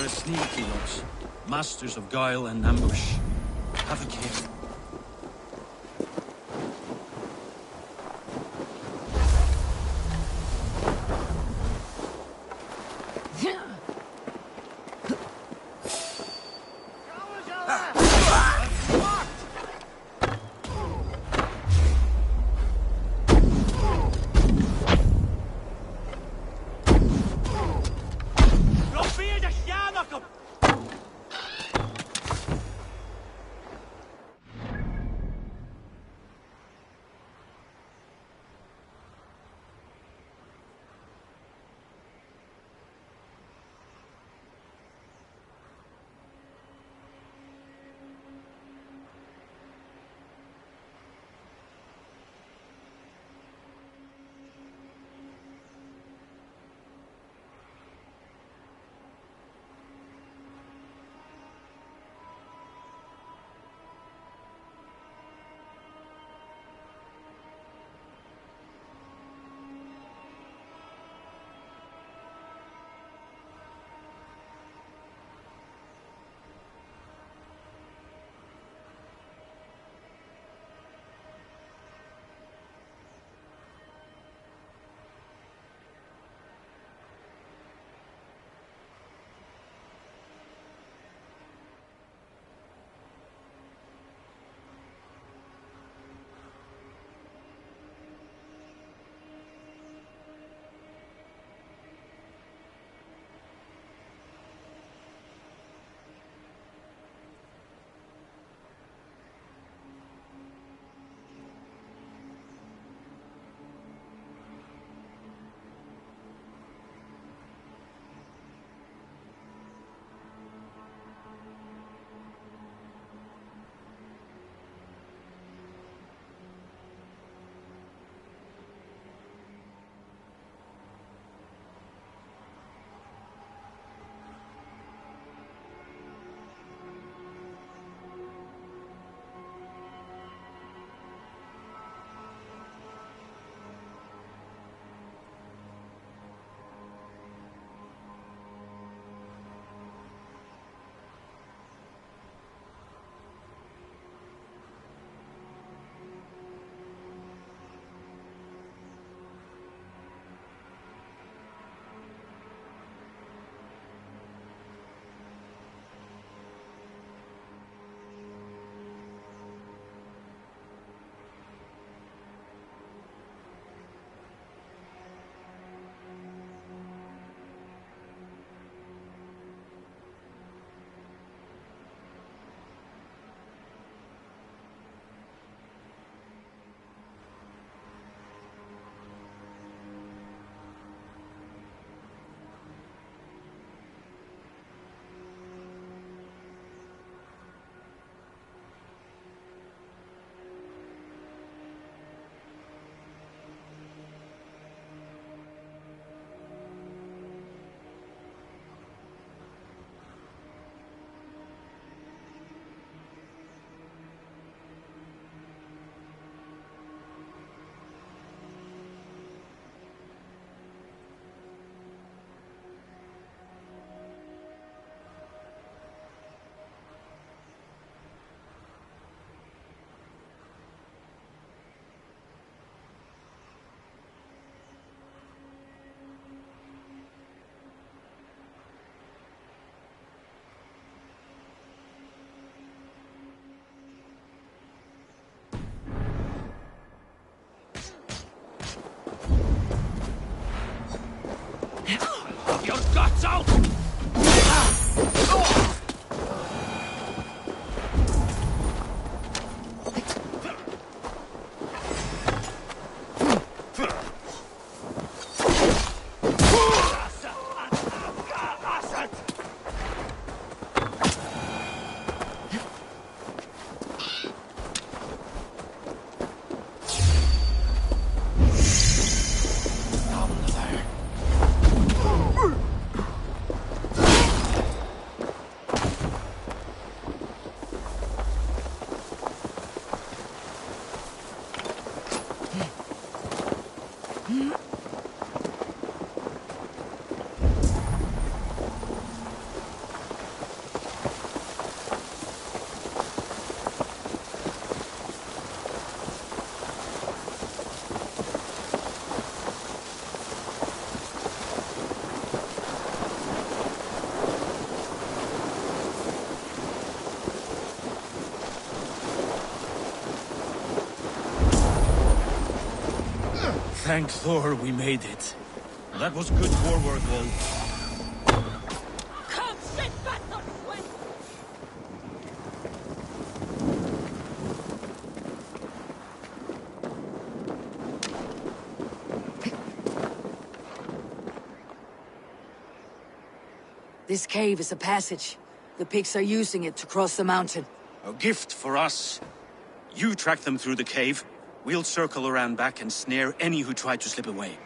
Speaker 15: Sneaky ones. Masters of guile and ambush. Have a care. Thank Thor we made it. That was good war work, all.
Speaker 8: Come sit back on sweat!
Speaker 14: This cave is a passage. The pigs are using it to cross the mountain.
Speaker 15: A gift for us. You track them through the cave. We'll circle around back and snare any who try to slip away.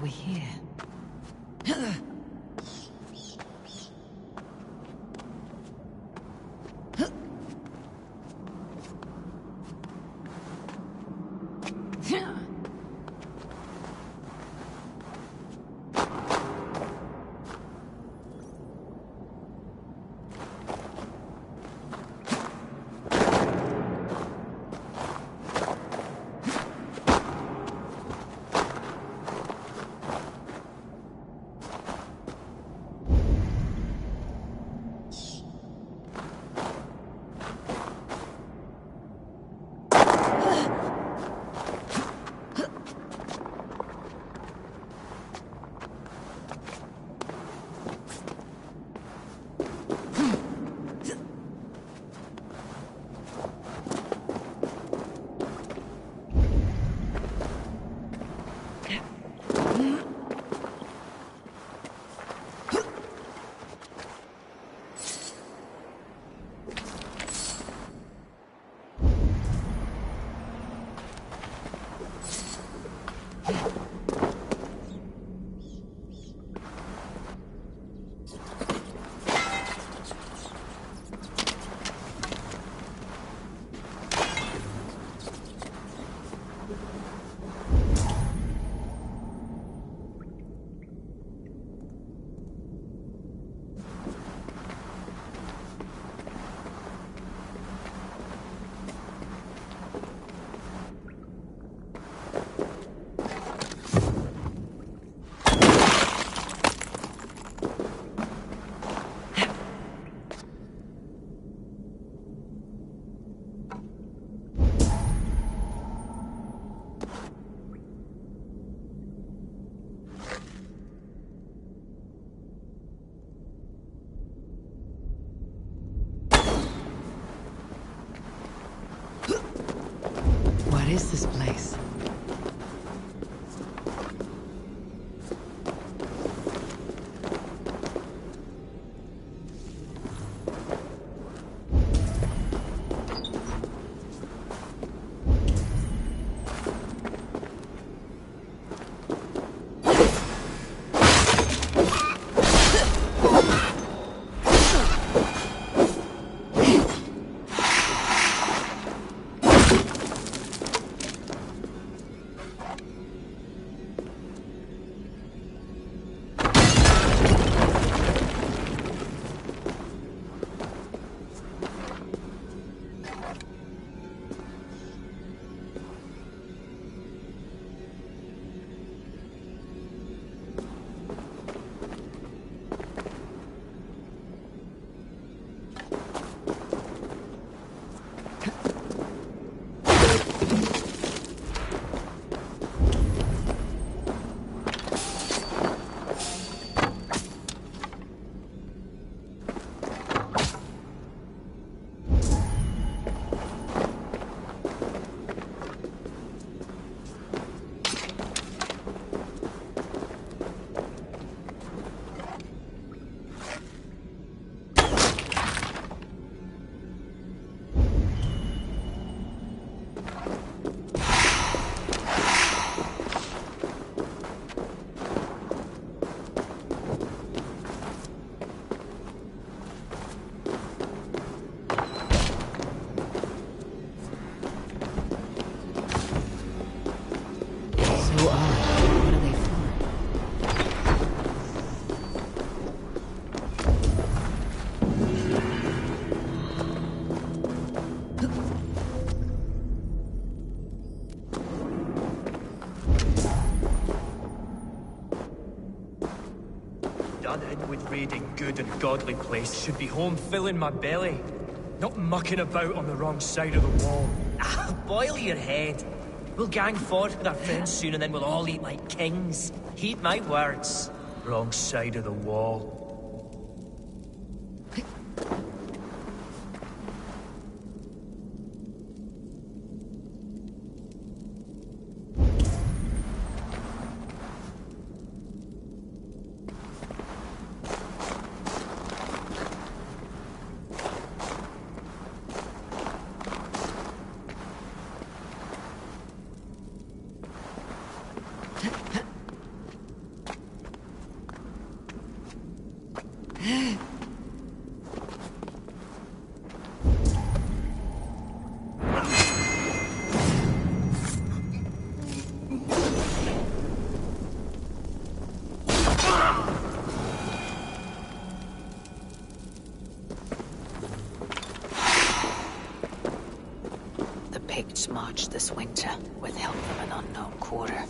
Speaker 9: We here. What is this place?
Speaker 4: would raid a good and godly place should be home filling my belly, not mucking about on the wrong side of the wall. Boil your head. We'll gang forth with our friends soon and then we'll all eat like kings. Heed my words. Wrong side of the wall.
Speaker 14: Picts marched this winter with help from an unknown quarter.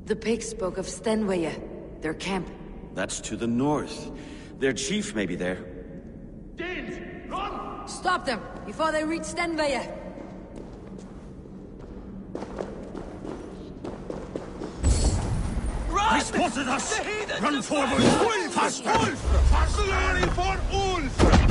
Speaker 14: The pig spoke of Stenwaya, their camp.
Speaker 15: That's to the north. Their chief may be there.
Speaker 1: Danes, run!
Speaker 14: Stop them, before they reach Stenwaya!
Speaker 1: They spotted us! Run forward! Ulf! Fast Ulf! Fast for Ulf!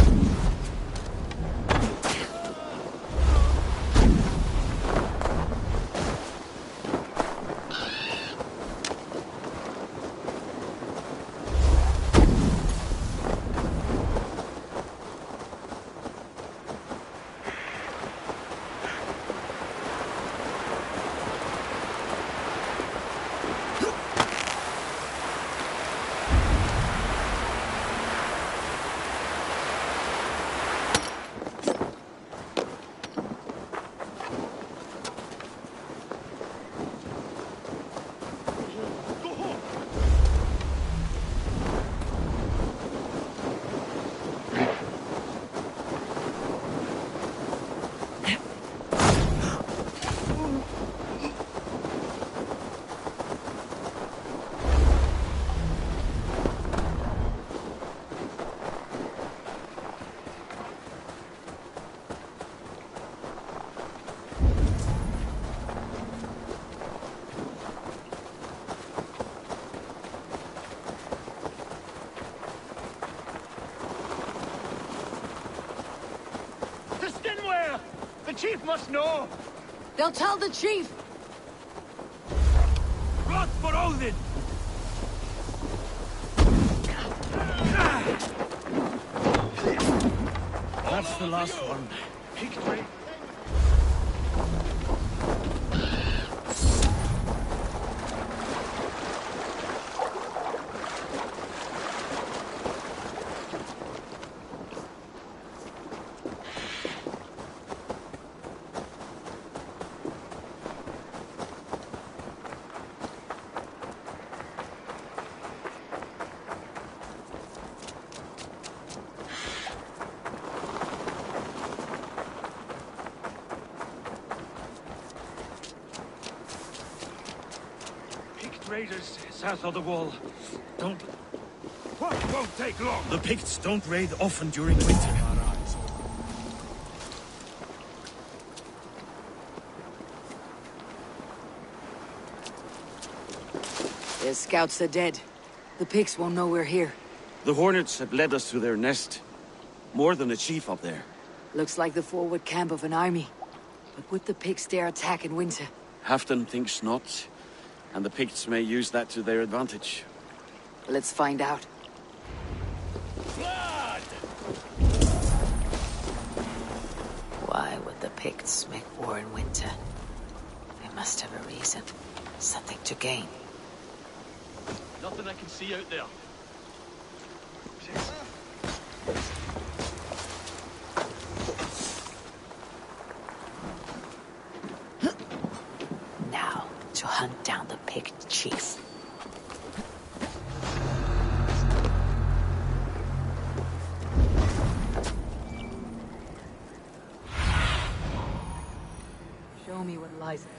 Speaker 19: The chief must know!
Speaker 14: They'll tell the chief!
Speaker 1: Rot for Odin! That's the last one. Victory! Raiders south of the wall. Don't... What won't take long? The Picts don't raid often during winter.
Speaker 14: Their scouts are dead. The Picts won't know we're here.
Speaker 15: The Hornets have led us to their nest. More than a chief up there.
Speaker 14: Looks like the forward camp of an army. But would the Picts dare attack in winter?
Speaker 15: Halfdan thinks not. And the Picts may use that to their advantage.
Speaker 14: Let's find out.
Speaker 1: Blood!
Speaker 14: Why would the Picts make war in winter? They Must have a reason. Something to gain.
Speaker 23: Nothing I can see out there.
Speaker 14: Now, to hunt down the Pict chief. Show me what lies ahead.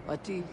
Speaker 14: What do you...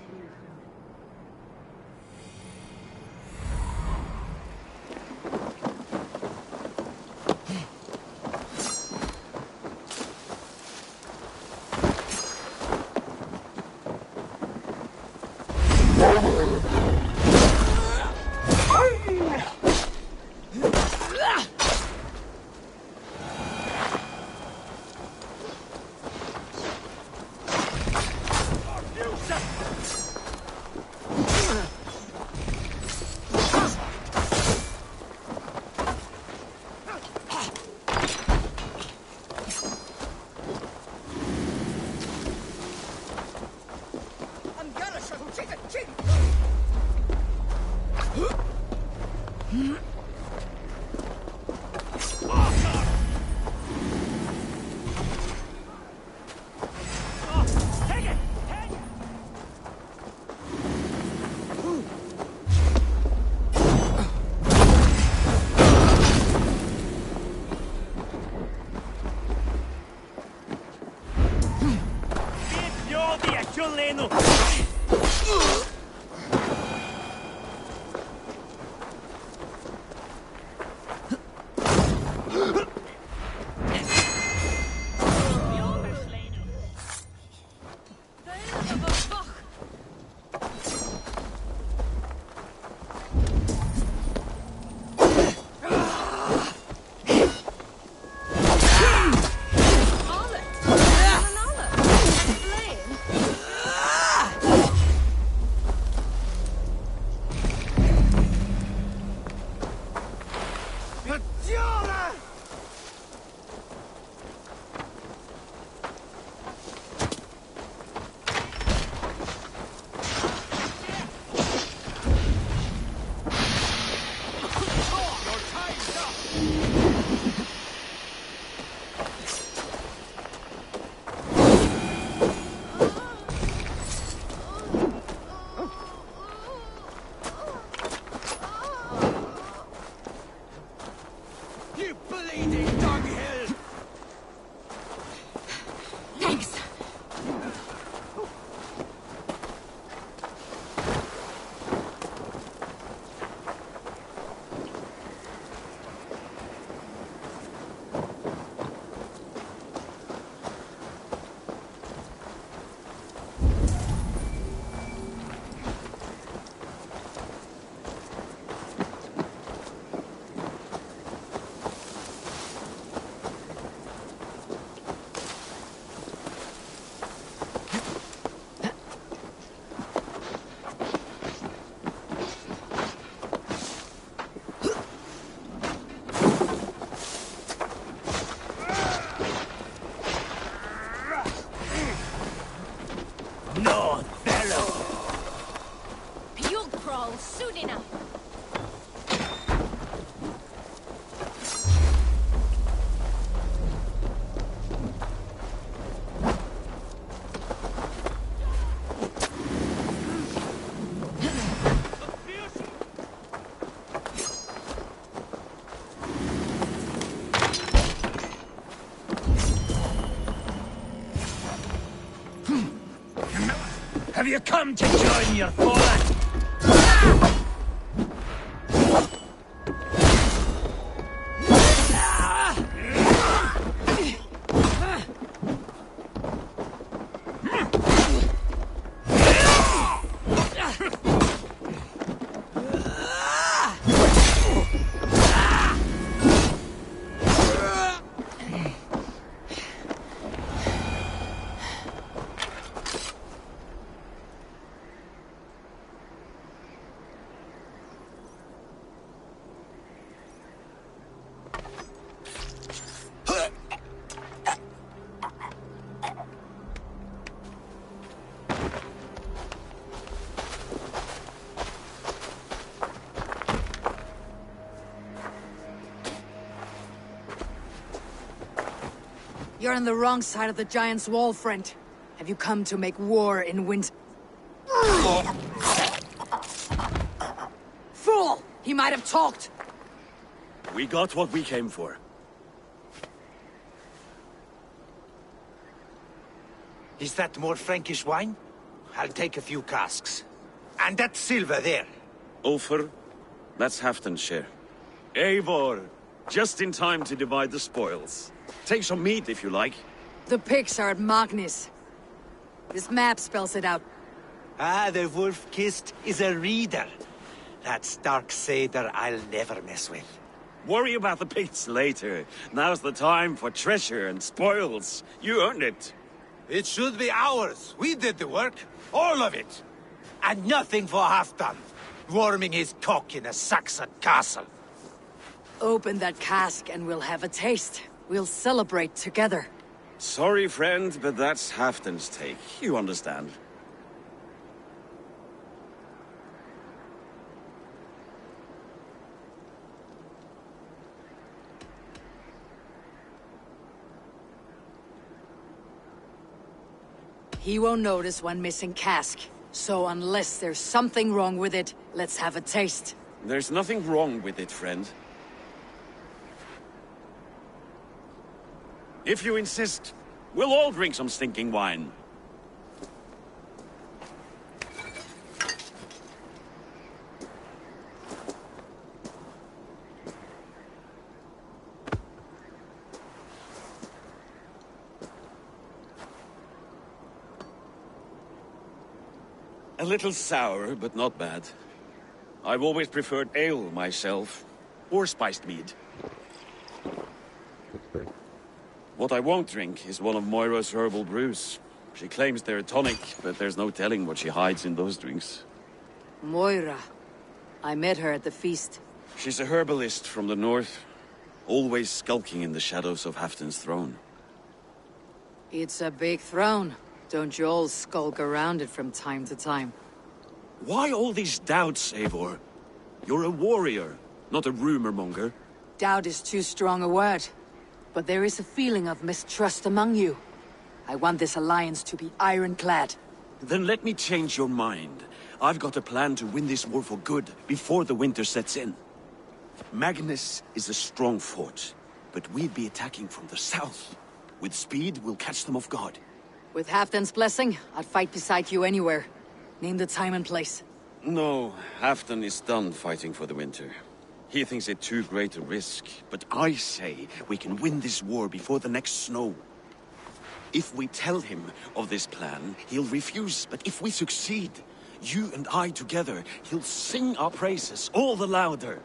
Speaker 8: soon enough.
Speaker 1: Have you come to join your fallen?
Speaker 14: You're on the wrong side of the Giant's Wall, friend. Have you come to make war in winter? Fool! He might have talked!
Speaker 1: We got what we came for.
Speaker 11: Is that more Frankish wine? I'll take a few casks. And that silver there.
Speaker 15: Ulfr, that's Halfdan's share.
Speaker 1: Eivor, just in time to divide the spoils. Take some meat if you like.
Speaker 14: The pigs are at Magnus. This map spells it out.
Speaker 11: Ah, the wolf-kissed is a reader. That stark satyr I'll never mess with.
Speaker 1: Worry about the pits later. Now's the time for treasure and spoils. You earned it.
Speaker 11: It should be ours. We did the work. All of it. And nothing for Halfdan. Warming his cock in a Saxon castle.
Speaker 14: Open that cask and we'll have a taste. We'll celebrate together.
Speaker 15: Sorry, friend, but that's Halfdan's take. You understand.
Speaker 14: He won't notice one missing cask. So unless there's something wrong with it, let's have a taste.
Speaker 15: There's nothing wrong with it, friend.
Speaker 1: If you insist, we'll all drink some stinking wine. A little sour, but not bad. I've always preferred ale myself, or spiced mead. What I won't drink is one of Moira's herbal brews. She claims they're a tonic, but there's no telling what she hides in those drinks.
Speaker 14: Moira. I met her at the feast.
Speaker 15: She's a herbalist from the north, always skulking in the shadows of Halfdan's throne.
Speaker 14: It's a big throne. Don't you all skulk around it from time to time?
Speaker 1: Why all these doubts, Eivor? You're a warrior, not a rumor monger.
Speaker 14: Doubt is too strong a word. But there is a feeling of mistrust among you. I want this alliance to be ironclad.
Speaker 1: Then let me change your mind. I've got a plan to win this war for good, before the winter sets in. Magnus is a strong fort, but we'd be attacking from the south. With speed, we'll catch them off guard.
Speaker 14: With Halfdan's blessing, I'd fight beside you anywhere. Name the time and place.
Speaker 15: No, Halfdan is done fighting for the winter. He thinks it too great a risk, but I say we can win this war before the next snow. If we tell him of this plan, he'll refuse, but if we succeed, you and I together, he'll sing our praises all the louder.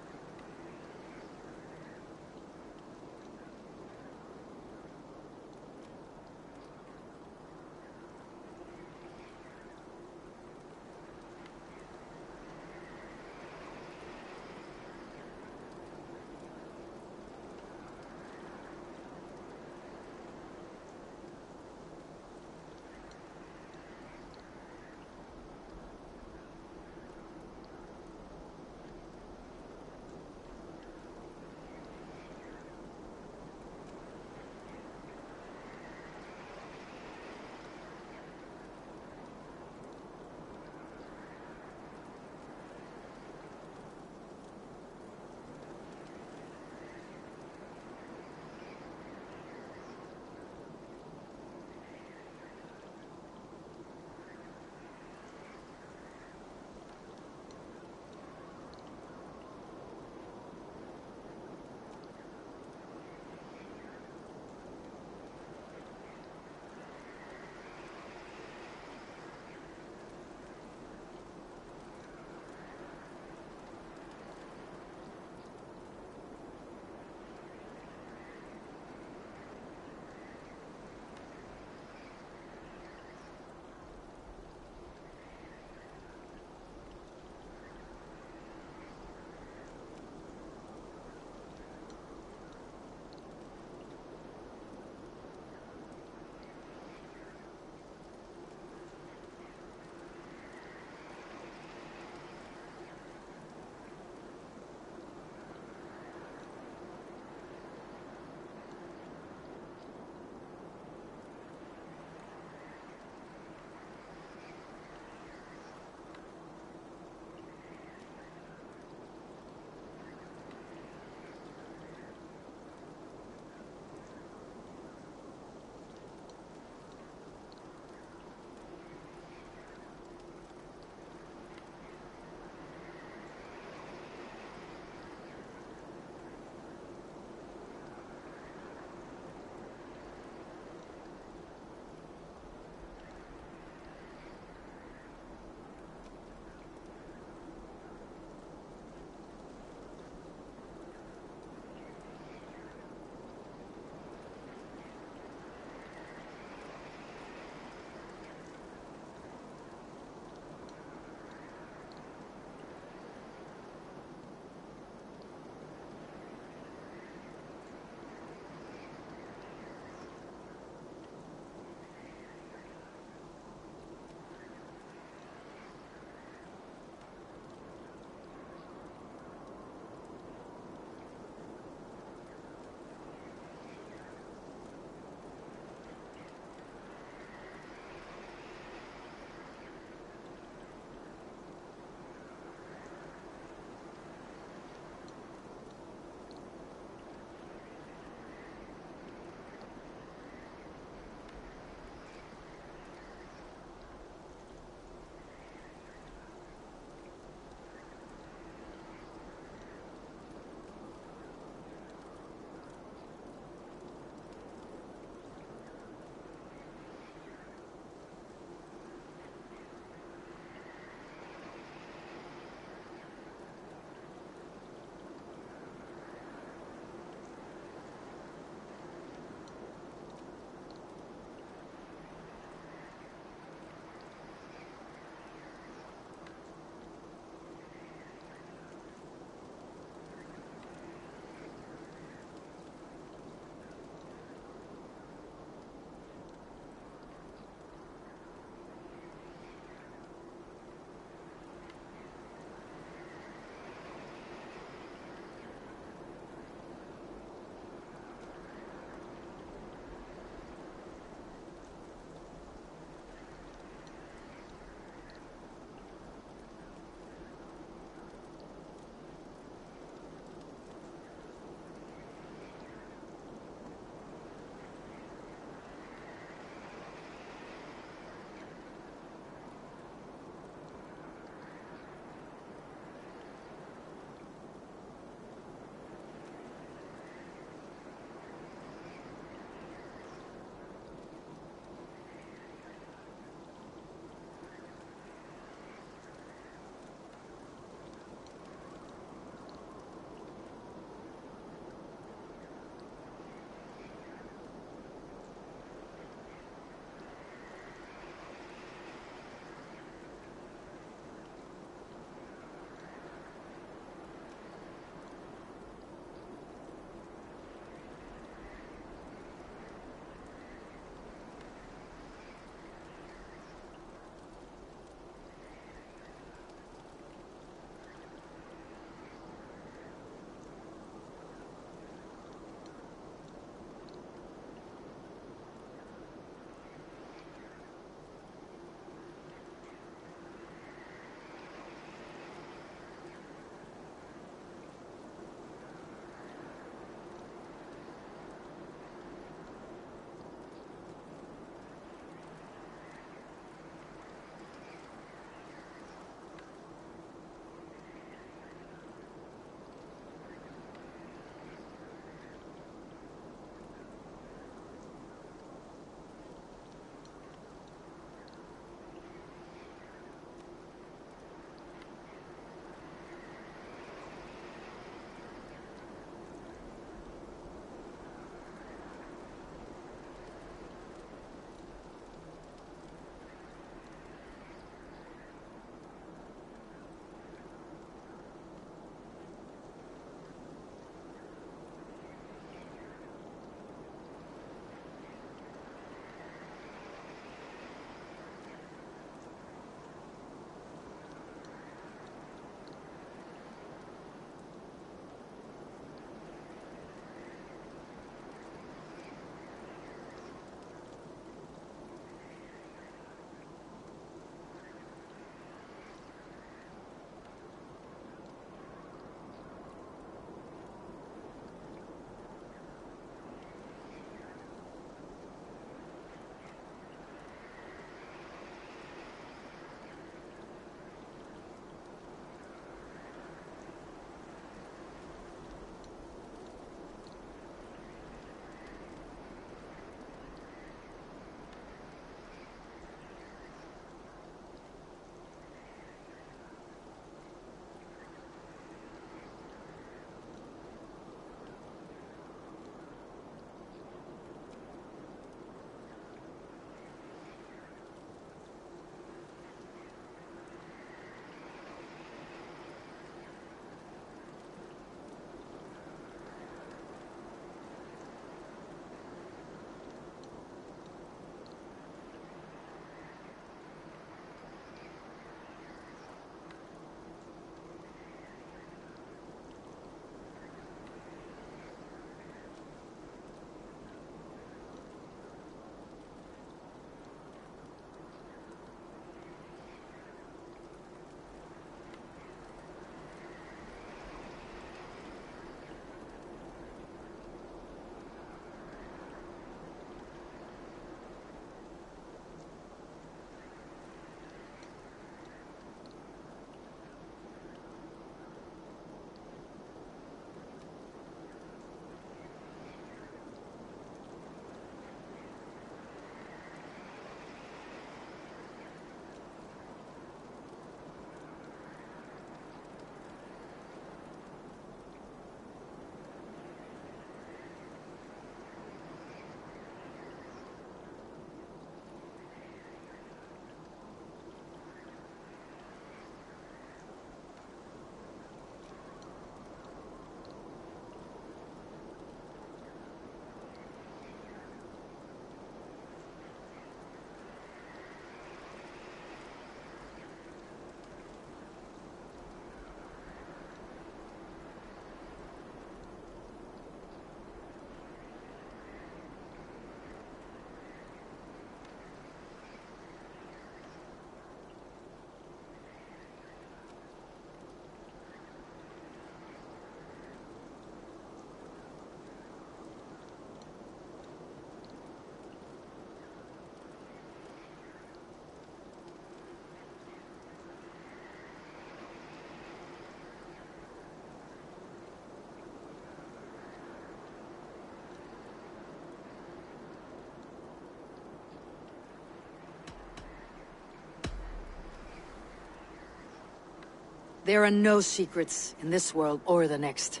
Speaker 14: There are no secrets in this world or the next.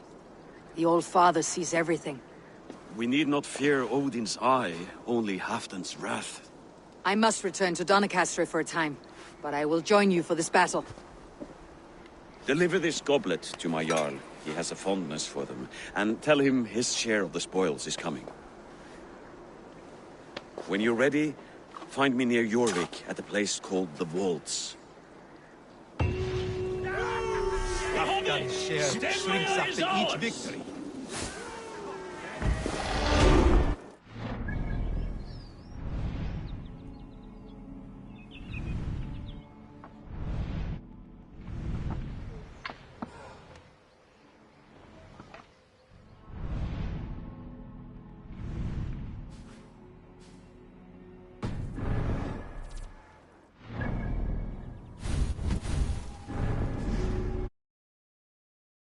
Speaker 14: The Old Father sees everything.
Speaker 1: We need not fear Odin's eye, only Halfdan's wrath.
Speaker 14: I must return to Doncaster for a time, but I will join you for this battle.
Speaker 1: Deliver this goblet to my Jarl. He has a fondness for them. And tell him his share of the spoils is coming. When you're ready, find me near Jorvik at a place called the Vaults.
Speaker 23: Halfdan's share shrinks after each victory.